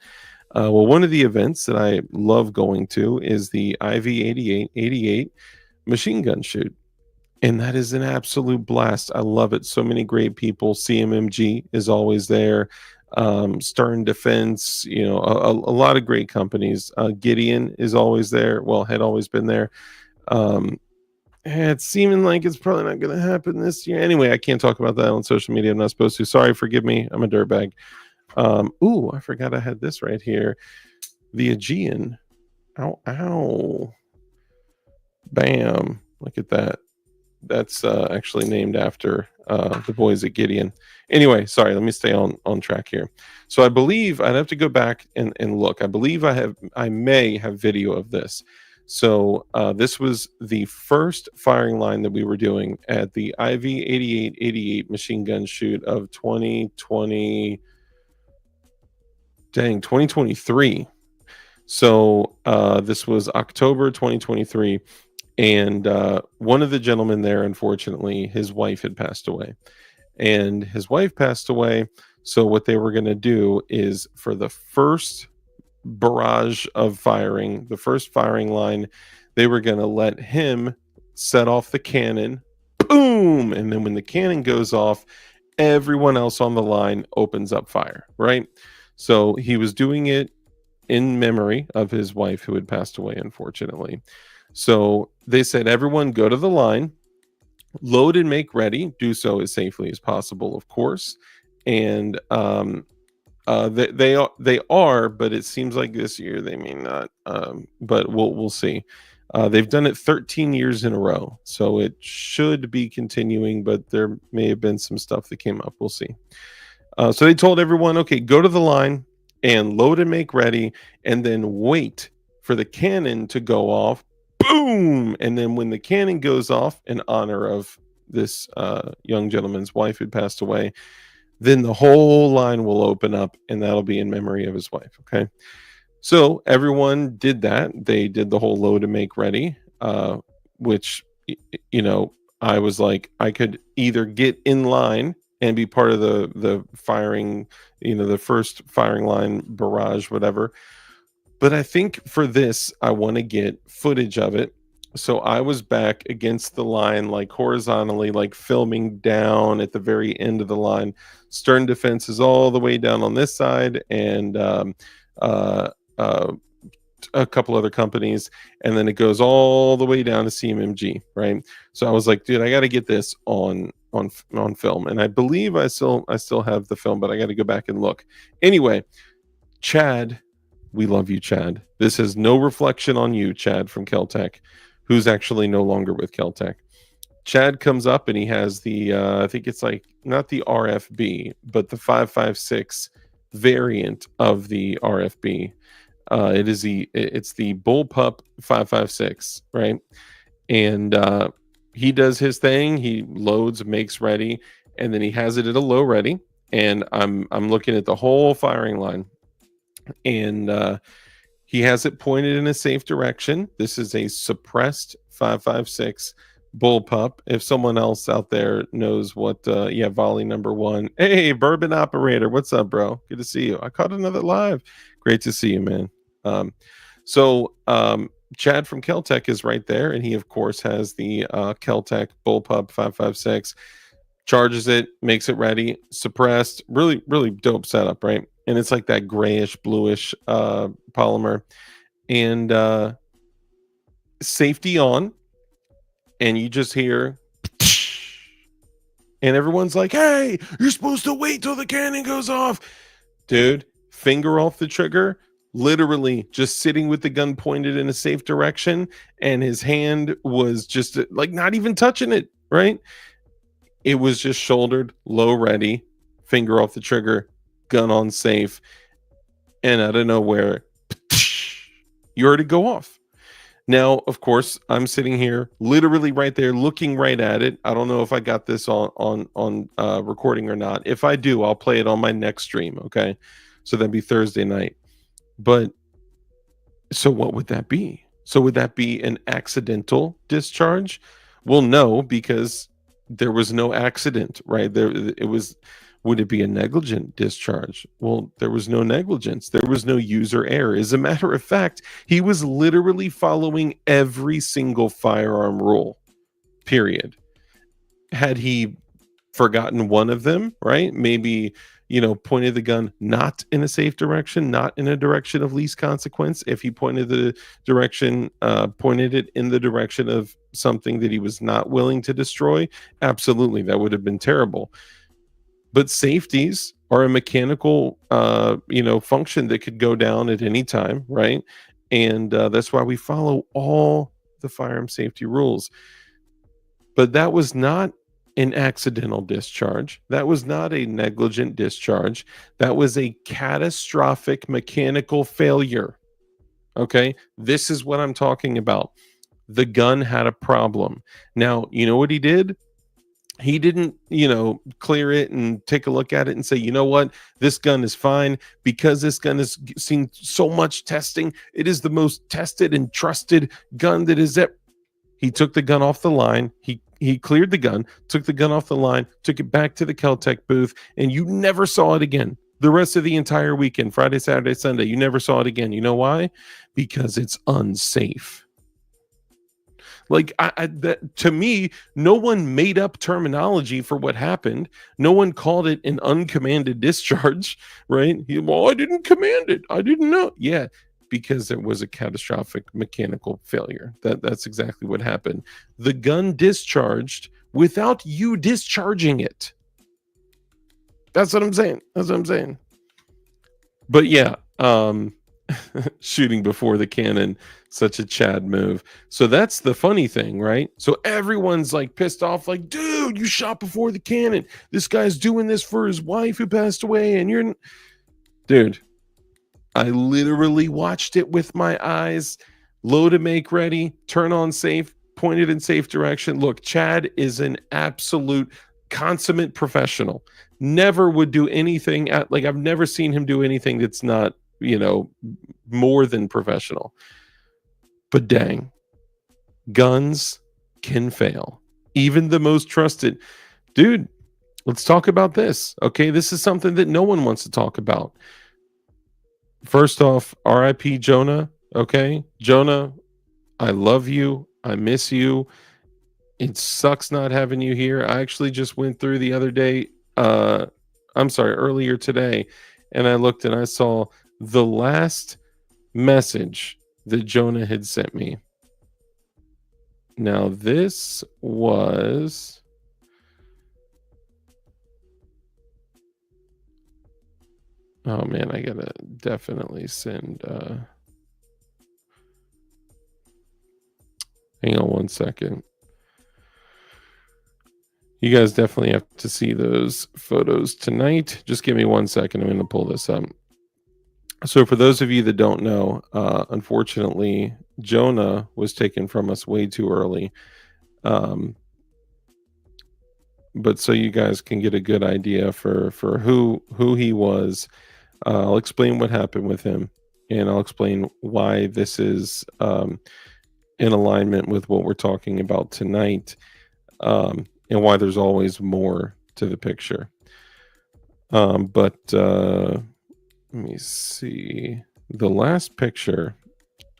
Well, one of the events that I love going to is the IV88 machine gun shoot. And that is an absolute blast. I love it. So many great people. CMMG is always there. Stern Defense, you know, a lot of great companies. Gideon is always there. Well, had always been there. It's seeming like it's probably not going to happen this year. Anyway, I can't talk about that on social media. I'm not supposed to. Sorry, forgive me. I'm a dirtbag. Ooh, I forgot I had this right here. The Aegean. Ow, ow. Bam. Look at that. That's actually named after the boys at Gideon. Anyway, sorry, let me stay on track here. So I believe I'd have to go back and look. I believe I may have video of this. So this was the first firing line that we were doing at the IV8888 machine gun shoot of 2023. So this was October 2023. And one of the gentlemen there, unfortunately, his wife had passed away. And his wife passed away. So what they were going to do is, for the first barrage of firing, the first firing line, they were going to let him set off the cannon. Boom! And then when the cannon goes off, everyone else on the line opens up fire, right? So he was doing it in memory of his wife who had passed away, unfortunately. So they said, everyone go to the line, load and make ready, do so as safely as possible, of course. And they are, but it seems like this year they may not. But we'll see. They've done it 13 years in a row, so it should be continuing, but there may have been some stuff that came up. We'll see. So they told everyone, okay, go to the line and load and make ready, and then wait for the cannon to go off. Boom! And then when the cannon goes off in honor of this young gentleman's wife who passed away, then the whole line will open up, and that'll be in memory of his wife. Okay. So everyone did that. They did the whole load and make ready, which, you know, I was like, I could either get in line and be part of the firing, you know, the first firing line barrage, whatever, But I think for this, I want to get footage of it. So I was back against the line, like horizontally, like filming down at the very end of the line. Stern defense is all the way down on this side, and uh, uh, a couple other companies, and then it goes all the way down to CMMG, right? So I was like, dude, I got to get this on film, and I believe I still have the film, but I got to go back and look. Anyway, Chad, we love you, Chad. This is no reflection on you, Chad from Keltec, who's actually no longer with Keltec. Chad comes up and he has the I think it's like not the RFB, but the 5.56 variant of the RFB. It's the Bullpup 5.56, right? And he does his thing. He loads, makes ready, and then he has it at a low ready. And I'm looking at the whole firing line, and he has it pointed in a safe direction. This is a suppressed 5.56 Bullpup. If someone else out there knows what, volley number 1. Hey, Bourbon Operator, what's up, bro? Good to see you. I caught another live. Great to see you, man. Chad from Keltec is right there, and he of course has the Keltec Bullpup 5.56. Charges it, makes it ready, suppressed. Really, really dope setup, right? And it's like that grayish, bluish polymer, and safety on, and you just hear, and everyone's like, "Hey, you're supposed to wait till the cannon goes off, dude." Finger off the trigger. Literally just sitting with the gun pointed in a safe direction, and his hand was just like not even touching it, right? It was just shouldered, low ready, finger off the trigger, gun on safe, and out of nowhere, you heard it go off. Now, of course, I'm sitting here literally right there looking right at it. I don't know if I got this on recording or not. If I do, I'll play it on my next stream, okay? So that'd be Thursday night. But so what would that be? So would that be an accidental discharge? Well, no, because there was no accident, right? Would it be a negligent discharge? Well, there was no negligence. There was no user error. As a matter of fact, he was literally following every single firearm rule, period. Had he forgotten one of them, right? Maybe, pointed the gun not in a safe direction, not in a direction of least consequence. If he pointed it in the direction of something that he was not willing to destroy, absolutely, that would have been terrible. But safeties are a mechanical, function that could go down at any time, right? And that's why we follow all the firearm safety rules. But that was not an accidental discharge. That was not a negligent discharge. That was a catastrophic mechanical failure. Okay? This is what I'm talking about. The gun had a problem. Now, you know what he did? He didn't, clear it and take a look at it and say, you know what? This gun is fine because this gun has seen so much testing. It is the most tested and trusted gun that is ever. He took the gun off the line. He cleared the gun, took the gun off the line, took it back to the Keltec booth, and you never saw it again. The rest of the entire weekend, Friday, Saturday, Sunday, you never saw it again. You know why? Because it's unsafe. Like, to me, no one made up terminology for what happened. No one called it an uncommanded discharge, right? I didn't command it. I didn't know. Yeah, because it was a catastrophic mechanical failure. That's exactly what happened. The gun discharged without you discharging it. That's what I'm saying. But yeah, shooting before the cannon, such a Chad move. So that's the funny thing, right? So everyone's like pissed off, like, dude, you shot before the cannon. This guy's doing this for his wife who passed away, and you're, dude. I literally watched it with my eyes. Load and make ready, turn on safe, pointed in safe direction. Look, Chad is an absolute consummate professional. Never would do anything I've never seen him do anything that's not, more than professional. But dang, guns can fail. Even the most trusted. Dude, let's talk about this. Okay, this is something that no one wants to talk about. First off, RIP Jonah. Okay, Jonah, I love you. I miss you. It sucks not having you here. I actually just went through the other day. I'm sorry, earlier today, and I looked and I saw the last message that Jonah had sent me. Now, this was. Oh man, I gotta definitely send. Hang on one second. You guys definitely have to see those photos tonight. Just give me 1 second. I'm going to pull this up. So, for those of you that don't know, unfortunately, Jonah was taken from us way too early. But so you guys can get a good idea for who he was, I'll explain what happened with him, and I'll explain why this is in alignment with what we're talking about tonight. And why there's always more to the picture. But let me see. The last picture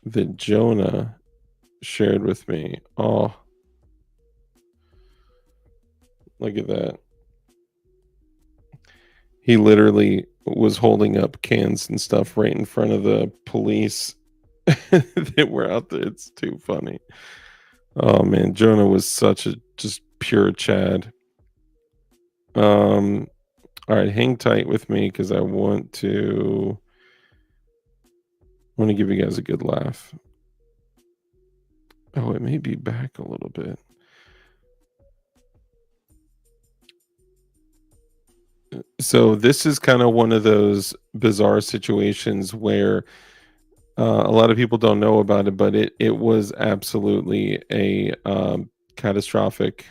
that Jonah shared with me. Oh, look at that. He literally was holding up cans and stuff right in front of the police that were out there. It's too funny. Oh man, Jonah was such a just pure Chad. All right, hang tight with me because I want to give you guys a good laugh. Oh, it may be back a little bit. So this is kind of one of those bizarre situations where a lot of people don't know about it, but it was absolutely a catastrophic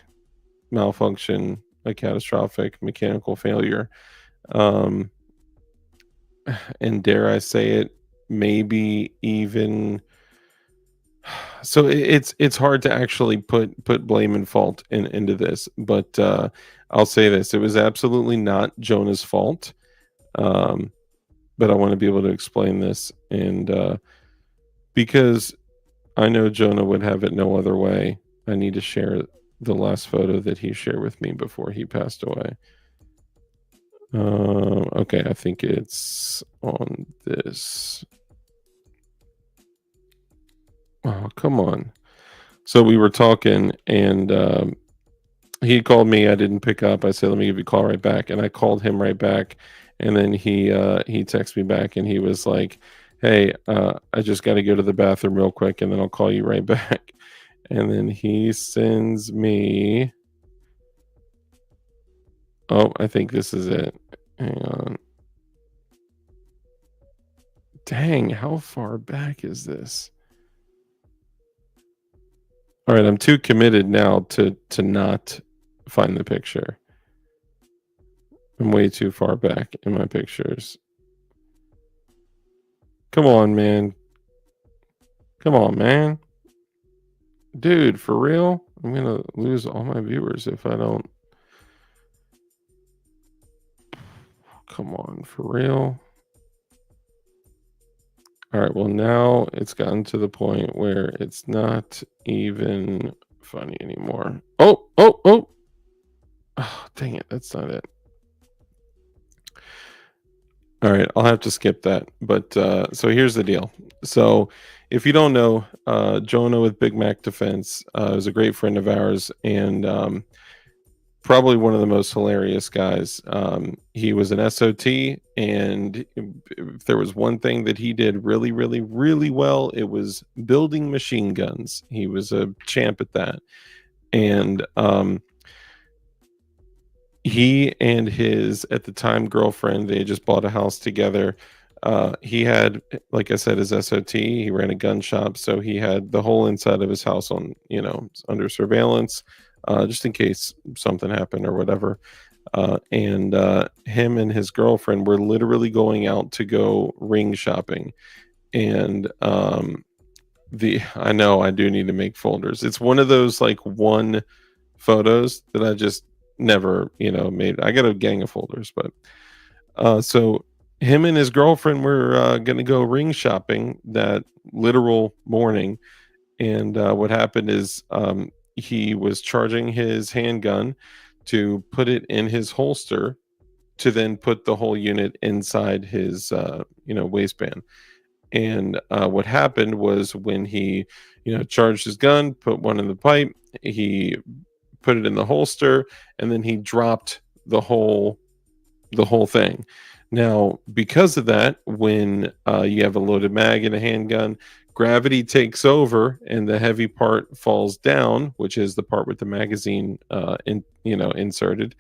malfunction, a catastrophic mechanical failure. And dare I say it, maybe even so it's hard to actually put blame and fault into this, but I'll say this: it was absolutely not Jonah's fault. But I want to be able to explain this, and because I know Jonah would have it no other way, I need to share the last photo that he shared with me before he passed away. Okay, I think it's on this. Oh, come on. So we were talking, and he called me. I didn't pick up. I said, let me give you a call right back. And I called him right back. And then he texted me back, and he was like, hey, I just got to go to the bathroom real quick, and then I'll call you right back. And then he sends me. Oh, I think this is it. Hang on. Dang, how far back is this? All right, I'm too committed now to not find the picture. I'm way too far back in my pictures. Come on, man. Come on, man. Dude, for real? I'm going to lose all my viewers if I don't. Come on, for real? All right, well, now it's gotten to the point where it's not even funny anymore. Oh, dang it, that's not it. All right, I'll have to skip that. But so here's the deal. So if you don't know, Jonah with Big Mac Defense is a great friend of ours, and probably one of the most hilarious guys. He was an SOT, and if there was one thing that he did really, really, really well, it was building machine guns. He was a champ at that. And he and his, at the time, girlfriend, they just bought a house together. He had, like I said, his SOT. He ran a gun shop, so he had the whole inside of his house on, under surveillance. Just in case something happened or whatever. And him and his girlfriend were literally going out to go ring shopping. And I know I do need to make folders. It's one of those like one photos that I just never, made. I got a gang of folders, but so him and his girlfriend were going to go ring shopping that literal morning. And what happened is he was charging his handgun to put it in his holster to then put the whole unit inside his waistband. And what happened was when he charged his gun, put one in the pipe, he put it in the holster, and then he dropped the whole thing. Now, because of that, when you have a loaded mag in a handgun, gravity takes over and the heavy part falls down, which is the part with the magazine inserted,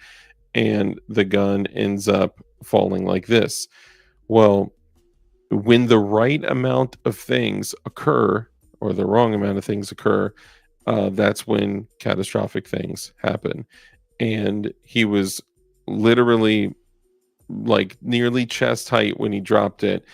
and the gun ends up falling like this. Well, when the right amount of things occur or the wrong amount of things occur, that's when catastrophic things happen. And he was literally like nearly chest height when he dropped it,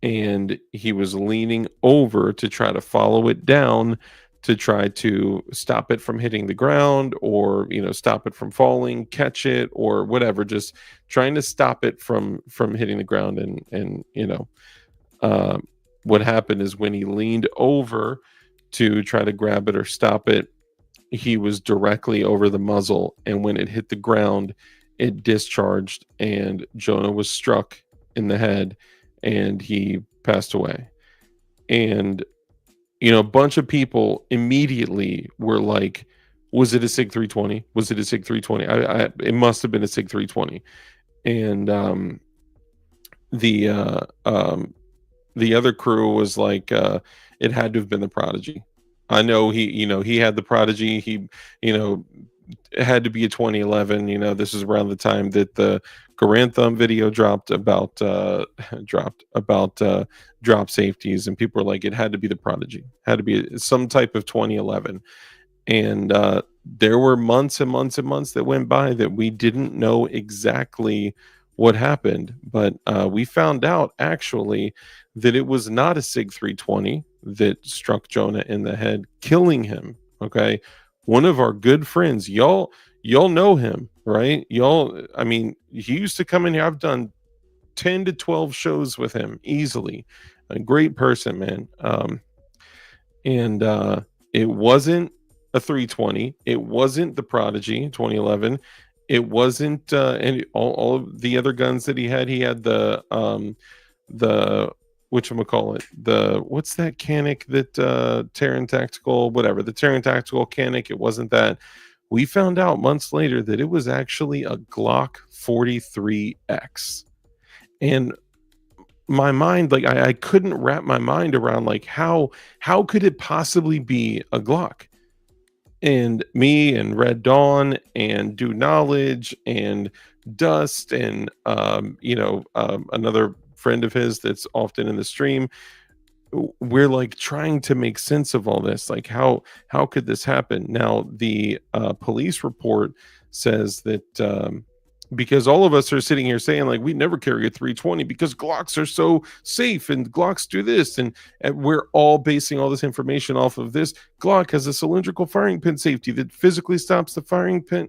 and he was leaning over to try to follow it down to try to stop it from hitting the ground, or stop it from falling, catch it, or whatever, just trying to stop it from hitting the ground. And what happened is when he leaned over to try to grab it or stop it, he was directly over the muzzle, and when it hit the ground, it discharged, and Jonah was struck in the head, and he passed away. And a bunch of people immediately were like, was it a SIG 320? Was it a SIG 320? It must have been a SIG 320. And the other crew was like, it had to have been the Prodigy. I know he had the Prodigy. He, it had to be a 2011. This is around the time that the Garantham video dropped about drop safeties, and people were like, it had to be the Prodigy. Had to be some type of 2011. And there were months and months and months that went by that we didn't know exactly what happened, but we found out actually that it was not a SIG 320 that struck Jonah in the head, killing him. Okay, one of our good friends, y'all know him, right? I mean, he used to come in here. I've done 10 to 12 shows with him easily. A great person, man. And it wasn't a 320. It wasn't the Prodigy 2011. It wasn't all of the other guns that he had. He had the whatchamacallit, what's that Canic that Terran Tactical, whatever, the Terran Tactical Canic. It wasn't that. We found out months later that it was actually a Glock 43X. And my mind, like I couldn't wrap my mind around like how could it possibly be a Glock? And me and Red Dawn and Do Knowledge and Dust and another friend of his that's often in the stream, we're like trying to make sense of all this. Like how could this happen? Now the police report says that because all of us are sitting here saying like we never carry a 320 because Glocks are so safe and Glocks do this, and we're all basing all this information off of this. Glock has a cylindrical firing pin safety that physically stops the firing pin.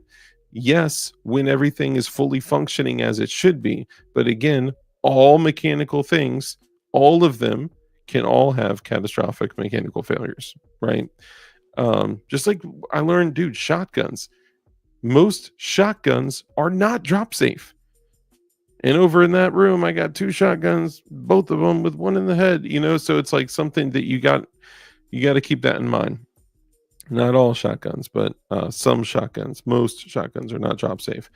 Yes, when everything is fully functioning as it should be. But again, all mechanical things, all of them can all have catastrophic mechanical failures, right? Just like I learned, dude, shotguns. Most shotguns are not drop safe. And over in that room, I got 2 shotguns, both of them with one in the head, so it's like something that you got to keep that in mind. Not all shotguns, but some shotguns, most shotguns are not drop safe.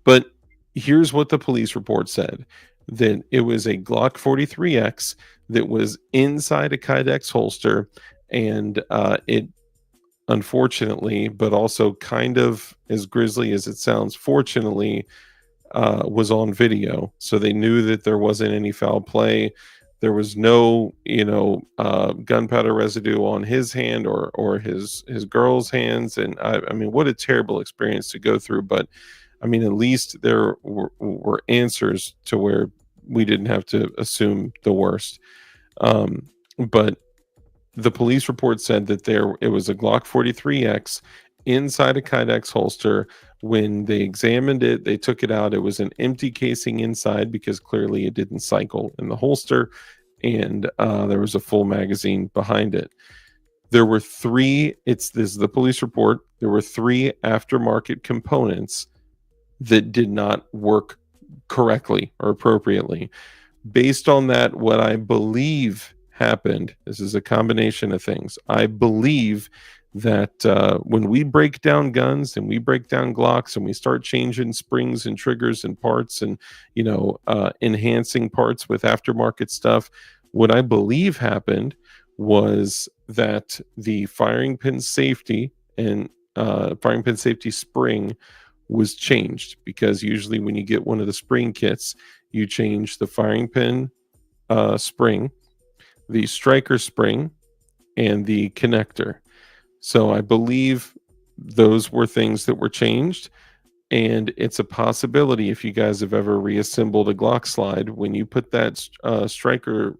But here's what the police report said, that it was a Glock 43X that was inside a Kydex holster, and it unfortunately, but also kind of as grisly as it sounds, fortunately, was on video. So they knew that there wasn't any foul play. There was no, gunpowder residue on his hand or his girl's hands. And I mean, what a terrible experience to go through. But I mean, at least there were answers to where we didn't have to assume the worst. But the police report said that it was a Glock 43X inside a Kydex holster When they examined it, they took it out. It was an empty casing inside because clearly it didn't cycle in the holster, and there was a full magazine behind it. There were three, this is the police report, there were three aftermarket components that did not work correctly or appropriately. Based on that, what I believe happened, this is a combination of things. I believe that when we break down guns and we break down Glocks and we start changing springs and triggers and parts and, enhancing parts with aftermarket stuff, what I believe happened was that the firing pin safety and firing pin safety spring was changed, because usually when you get one of the spring kits, you change the firing pin spring, the striker spring, and the connector. So I believe those were things that were changed, and it's a possibility, if you guys have ever reassembled a Glock slide, when you put that striker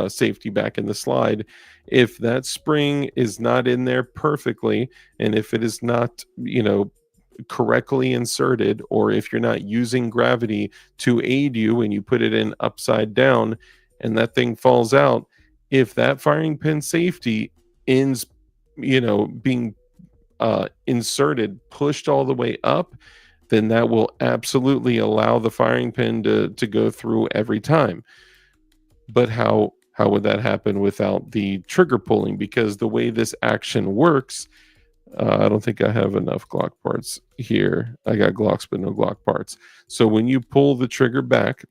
safety back in the slide, if that spring is not in there perfectly, and if it is not, correctly inserted, or if you're not using gravity to aid you when you put it in upside down and that thing falls out, if that firing pin safety ends, being inserted, pushed all the way up, then that will absolutely allow the firing pin to go through every time. But how would that happen without the trigger pulling? Because the way this action works, I don't think I have enough Glock parts here. I got Glocks, but no Glock parts. So when you pull the trigger back,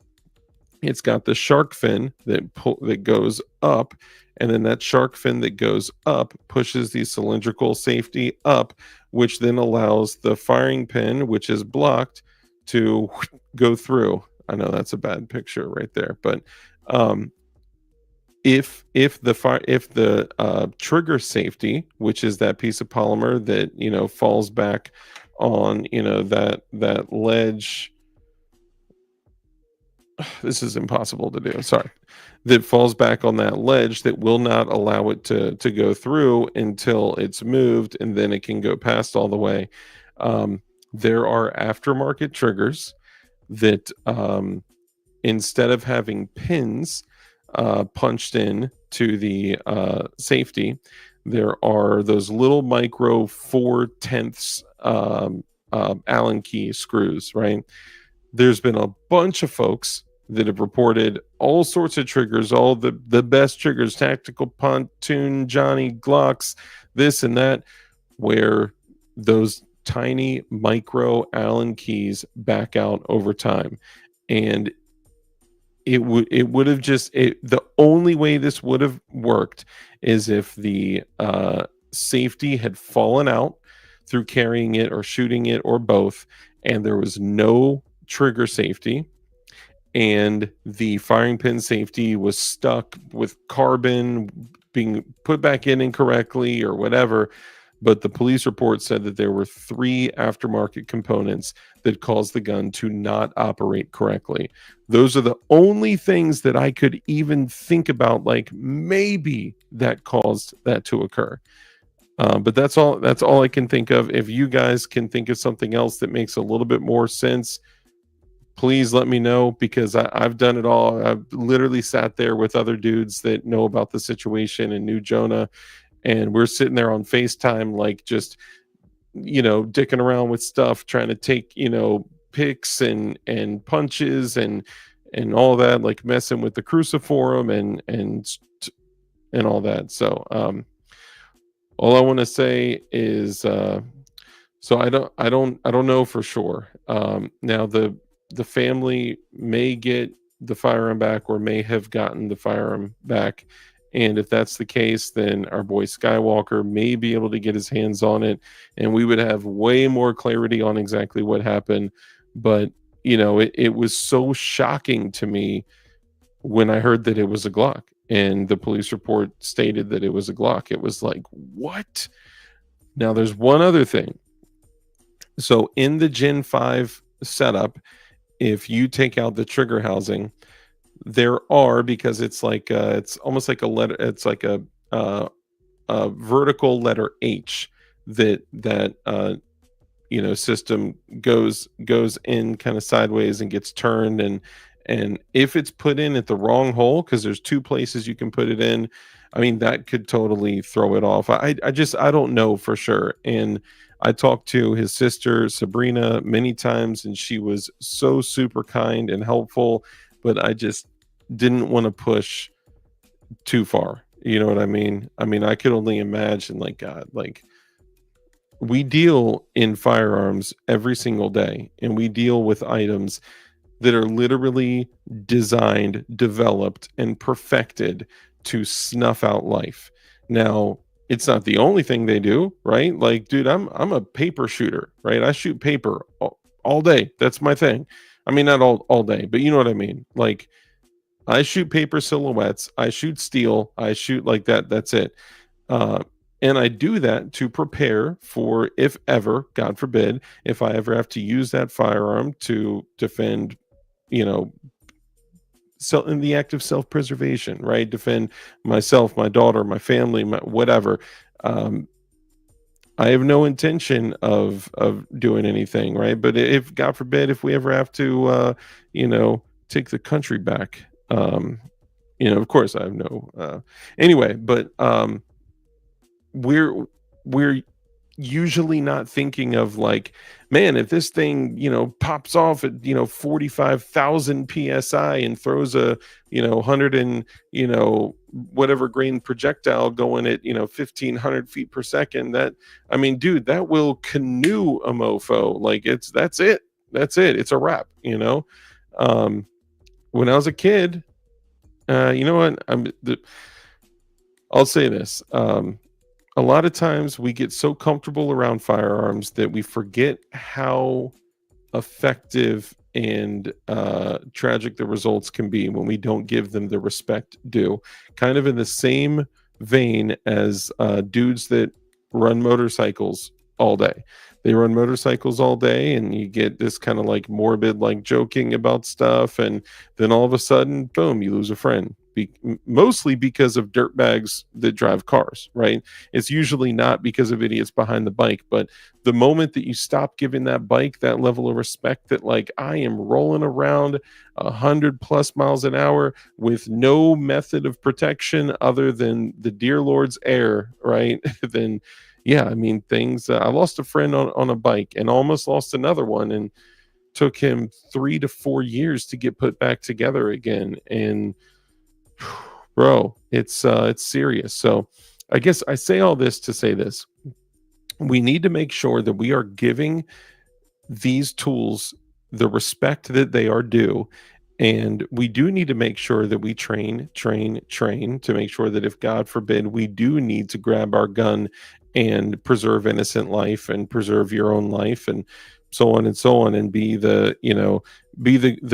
it's got the shark fin that goes up, and then that shark fin that goes up pushes the cylindrical safety up, which then allows the firing pin, which is blocked, to go through. I know that's a bad picture right there, but if the trigger safety, which is that piece of polymer that falls back on that ledge, this is impossible to do, sorry, that falls back on that ledge, that will not allow it to go through until it's moved, and then it can go past all the way. There are aftermarket triggers that instead of having pins punched in to the safety, there are those little micro 4/10 Allen key screws, right? There's been a bunch of folks that have reported all sorts of triggers, all the best triggers, tactical pontoon, Johnny Glocks, this and that, where those tiny micro Allen keys back out over time. And it would have just, the only way this would have worked is if the safety had fallen out through carrying it or shooting it or both, and there was no trigger safety, and the firing pin safety was stuck with carbon being put back in incorrectly or whatever. But the police report said that there were 3 aftermarket components that caused the gun to not operate correctly. Those are the only things that I could even think about, like maybe that caused that to occur. But that's all I can think of. If you guys can think of something else that makes a little bit more sense, please let me know, because I've done it all. I've literally sat there with other dudes that know about the situation and knew Jonah, and we're sitting there on FaceTime, like just, dicking around with stuff, trying to take, pics and punches and all that, like messing with the cruciform and all that. So all I want to say is, so I don't know for sure. Now the family may get the firearm back, or may have gotten the firearm back. And if that's the case, then our boy Skywalker may be able to get his hands on it, and we would have way more clarity on exactly what happened. But, it was so shocking to me when I heard that it was a Glock, and the police report stated that it was a Glock. It was like, what? Now, there's one other thing. So in the Gen 5 setup, if you take out the trigger housing, there are, because it's like it's almost like a letter, it's like a vertical letter H that system goes in kind of sideways and gets turned, and if it's put in at the wrong hole, because there's two places you can put it in, I mean, that could totally throw it off. I don't know for sure. And I talked to his sister Sabrina many times, and she was so super kind and helpful, but I just didn't want to push too far. You know what I mean? I mean, I could only imagine, like, God, like, we deal in firearms every single day, and we deal with items that are literally designed, developed, and perfected to snuff out life. Now, it's not the only thing they do, right? Like, dude, I'm a paper shooter, right? I shoot paper all day. That's my thing. I mean, not all day, but you know what I mean? Like, I shoot paper silhouettes, I shoot steel, I shoot like that. That's it. And I do that to prepare for, if ever, God forbid, if I ever have to use that firearm to defend, so in the act of self-preservation, right? Defend myself, my daughter, my family, my whatever. I have no intention of doing anything, right? But if, God forbid, if we ever have to, take the country back, of course I have no. Anyway, but we're usually not thinking of, like, man, if this thing pops off at 45,000 psi and throws a 100 and whatever grain projectile going at 1,500 feet per second, that, I mean, dude, that will canoe a mofo. Like, that's it, it's a wrap. When I was a kid, you know what, I'll say this. A lot of times we get so comfortable around firearms that we forget how effective and tragic the results can be when we don't give them the respect due. Kind of in the same vein as dudes that run motorcycles all day. They run motorcycles all day, and you get this kind of like morbid, like, joking about stuff, and then all of a sudden, boom, you lose a friend. Mostly because of dirtbags that drive cars, right? It's usually not because of idiots behind the bike, but the moment that you stop giving that bike that level of respect, that, like, I am rolling around 100+ miles an hour with no method of protection other than the dear Lord's air, right? Then, yeah, I mean, things. I lost a friend on a bike, and almost lost another one, and took him 3 to 4 years to get put back together again. And bro, it's serious. So I guess I say all this to say this: we need to make sure that we are giving these tools the respect that they are due. And we do need to make sure that we train to make sure that if, God forbid, we do need to grab our gun and preserve innocent life and preserve your own life and so on and so on, and be the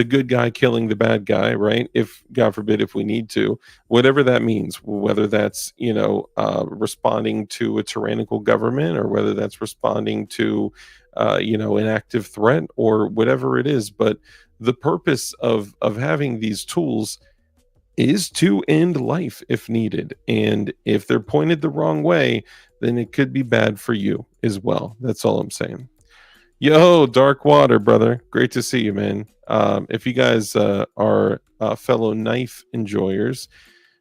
good guy killing the bad guy, right? If, God forbid, if we need to, whatever that means, whether that's responding to a tyrannical government, or whether that's responding to an active threat, or whatever it is. But the purpose of having these tools is to end life if needed, and if they're pointed the wrong way, then it could be bad for you as well. That's all I'm saying. Yo, Dark Water, brother. Great to see you, man. If you guys are fellow knife enjoyers,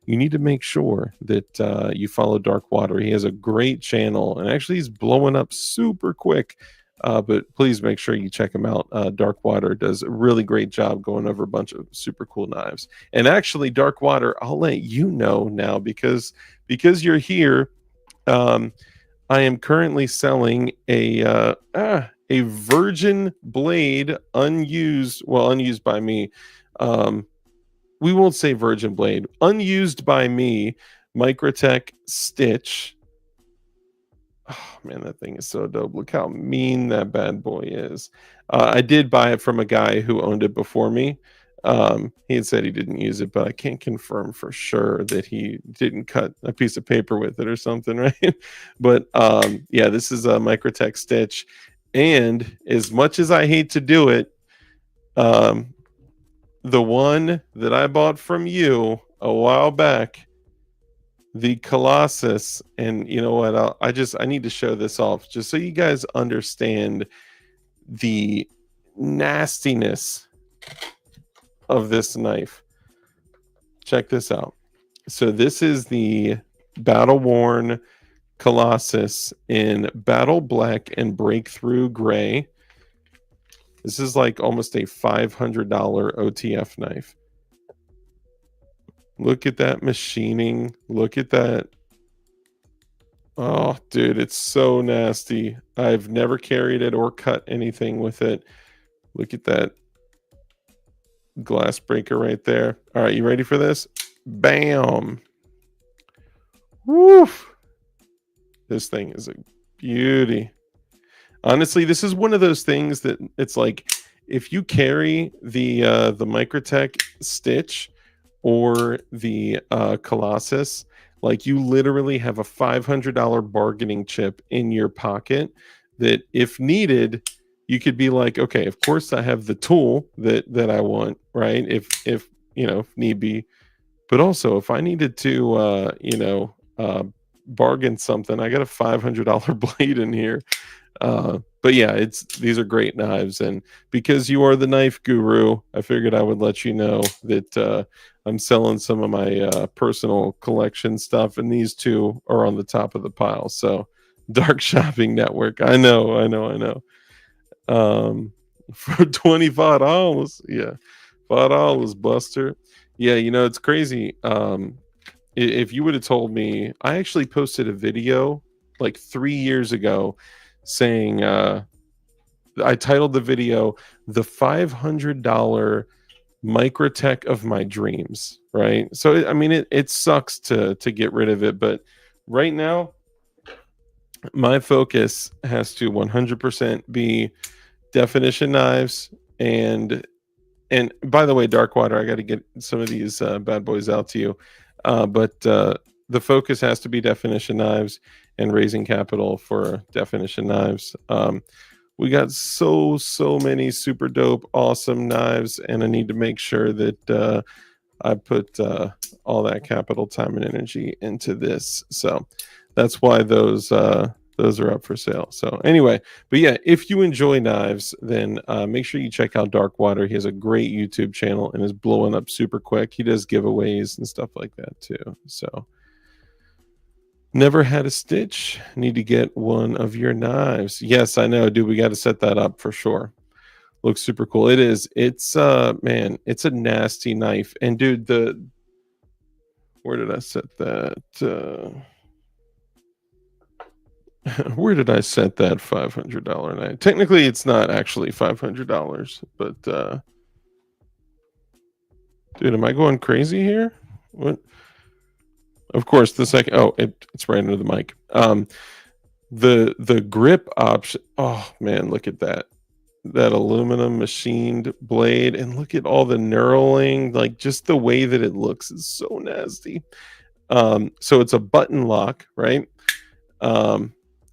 you need to make sure that you follow Dark Water. He has a great channel, and actually he's blowing up super quick. But please make sure you check him out. Dark Water does a really great job going over a bunch of super cool knives. And actually, Dark Water, I'll let you know now, because you're here. I am currently selling a virgin blade, unused by me. We won't say virgin blade, unused by me, Microtech stitch. Oh man, that thing is so dope. Look how mean that bad boy is. I did buy it from a guy who owned it before me. He had said he didn't use it, but I can't confirm for sure that he didn't cut a piece of paper with it or something, right? But yeah, this is a Microtech stitch. And as much as I hate to do it, the one that I bought from you a while back, the Colossus, and you know what? I need to show this off just so you guys understand the nastiness of this knife. Check this out. So this is the battle worn Colossus in battle black and breakthrough gray. This is like almost a $500 OTF knife. Look at that machining. Look at that. Oh, dude, it's so nasty. I've never carried it or cut anything with it. Look at that glass breaker right there. All right, you ready for this? Bam. Woof. This thing is a beauty. Honestly, this is one of those things that it's like if you carry the Microtech Stitch or the Colossus, like you literally have a $500 bargaining chip in your pocket that if needed, you could be like, okay, of course I have the tool that I want, right? If you know, if need be. But also if I needed to bargain something, I got a $500 blade in here. But yeah, these are great knives, and because you are the knife guru, I figured I would let you know that I'm selling some of my personal collection stuff, and these two are on the top of the pile. So Dark Shopping Network, I know. For $25, yeah, $5, Buster. Yeah, you know, it's crazy. If you would have told me, I actually posted a video like 3 years ago saying, I titled the video "The $500 Microtech of My Dreams," right? So I mean, it sucks to get rid of it, but right now my focus has to 100% be definition knives. And by the way, Darkwater, I got to get some of these bad boys out to you, but the focus has to be definition knives and raising capital for definition knives. We got so many super dope, awesome knives, and I need to make sure that I put all that capital, time, and energy into this. So that's why those are up for sale. So anyway, but yeah, if you enjoy knives, then make sure you check out Darkwater. He has a great YouTube channel and is blowing up super quick. He does giveaways and stuff like that too. So never had a stitch? Need to get one of your knives. Yes, I know, dude. We got to set that up for sure. Looks super cool. It is. It's man, it's a nasty knife. And dude, where did I set that? Where did I set that $500 knife? Technically, it's not actually $500, but dude, am I going crazy here? What? Of course, the second. Oh, it's right under the mic. The grip option. Oh man, look at that aluminum machined blade, and look at all the knurling. Like just the way that it looks is so nasty. So it's a button lock, right?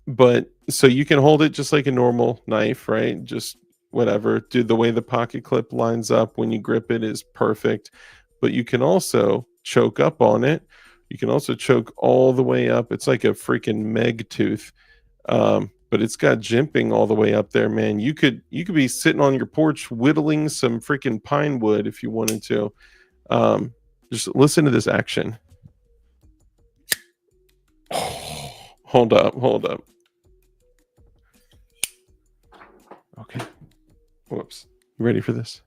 But so you can hold it just like a normal knife, right? Just whatever. Dude, the way the pocket clip lines up when you grip it is perfect. But you can also choke up on it. You can also choke all the way up. It's like a freaking meg tooth. But it's got jimping all the way up there, man. You could be sitting on your porch whittling some freaking pine wood if you wanted to. Just listen to this action. Hold up. Okay. Whoops. You ready for this?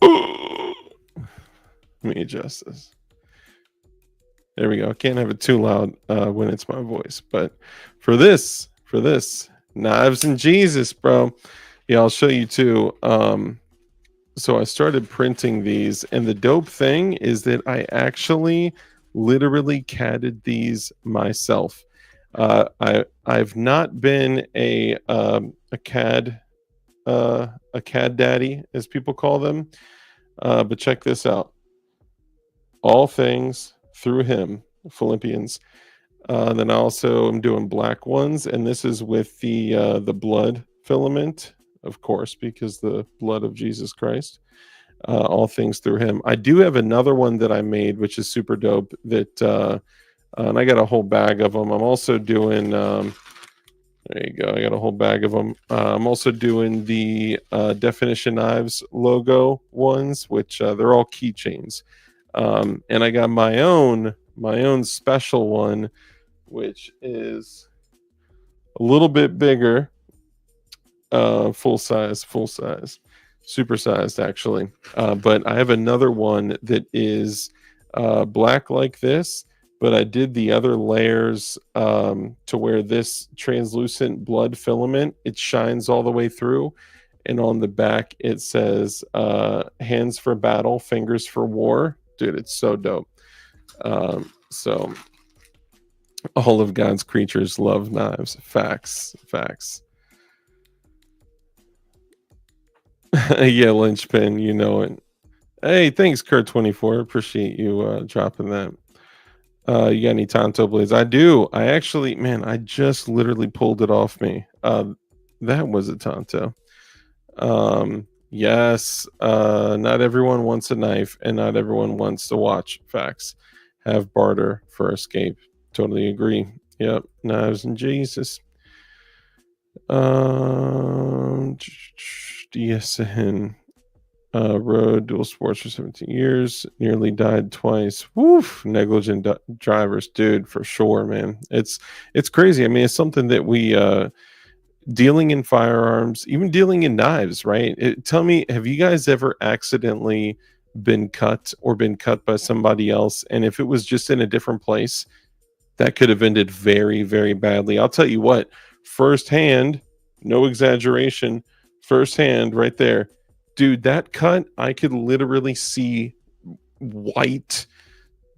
Let me adjust this. There we go. I can't have it too loud when it's my voice. But for this, knives and Jesus, bro. Yeah, I'll show you too. So I started printing these, and the dope thing is that I actually literally CAD'd these myself. I've not been a CAD daddy, as people call them. But check this out. All things through him, Philippians. Then I also am doing black ones, and this is with the blood filament, of course, because the blood of Jesus Christ. all things through him. I do have another one that I made, which is super dope. And I got a whole bag of them. I'm also doing. There you go. I got a whole bag of them. I'm also doing the Definition Knives logo ones, which they're all keychains. And I got my own special one, which is a little bit bigger, full size, super sized actually. But I have another one that is black like this, but I did the other layers to where this translucent blood filament, it shines all the way through. And on the back, it says hands for battle, fingers for war. Dude, it's so dope. So all of God's creatures love knives. Facts. Yeah, linchpin, you know it. Hey, thanks, Kurt24. Appreciate you dropping that. You got any Tonto blades? I do. I actually, man, I just literally pulled it off me. That was a Tonto. Yes, not everyone wants a knife, and not everyone wants to watch. Facts. Have barter for escape. Totally agree. Yep. Knives and Jesus. DSN. Rode dual sports for 17 years. Nearly died twice. Woof. Negligent drivers, dude, for sure, man. It's crazy. I mean, it's something that we dealing in firearms, even dealing in knives, right? Tell me, have you guys ever accidentally been cut or been cut by somebody else? And if it was just in a different place, that could have ended very, very badly. I'll tell you what, firsthand, no exaggeration, firsthand right there. Dude, that cut, I could literally see white,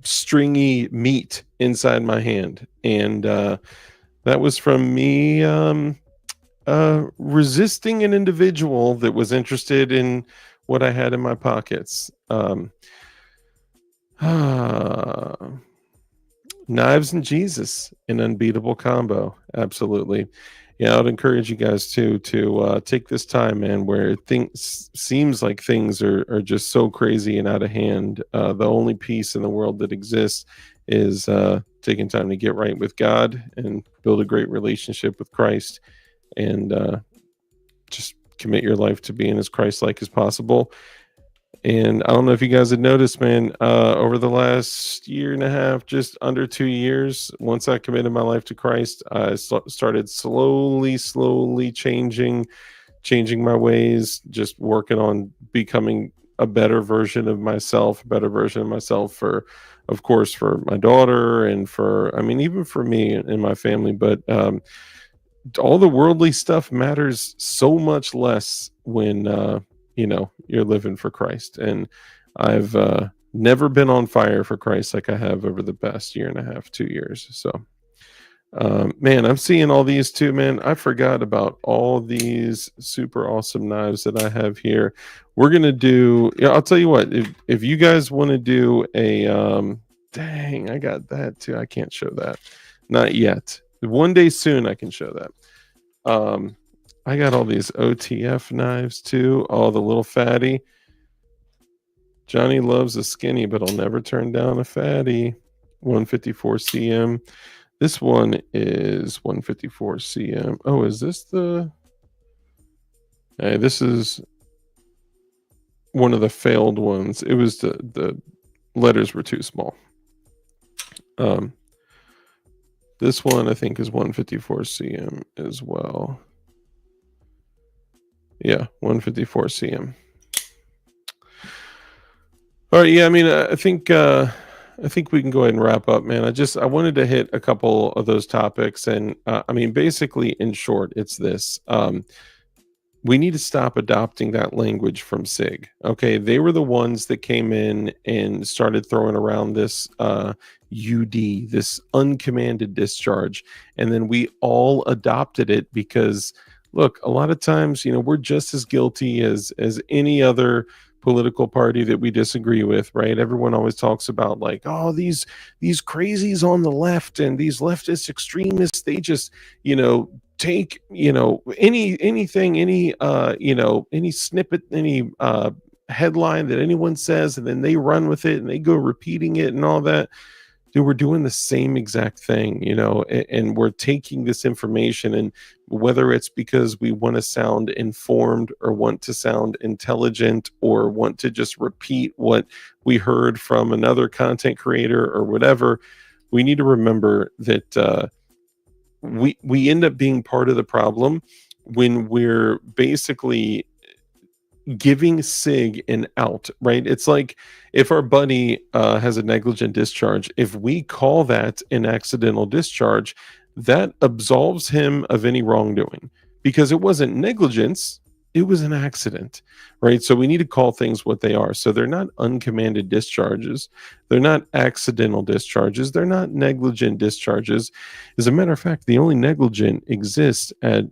stringy meat inside my hand. And that was from me resisting an individual that was interested in what I had in my pockets. Knives and Jesus, an unbeatable combo. Absolutely. Yeah, I would encourage you guys to take this time, man, where things seems like things are just so crazy and out of hand. The only peace in the world that exists is taking time to get right with God and build a great relationship with Christ, and just commit your life to being as Christ-like as possible. And I don't know if you guys had noticed, man, over the last year and a half, just under 2 years, once I committed my life to Christ, I started slowly changing my ways, just working on becoming a better version of myself, for, of course, for my daughter and for, I mean, even for me and my family. But all the worldly stuff matters so much less when, you're living for Christ. And I've never been on fire for Christ like I have over the past year and a half, 2 years. So, man, I'm seeing all these too, man. I forgot about all these super awesome knives that I have here. We're going to do, I'll tell you what, if you guys want to do a, dang, I got that too. I can't show that. Not yet. One day soon I can show that. I got all these OTF knives too. Oh, the little fatty. Johnny loves a skinny, but I'll never turn down a fatty. 154 CM. This one is 154 CM. Oh, is this the... Hey, this is one of the failed ones. It was the letters were too small. This one I think is 154 CM as well. Yeah, 154 CM. All right, yeah, I mean, I think we can go ahead and wrap up, man. I wanted to hit a couple of those topics, and I mean, basically, in short, it's this. We need to stop adopting that language from SIG. Okay, they were the ones that came in and started throwing around this UD, this uncommanded discharge, and then we all adopted it because, look, a lot of times, we're just as guilty as any other political party that we disagree with, right? Everyone always talks about like, oh, these crazies on the left and these leftist extremists, they just, take, anything, any snippet, any headline that anyone says, and then they run with it and they go repeating it and all that. Dude, we're doing the same exact thing, you know, and we're taking this information, and whether it's because we want to sound informed or want to sound intelligent or want to just repeat what we heard from another content creator or whatever, we need to remember that we end up being part of the problem when we're basically giving SIG an out, right? It's like if our buddy has a negligent discharge, if we call that an accidental discharge, that absolves him of any wrongdoing because it wasn't negligence, it was an accident, right? So we need to call things what they are. So they're not uncommanded discharges, they're not accidental discharges, they're not negligent discharges. As a matter of fact, the only negligent exists at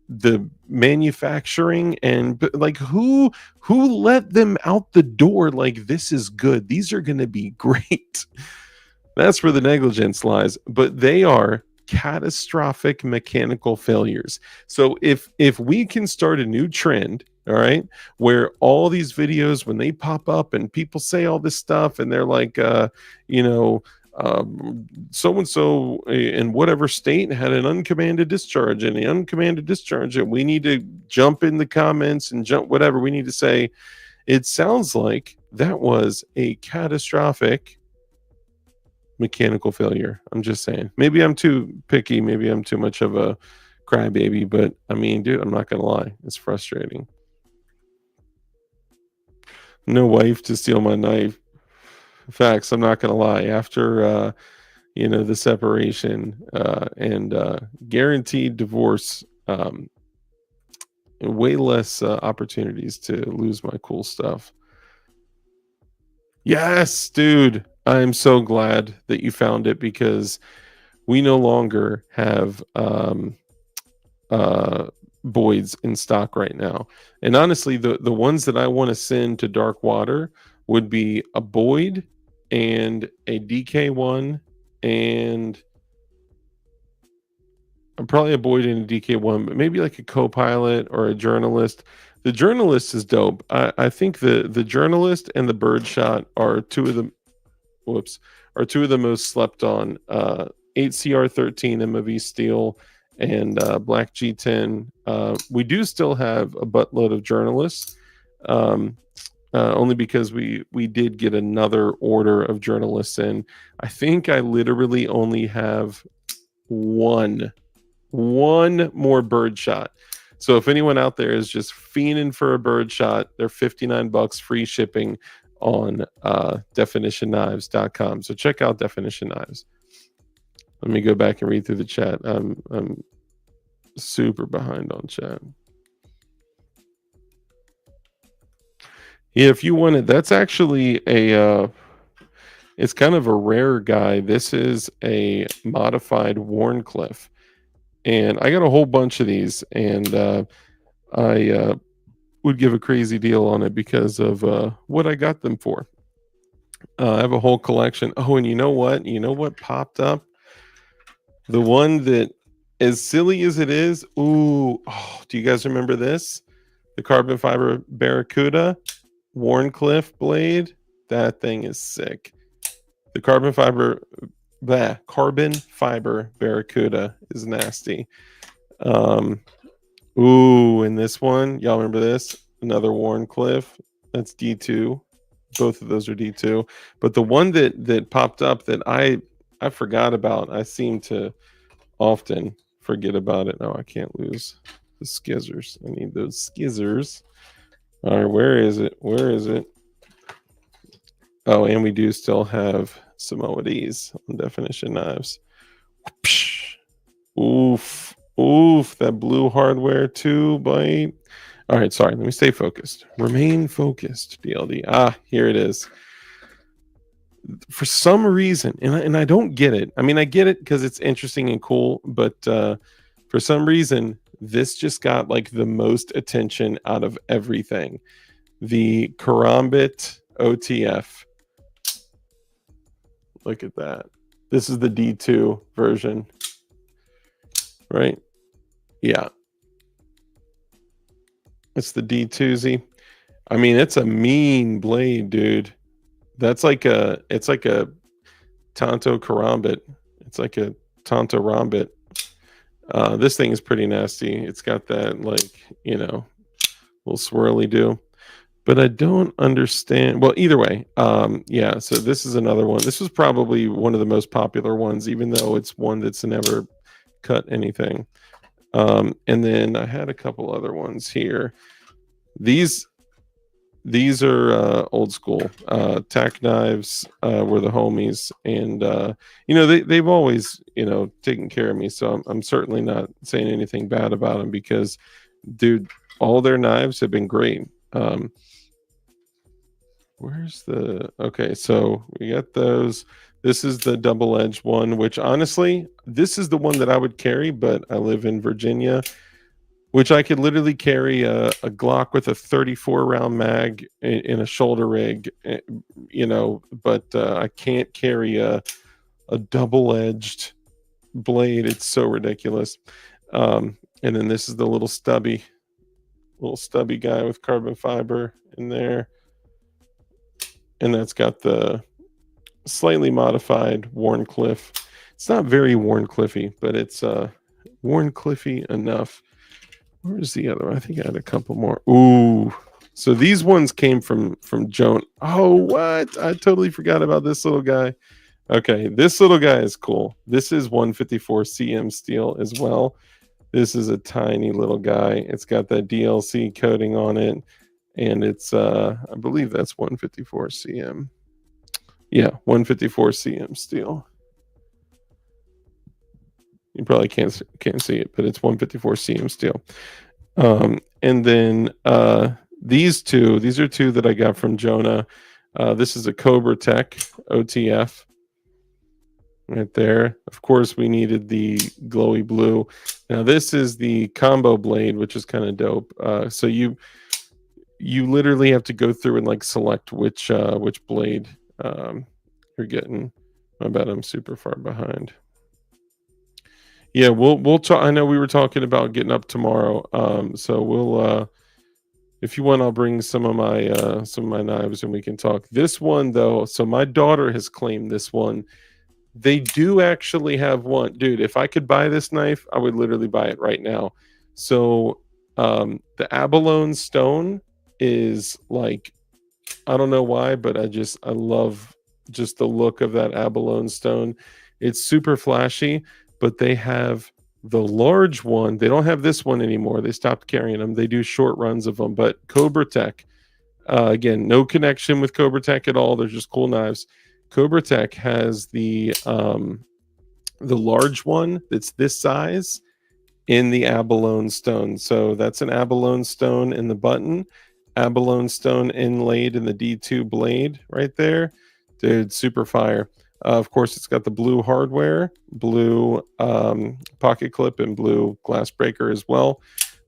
the manufacturing, and like who let them out the door like this is good, these are going to be great. That's where the negligence lies, but they are catastrophic mechanical failures. So if we can start a new trend, all right, where all these videos, when they pop up and people say all this stuff and they're like you know, so and so in whatever state had an uncommanded discharge, and the uncommanded discharge, and we need to jump in the comments and jump whatever we need to say. It sounds like that was a catastrophic mechanical failure. I'm just saying. Maybe I'm too picky. Maybe I'm too much of a crybaby. But I mean, dude, I'm not gonna lie. It's frustrating. No wife to steal my knife. Facts. I'm not gonna lie. After you know, the separation and guaranteed divorce, way less opportunities to lose my cool stuff. Yes, dude. I'm so glad that you found it, because we no longer have Boyds in stock right now. And honestly, the ones that I want to send to Dark Water would be a Boyd and a DK1, and probably a Boyd and a DK1, but maybe like a co-pilot or a journalist. The journalist is dope. I think the journalist and the birdshot are two of the most slept on. 8CR13 MOV steel and black G10. We do still have a buttload of journalists, only because we did get another order of journalists in. I think I literally only have one more birdshot. So if anyone out there is just fiending for a birdshot, they're $59 free shipping on definitionknives.com. So check out Definition Knives. Let me go back and read through the chat. I'm super behind on chat. Yeah, if you want it, that's actually a it's kind of a rare guy. This is a modified Warncliffe, and I got a whole bunch of these, and I would give a crazy deal on it because of what I got them for. I have a whole collection. Oh, and you know what? You know what popped up? The one that, as silly as it is, ooh, oh, do you guys remember this? The carbon fiber Barracuda Warncliffe blade. That thing is sick. The carbon fiber Barracuda is nasty. Ooh, and this one, y'all remember this? Another Warncliffe. That's D2. Both of those are D2. But the one that popped up that I forgot about, I seem to often forget about it. No, I can't lose the skizzers. I need those skizzers. All right, where is it? Where is it? Oh, and we do still have Samoa D's on Definition Knives. Oof. Oof. That blue hardware too, bite. All right, sorry. Let me stay focused. Remain focused, DLD. Ah, here it is. For some reason, and I don't get it. I mean, I get it because it's interesting and cool, but for some reason, this just got like the most attention out of everything. The Karambit OTF. Look at that. This is the D2 version, right? Yeah. It's the D2Z. I mean, it's a mean blade, dude. It's like a Tonto Karambit. It's like a Tonto Rambit. This thing is pretty nasty. It's got that, like, you know, little swirly do. But I don't understand. Well, either way, yeah. So this is another one. This was probably one of the most popular ones, even though it's one that's never cut anything. And then I had a couple other ones here. These are old school. Tack knives were the homies, and you know, they've always, you know, taken care of me. So I'm certainly not saying anything bad about them because, dude, all their knives have been great. Where's the okay? So we got those. This is the double-edged one, which honestly, this is the one that I would carry, but I live in Virginia, which I could literally carry a Glock with a 34 round mag in a shoulder rig, you know, but I can't carry a double-edged blade. It's so ridiculous. And then this is the little stubby guy with carbon fiber in there. And that's got the slightly modified Warncliffe. It's not very Warncliffey, but it's Warncliffey enough. Where's the other one? I think I had a couple more. Ooh. So these ones came from Joan. Oh, what? I totally forgot about this little guy. Okay, this little guy is cool. This is 154 CM steel as well. This is a tiny little guy. It's got that DLC coating on it. And it's I believe that's 154 CM. Yeah, 154 CM steel. You probably can't see it, but it's 154 CM steel. And then these are two that I got from Jonah. This is a Cobra Tech OTF right there. Of course, we needed the glowy blue. Now this is the combo blade, which is kind of dope. So you literally have to go through and like select which blade you're getting. I bet I'm super far behind. Yeah, we'll talk. I know we were talking about getting up tomorrow. So we'll if you want, I'll bring some of my knives and we can talk. This one though, so my daughter has claimed this one. They do actually have one. Dude, if I could buy this knife, I would literally buy it right now. So the abalone stone is like, I don't know why, but I love just the look of that abalone stone. It's super flashy, but they have the large one. They don't have this one anymore. They stopped carrying them. They do short runs of them, but Cobra Tech, again, no connection with Cobra Tech at all. They're just cool knives. Cobra Tech has the large one that's this size in the abalone stone. So that's an abalone stone in the button, abalone stone inlaid in the D2 blade right there. Dude, super fire. Of course, it's got the blue hardware, blue pocket clip, and blue glass breaker as well.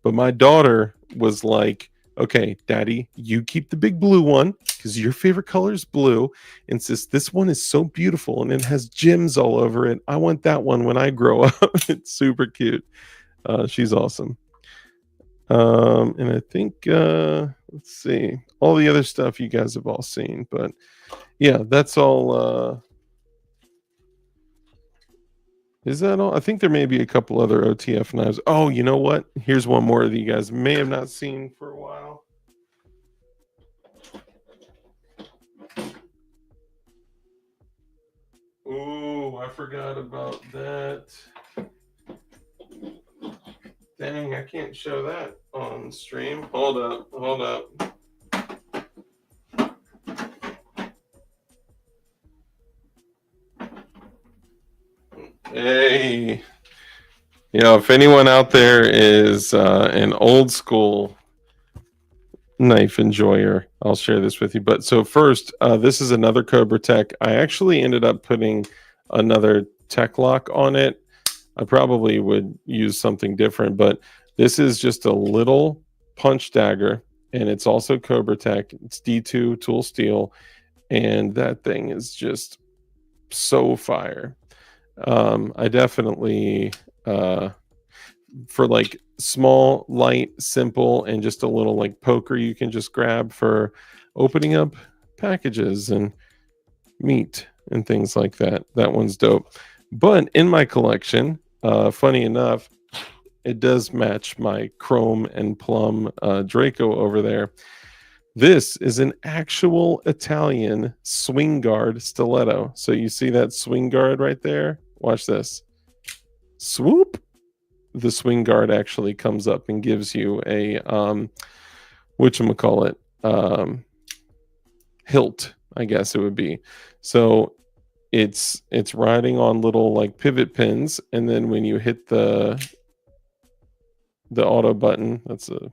But my daughter was like, okay, Daddy, you keep the big blue one because your favorite color is blue. And since this one is so beautiful and it has gems all over it, I want that one when I grow up. It's super cute. She's awesome. And I think, let's see, all the other stuff you guys have all seen. But yeah, that's all. Is that all? I think there may be a couple other OTF knives. Oh, you know what? Here's one more that you guys may have not seen for a while. Oh, I forgot about that. Dang, I can't show that on stream. Hold up. Hey, you know, if anyone out there is an old school knife enjoyer, I'll share this with you. But so first, this is another Cobra Tech. I actually ended up putting another Tech Lock on it. I probably would use something different, but this is just a little punch dagger, and it's also Cobra Tech. It's D2 tool steel, and that thing is just so fire. I definitely for like small, light, simple, and just a little like poker you can just grab for opening up packages and meat and things like that. That one's dope. But in my collection, funny enough, it does match my chrome and plum Draco over there. This is an actual Italian swing guard stiletto. So you see that swing guard right there? Watch this. Swoop. The swing guard actually comes up and gives you a whatchamacallit, hilt, I guess it would be. So it's riding on little like pivot pins, and then when you hit the auto button, that's the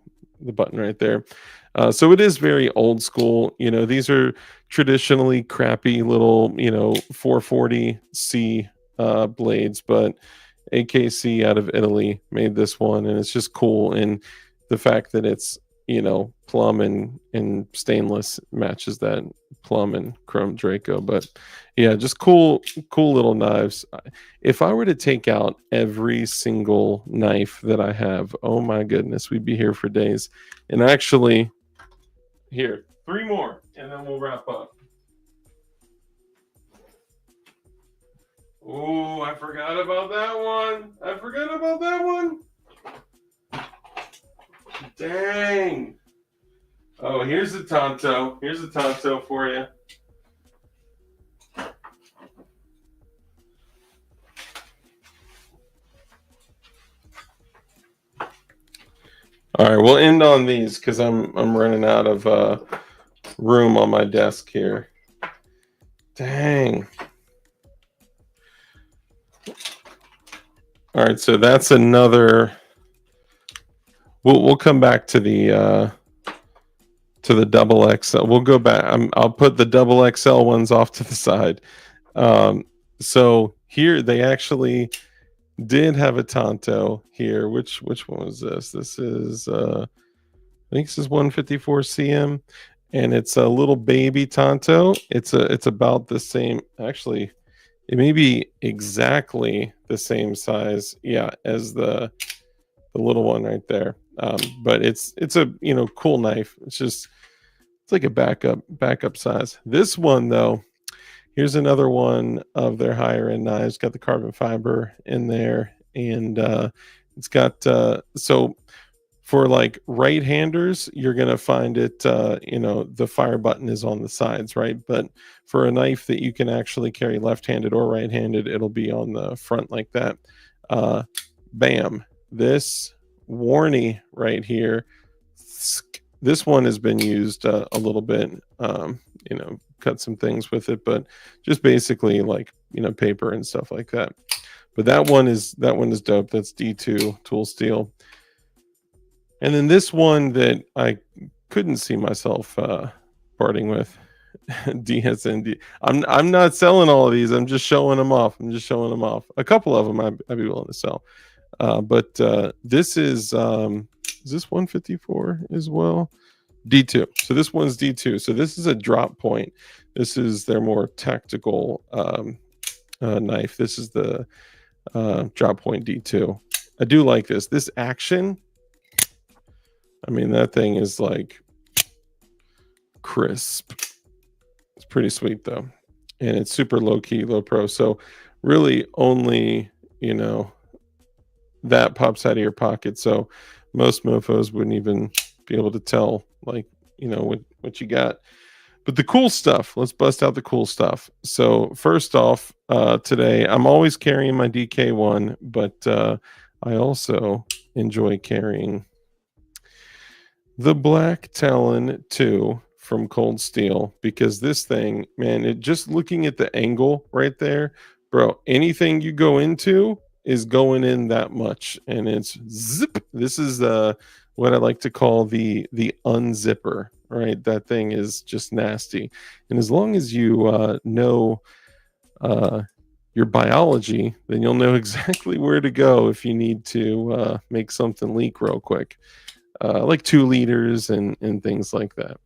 button right there. So it is very old school. You know, these are traditionally crappy little, you know, 440C blades, but AKC out of Italy made this one, and it's just cool. And the fact that it's, you know, plum and stainless matches that plum and chrome Draco. But yeah, just cool little knives. If I were to take out every single knife that I have, oh my goodness, we'd be here for days. And actually, here, 3 more, and then we'll wrap up. Oh, I forgot about that one. Dang. Oh, here's a Tonto. Here's a Tonto for you. All right, we'll end on these because I'm running out of room on my desk here. Dang. All right, so that's another. We'll come back to the double XL. We'll go back. I'll put the double XL ones off to the side. So here they actually did have a Tonto here. Which one was this? This is I think this is 154 CM, and it's a little baby Tonto. It's about the same. Actually, it may be exactly the same size, yeah, as the little one right there. But it's a, you know, cool knife. It's like a backup size. This one though, here's another one of their higher end knives. Got the carbon fiber in there, and it's got so for like right-handers, you're gonna find it, you know, the fire button is on the sides, right? But for a knife that you can actually carry left-handed or right-handed, it'll be on the front like that. Bam! This warnie right here. This one has been used a little bit. You know, cut some things with it, but just basically like, you know, paper and stuff like that. But that one is dope. That's D2 tool steel. And then this one that I couldn't see myself parting with, DSND. I'm not selling all of these. I'm just showing them off. A couple of them I'd be willing to sell. But this is this 154 as well? D2. So this one's D2. So this is a drop point. This is their more tactical knife. This is the drop point D2. I do like this. This action, I mean, that thing is like crisp. It's pretty sweet though. And it's super low key, low pro. So really only, you know, that pops out of your pocket. So most mofos wouldn't even be able to tell, like, you know, what you got. But the cool stuff, let's bust out the cool stuff. So first off, today, I'm always carrying my DK1, but I also enjoy carrying the Black Talon 2 from Cold Steel, because this thing, man, it just looking at the angle right there, bro, anything you go into is going in that much, and it's zip. This is what I like to call the unzipper, right? That thing is just nasty. And as long as you know your biology, then you'll know exactly where to go if you need to make something leak real quick. Like 2 liters and things like that.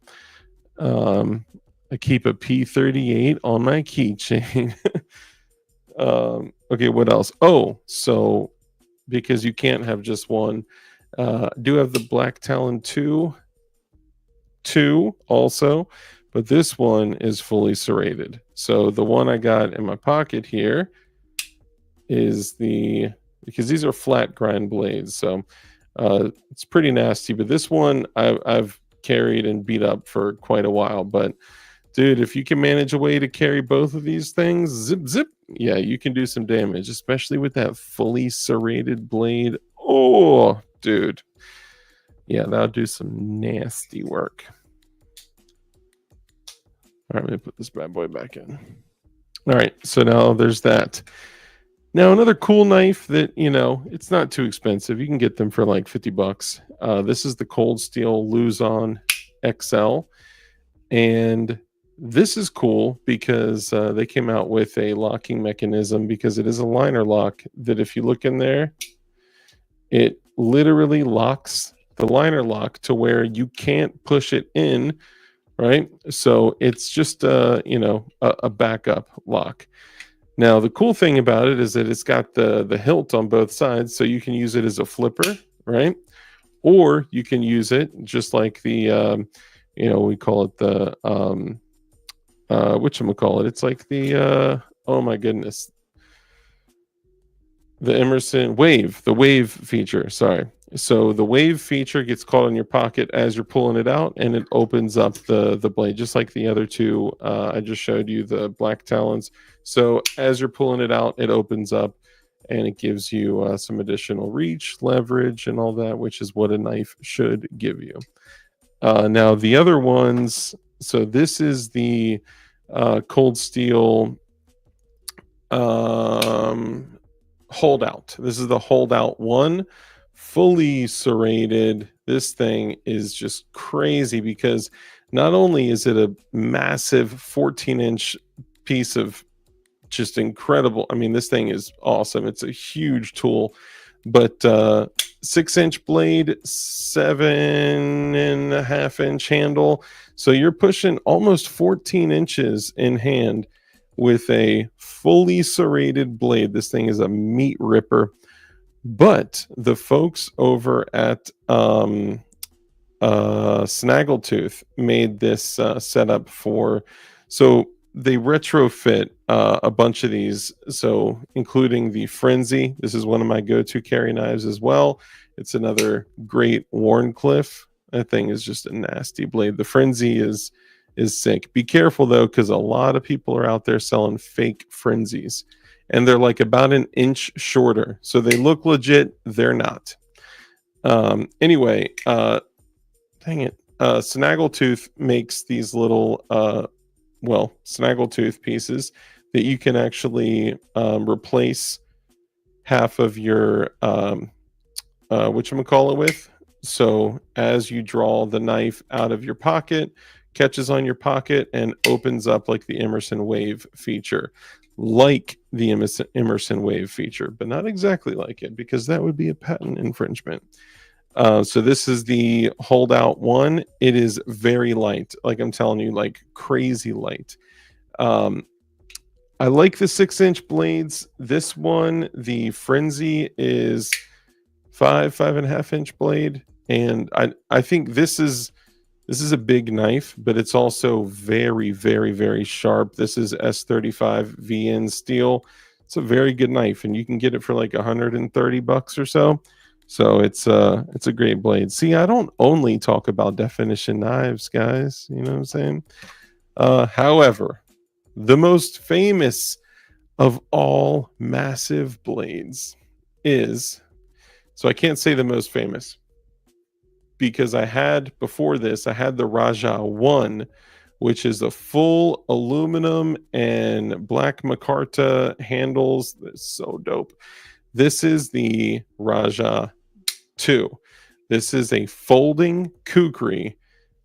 I keep a P38 on my keychain. Okay, what else? Oh, so because you can't have just one. I do have the Black Talon 2 also, but this one is fully serrated. So the one I got in my pocket here is because these are flat grind blades, so it's pretty nasty. But this one I've carried and beat up for quite a while. But dude, if you can manage a way to carry both of these things, zip zip, yeah, you can do some damage, especially with that fully serrated blade. Oh, dude, yeah, that'll do some nasty work. All right, let me put this bad boy back in. All right, so now there's that. Now, another cool knife that, you know, it's not too expensive. You can get them for like 50 bucks. This is the Cold Steel Luzon XL. And this is cool because they came out with a locking mechanism, because it is a liner lock that if you look in there, it literally locks the liner lock to where you can't push it in, right? So it's just, you know, a backup lock. Now, the cool thing about it is that it's got the hilt on both sides, so you can use it as a flipper, right? Or you can use it just like the, you know, we call it the, whatchamacallit? It's like the, oh my goodness, the Emerson Wave, the Wave feature, sorry. So the Wave feature gets caught in your pocket as you're pulling it out, and it opens up the blade, just like the other two. I just showed you the Black Talons. So as you're pulling it out, it opens up, and it gives you some additional reach, leverage, and all that, which is what a knife should give you. Now, the other ones, so this is the Cold Steel Holdout. This is the Holdout 1. Fully serrated. This thing is just crazy because not only is it a massive 14-inch piece of just incredible, I mean, this thing is awesome. It's a huge tool, but 6-inch blade, 7.5-inch handle. So you're pushing almost 14 inches in hand with a fully serrated blade. This thing is a meat ripper. But the folks over at Snaggletooth made this setup for, so they retrofit a bunch of these, so including the Frenzy. This is one of my go-to carry knives as well. It's another great Wharncliffe. That thing is just a nasty blade. The Frenzy is sick. Be careful though, because a lot of people are out there selling fake Frenzies, and they're like about an inch shorter. So they look legit, they're not. Anyway, dang it. Snaggletooth makes these little, Snaggletooth pieces that you can actually replace half of your, whatchamacallit with. So as you draw the knife out of your pocket, catches on your pocket and opens up like the Emerson Wave feature. Like the Emerson Wave feature, but not exactly like it, because that would be a patent infringement. So this is the Holdout 1. It is very light, like I'm telling you, like crazy light. I like the 6-inch blades. This one, the Frenzy, is 5.5-inch blade, and I think this is a big knife, but it's also very, very, very sharp. This is S35 VN steel. It's a very good knife, and you can get it for like 130 bucks or so. So it's a great blade. See, I don't only talk about definition knives, guys. You know what I'm saying? However, the most famous of all massive blades is, so I can't say the most famous, because before this, I had the Raja 1, which is a full aluminum and black micarta handles. That's so dope. This is the Raja 2. This is a folding kukri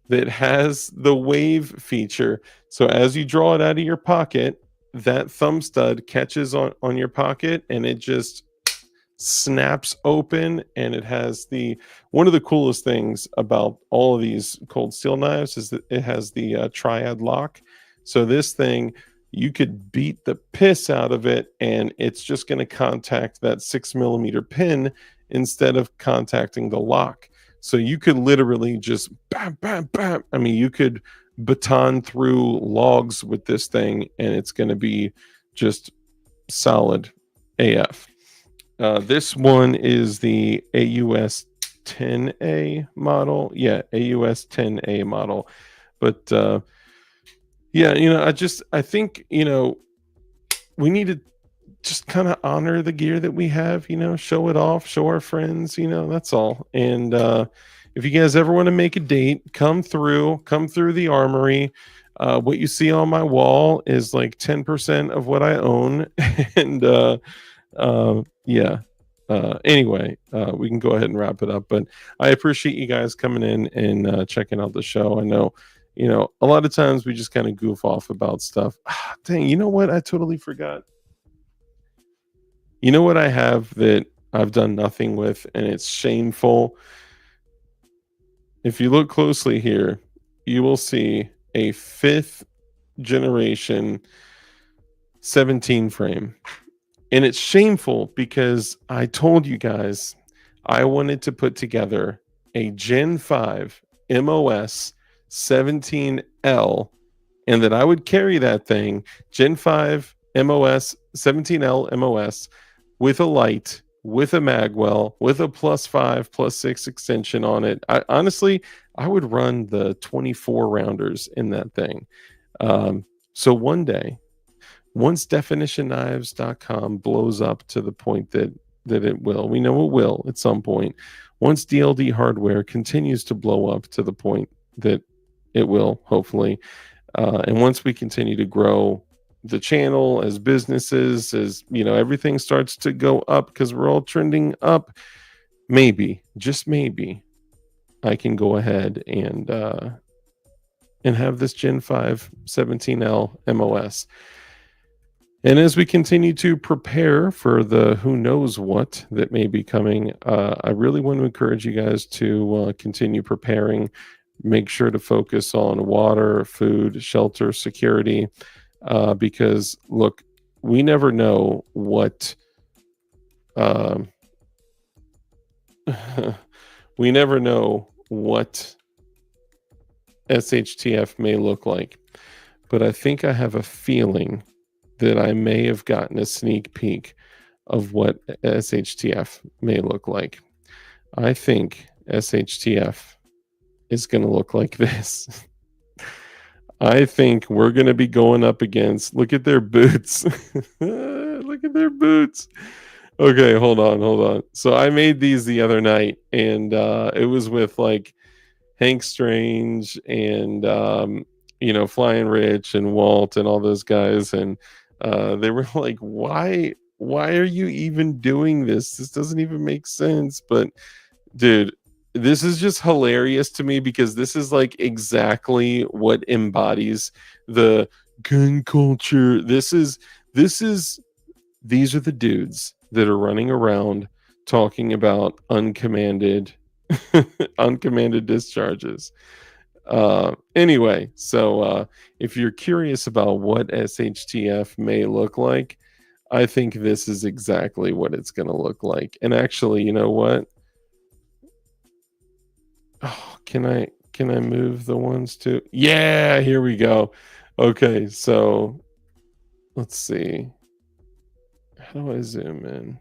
that has the Wave feature. So as you draw it out of your pocket, that thumb stud catches on your pocket, and it just snaps open, and it has one of the coolest things about all of these Cold Steel knives is that it has the triad lock. So this thing, you could beat the piss out of it, and it's just going to contact that 6mm pin instead of contacting the lock. So you could literally just bam, bam, bam. I mean, you could baton through logs with this thing, and it's going to be just solid AF. This one is the AUS 10A model. Yeah, AUS 10A model. But yeah, I think, we need to just kind of honor the gear that we have, show it off, show our friends, that's all. And if you guys ever want to make a date, come through the armory. What you see on my wall is like 10% of what I own. And yeah. Anyway, we can go ahead and wrap it up, but I appreciate you guys coming in and checking out the show. I know, a lot of times we just kind of goof off about stuff. Dang, you know what? I totally forgot. You know what I have that I've done nothing with, and it's shameful. If you look closely here, you will see a 5th generation 17 frame. And it's shameful because I told you guys I wanted to put together a Gen 5 MOS 17L, and that I would carry that thing, Gen 5 MOS 17L MOS, with a light, with a magwell, with a +5, +6 extension on it. Honestly, I would run the 24 rounders in that thing. So one day, once definitionknives.com blows up to the point that it will, we know it will at some point. Once DLD hardware continues to blow up to the point that it will, hopefully, and once we continue to grow the channel as businesses, as everything starts to go up because we're all trending up, maybe, just maybe, I can go ahead and have this Gen 5 17L MOS. And as we continue to prepare for the who knows what that may be coming, I really want to encourage you guys to continue preparing. Make sure to focus on water, food, shelter, security, because look, we never know what we never know what SHTF may look like. But I think I have a feeling that I may have gotten a sneak peek of what SHTF may look like. I think SHTF is going to look like this. I think we're going to be going up against, look at their boots. Look at their boots. Okay, hold on. So I made these the other night, and it was with like Hank Strange and, Flying Rich and Walt and all those guys. And they were like, why are you even doing this? This doesn't even make sense. But dude, this is just hilarious to me because this is like exactly what embodies the gun culture. These are the dudes that are running around talking about uncommanded discharges. Anyway, so if you're curious about what SHTF may look like, I think this is exactly what it's going to look like. And actually, you know what? Oh, can I move the ones to? Yeah, here we go. Okay, so let's see. How do I zoom in?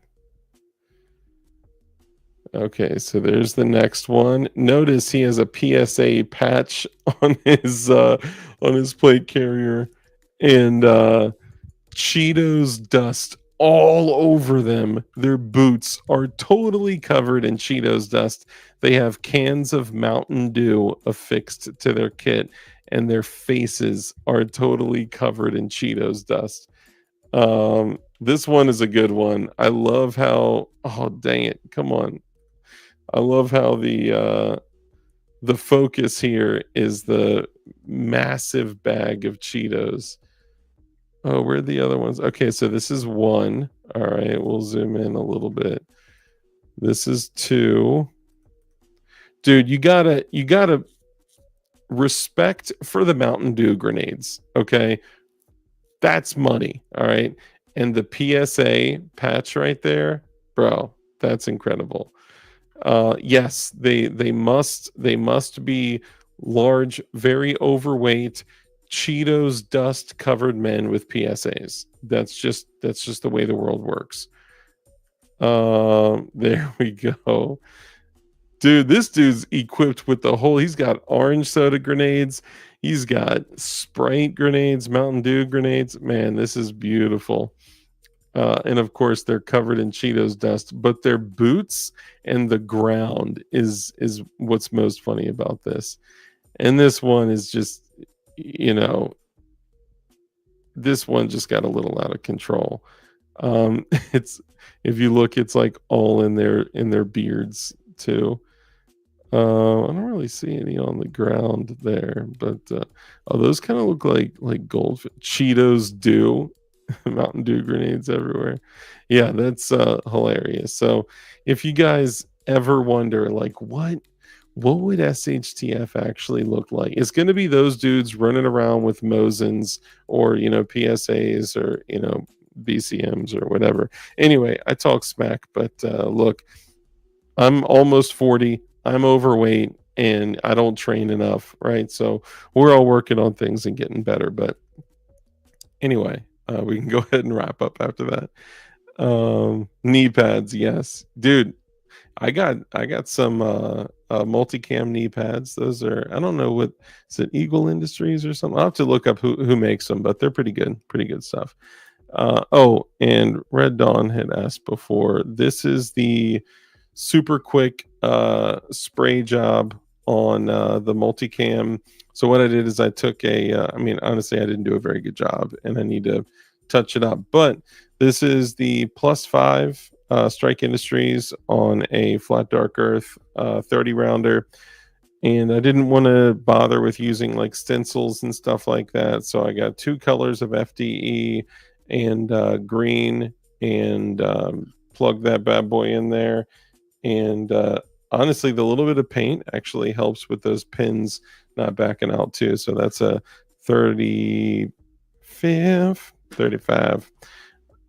Okay, so there's the next one. Notice he has a PSA patch on his plate carrier, and Cheetos dust all over them. Their boots are totally covered in Cheetos dust. They have cans of Mountain Dew affixed to their kit, and their faces are totally covered in Cheetos dust. This one is a good one. I love how, oh dang it, come on. I love how the focus here is the massive bag of Cheetos. Oh, where are the other ones? Okay, so this is one. All right, we'll zoom in a little bit. This is two. Dude, you gotta respect for the Mountain Dew grenades, okay? That's money. All right. And the PSA patch right there, bro, that's incredible. Yes, they must be large, very overweight, Cheetos dust covered men with PSAs. That's just the way the world works. There we go. Dude, this dude's equipped with the whole, he's got orange soda grenades, he's got Sprite grenades, Mountain Dew grenades. Man, this is beautiful. And of course they're covered in Cheetos dust, but their boots and the ground is what's most funny about this. And this one is just, you know, this one just got a little out of control. It's, if you look, it's like all in their beards too. I don't really see any on the ground there, but oh, those kind of look like gold Cheetos do. Mountain Dew grenades everywhere. Yeah, that's hilarious. So if you guys ever wonder, like, what would SHTF actually look like? It's going to be those dudes running around with Mosins or, you know, PSAs or, you know, BCMs or whatever. Anyway, I talk smack, but look, I'm almost 40. I'm overweight and I don't train enough, right? So we're all working on things and getting better. But anyway, we can go ahead and wrap up after that. Knee pads, yes, dude. I got some multicam knee pads. Those are, I don't know, what is it, Eagle Industries or something. I'll have to look up who makes them, but they're pretty good stuff. Oh, and Red Dawn had asked before. This is the super quick spray job on the multicam. So what I did is I took I mean, honestly, I didn't do a very good job and I need to touch it up. But this is the +5 Strike Industries on a flat dark earth 30 rounder. And I didn't want to bother with using like stencils and stuff like that. So I got 2 colors of FDE and green, and plug that bad boy in there. And honestly, the little bit of paint actually helps with those pins not backing out too. So that's a 35,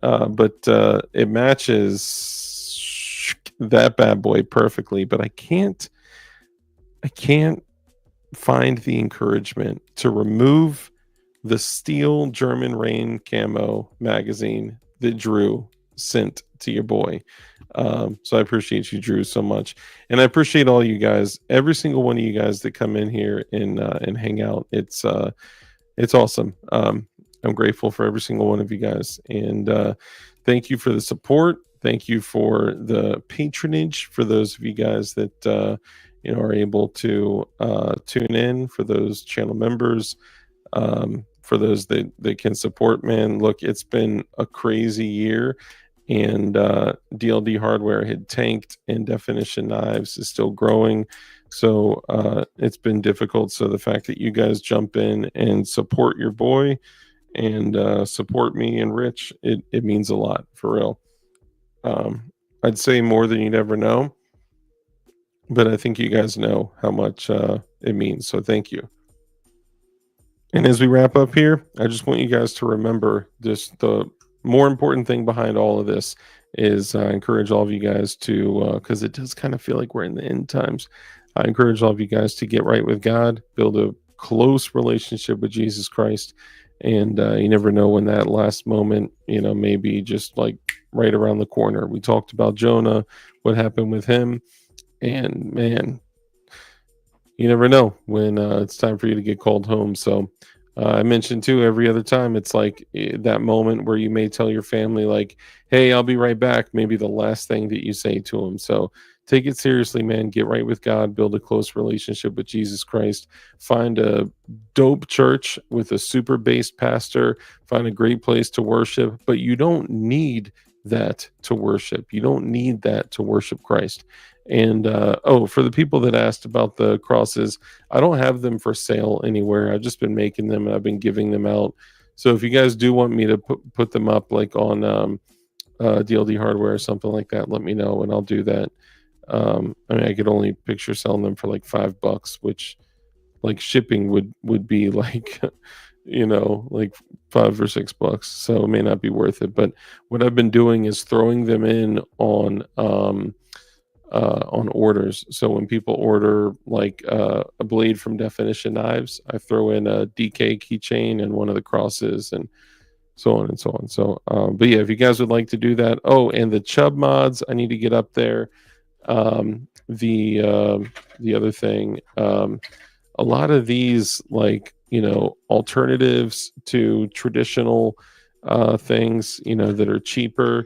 but it matches that bad boy perfectly. But I can't find the encouragement to remove the steel German Rain camo magazine that Drew sent to your boy. So I appreciate you, Drew, so much, and I appreciate all you guys, every single one of you guys that come in here and hang out. It's awesome. I'm grateful for every single one of you guys, and thank you for the support. Thank you for the patronage for those of you guys that you know, are able to tune in, for those channel members, for those that can support. Man, look, it's been a crazy year. And DLD hardware had tanked, and Definition Knives is still growing. So it's been difficult. So the fact that you guys jump in and support your boy and support me and Rich, it means a lot, for real. I'd say more than you'd ever know, but I think you guys know how much it means. So thank you. And as we wrap up here, I just want you guys to remember just the more important thing behind all of this is I encourage all of you guys to, because it does kind of feel like we're in the end times. I encourage all of you guys to get right with God, build a close relationship with Jesus Christ. And you never know when that last moment, you know, maybe just like right around the corner. We talked about Jonah, what happened with him. And man, you never know when it's time for you to get called home. So I mentioned too, every other time, it's like that moment where you may tell your family, like, hey, I'll be right back. Maybe the last thing that you say to them. So take it seriously, man. Get right with God, build a close relationship with Jesus Christ, find a dope church with a super based pastor, find a great place to worship, but you don't need that to worship. You don't need that to worship Christ. And oh, for the people that asked about the crosses, I don't have them for sale anywhere. I've just been making them and I've been giving them out. So if you guys do want me to put them up like on DLD hardware or something like that, let me know and I'll do that. I mean, I could only picture selling them for like $5, which like shipping would be like like $5 or $6. So it may not be worth it. But what I've been doing is throwing them in on orders. So when people order like a blade from Definition Knives, I throw in a DK keychain and one of the crosses and so on and so on. So, but yeah, if you guys would like to do that. Oh, and the Chubb mods, I need to get up there. The other thing, a lot of these like alternatives to traditional things that are cheaper.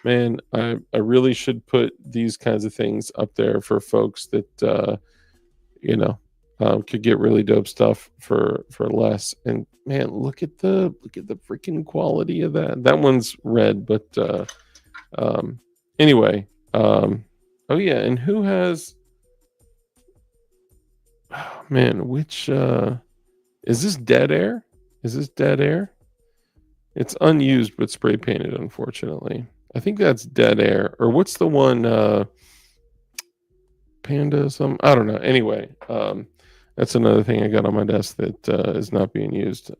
Man, I really should put these kinds of things up there for folks that could get really dope stuff for less. And man, look at the freaking quality of that. That one's red, but anyway, oh yeah, and who has? Oh, man, which is this Dead Air? Is this Dead Air? It's unused but spray painted, unfortunately. I think that's Dead Air. Or what's the one Panda some? I don't know. Anyway, that's another thing I got on my desk that is not being used.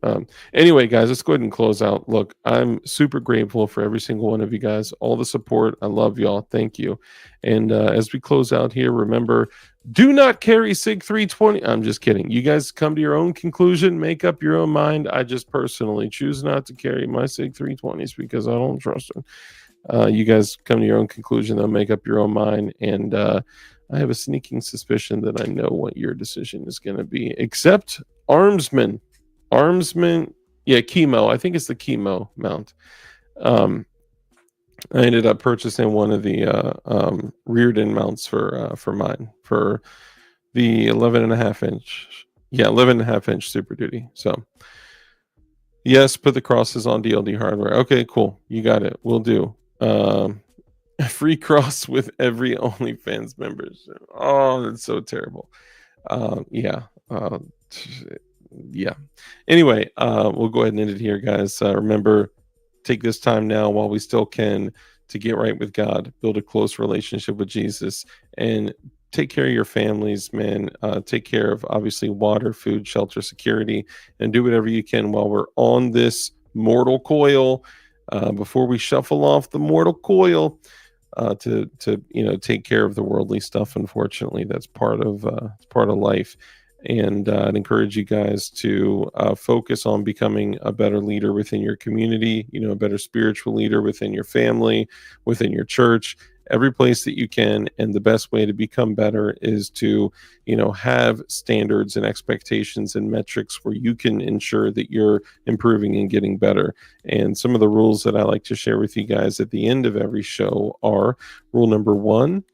Anyway, guys, let's go ahead and close out. Look, I'm super grateful for every single one of you guys, all the support. I love y'all. Thank you. And as we close out here, remember, do not carry SIG 320. I'm just kidding. You guys come to your own conclusion, make up your own mind. I just personally choose not to carry my SIG 320s because I don't trust them. You guys come to your own conclusion, though, make up your own mind. And I have a sneaking suspicion that I know what your decision is going to be, except Armsman. Yeah, Chemo. I think it's the Chemo mount. I ended up purchasing one of the Reardon mounts for mine for the 11.5-inch. Yeah, 11.5-inch Super Duty. So yes, put the crosses on DLD hardware. Okay, cool. You got it. We'll do. Free cross with every OnlyFans members. Oh, that's so terrible. Yeah. Yeah. Anyway, we'll go ahead and end it here, guys. Remember, take this time now while we still can to get right with God, build a close relationship with Jesus, and take care of your families, man. Take care of, obviously, water, food, shelter, security, and do whatever you can while we're on this mortal coil. Before we shuffle off the mortal coil, to take care of the worldly stuff. Unfortunately, that's part of life. And I'd encourage you guys to focus on becoming a better leader within your community, a better spiritual leader within your family, within your church, every place that you can. And the best way to become better is to, have standards and expectations and metrics where you can ensure that you're improving and getting better. And some of the rules that I like to share with you guys at the end of every show are: rule number 1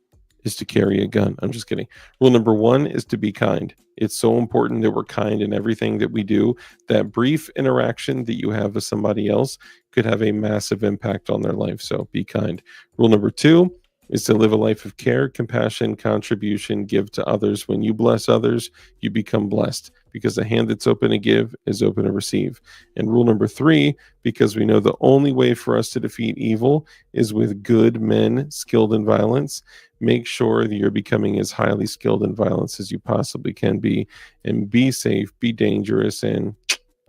is to carry a gun. I'm just kidding. Rule number 1 is to be kind. It's so important that we're kind in everything that we do. That brief interaction that you have with somebody else could have a massive impact on their life. So be kind. Rule number 2 is to live a life of care, compassion, contribution, give to others. When you bless others, you become blessed, because the hand that's open to give is open to receive. And rule number 3, because we know the only way for us to defeat evil is with good men skilled in violence, make sure that you're becoming as highly skilled in violence as you possibly can be, and be safe, be dangerous, and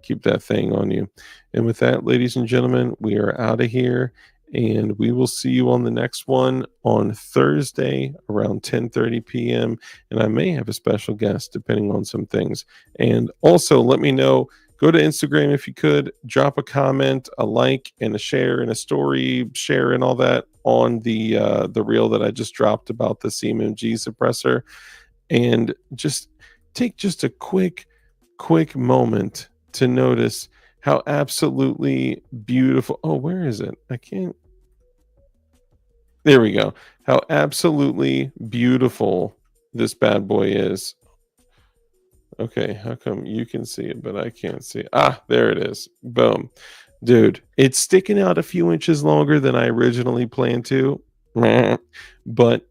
keep that thing on you. And with that, ladies and gentlemen, we are out of here. And we will see you on the next one on Thursday around 10:30 p.m. And I may have a special guest depending on some things. And also, let me know. Go to Instagram if you could. Drop a comment, a like, and a share, and a story share, and all that on the reel that I just dropped about the CMMG suppressor. And just take just a quick moment to notice how absolutely beautiful. Oh, where is it? I can't. There we go. How absolutely beautiful this bad boy is. Okay, how come you can see it, but I can't see it? Ah, there it is. Boom. Dude, it's sticking out a few inches longer than I originally planned to, but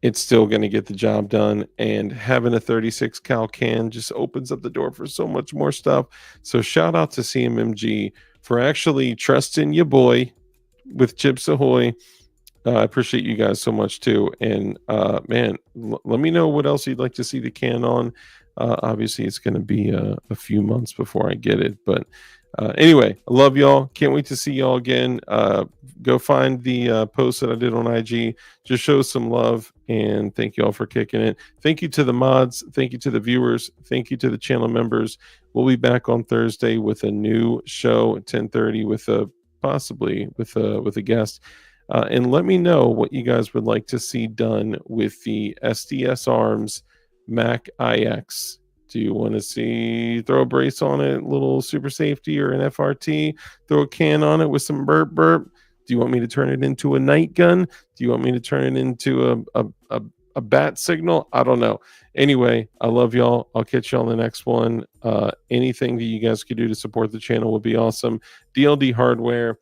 it's still going to get the job done. And having a 36 cal can just opens up the door for so much more stuff. So shout out to CMMG for actually trusting your boy with Chips Ahoy. I appreciate you guys so much too. And man, let me know what else you'd like to see the can on. Obviously, it's going to be a few months before I get it. But anyway, I love y'all. Can't wait to see y'all again. Go find the post that I did on IG. Just show some love, and thank you all for kicking it. Thank you to the mods. Thank you to the viewers. Thank you to the channel members. We'll be back on Thursday with a new show at 10:30 with possibly with a guest. And let me know what you guys would like to see done with the SDS Arms Mac IX. Do you want to see throw a brace on it, little super safety, or an FRT? Throw a can on it with some burp burp. Do you want me to turn it into a night gun? Do you want me to turn it into a bat signal? I don't know. Anyway, I love y'all. I'll catch y'all on the next one. Anything that you guys could do to support the channel would be awesome. DLD Hardware,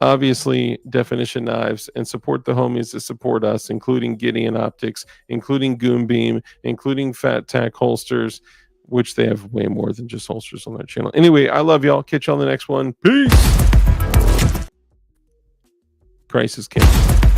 obviously Definition Knives, and support the homies that support us, including Gideon Optics, including Goon Beam, including Fat Tack Holsters, which they have way more than just holsters on their channel. Anyway, I love y'all. Catch y'all on the next one. Peace. Crisis King.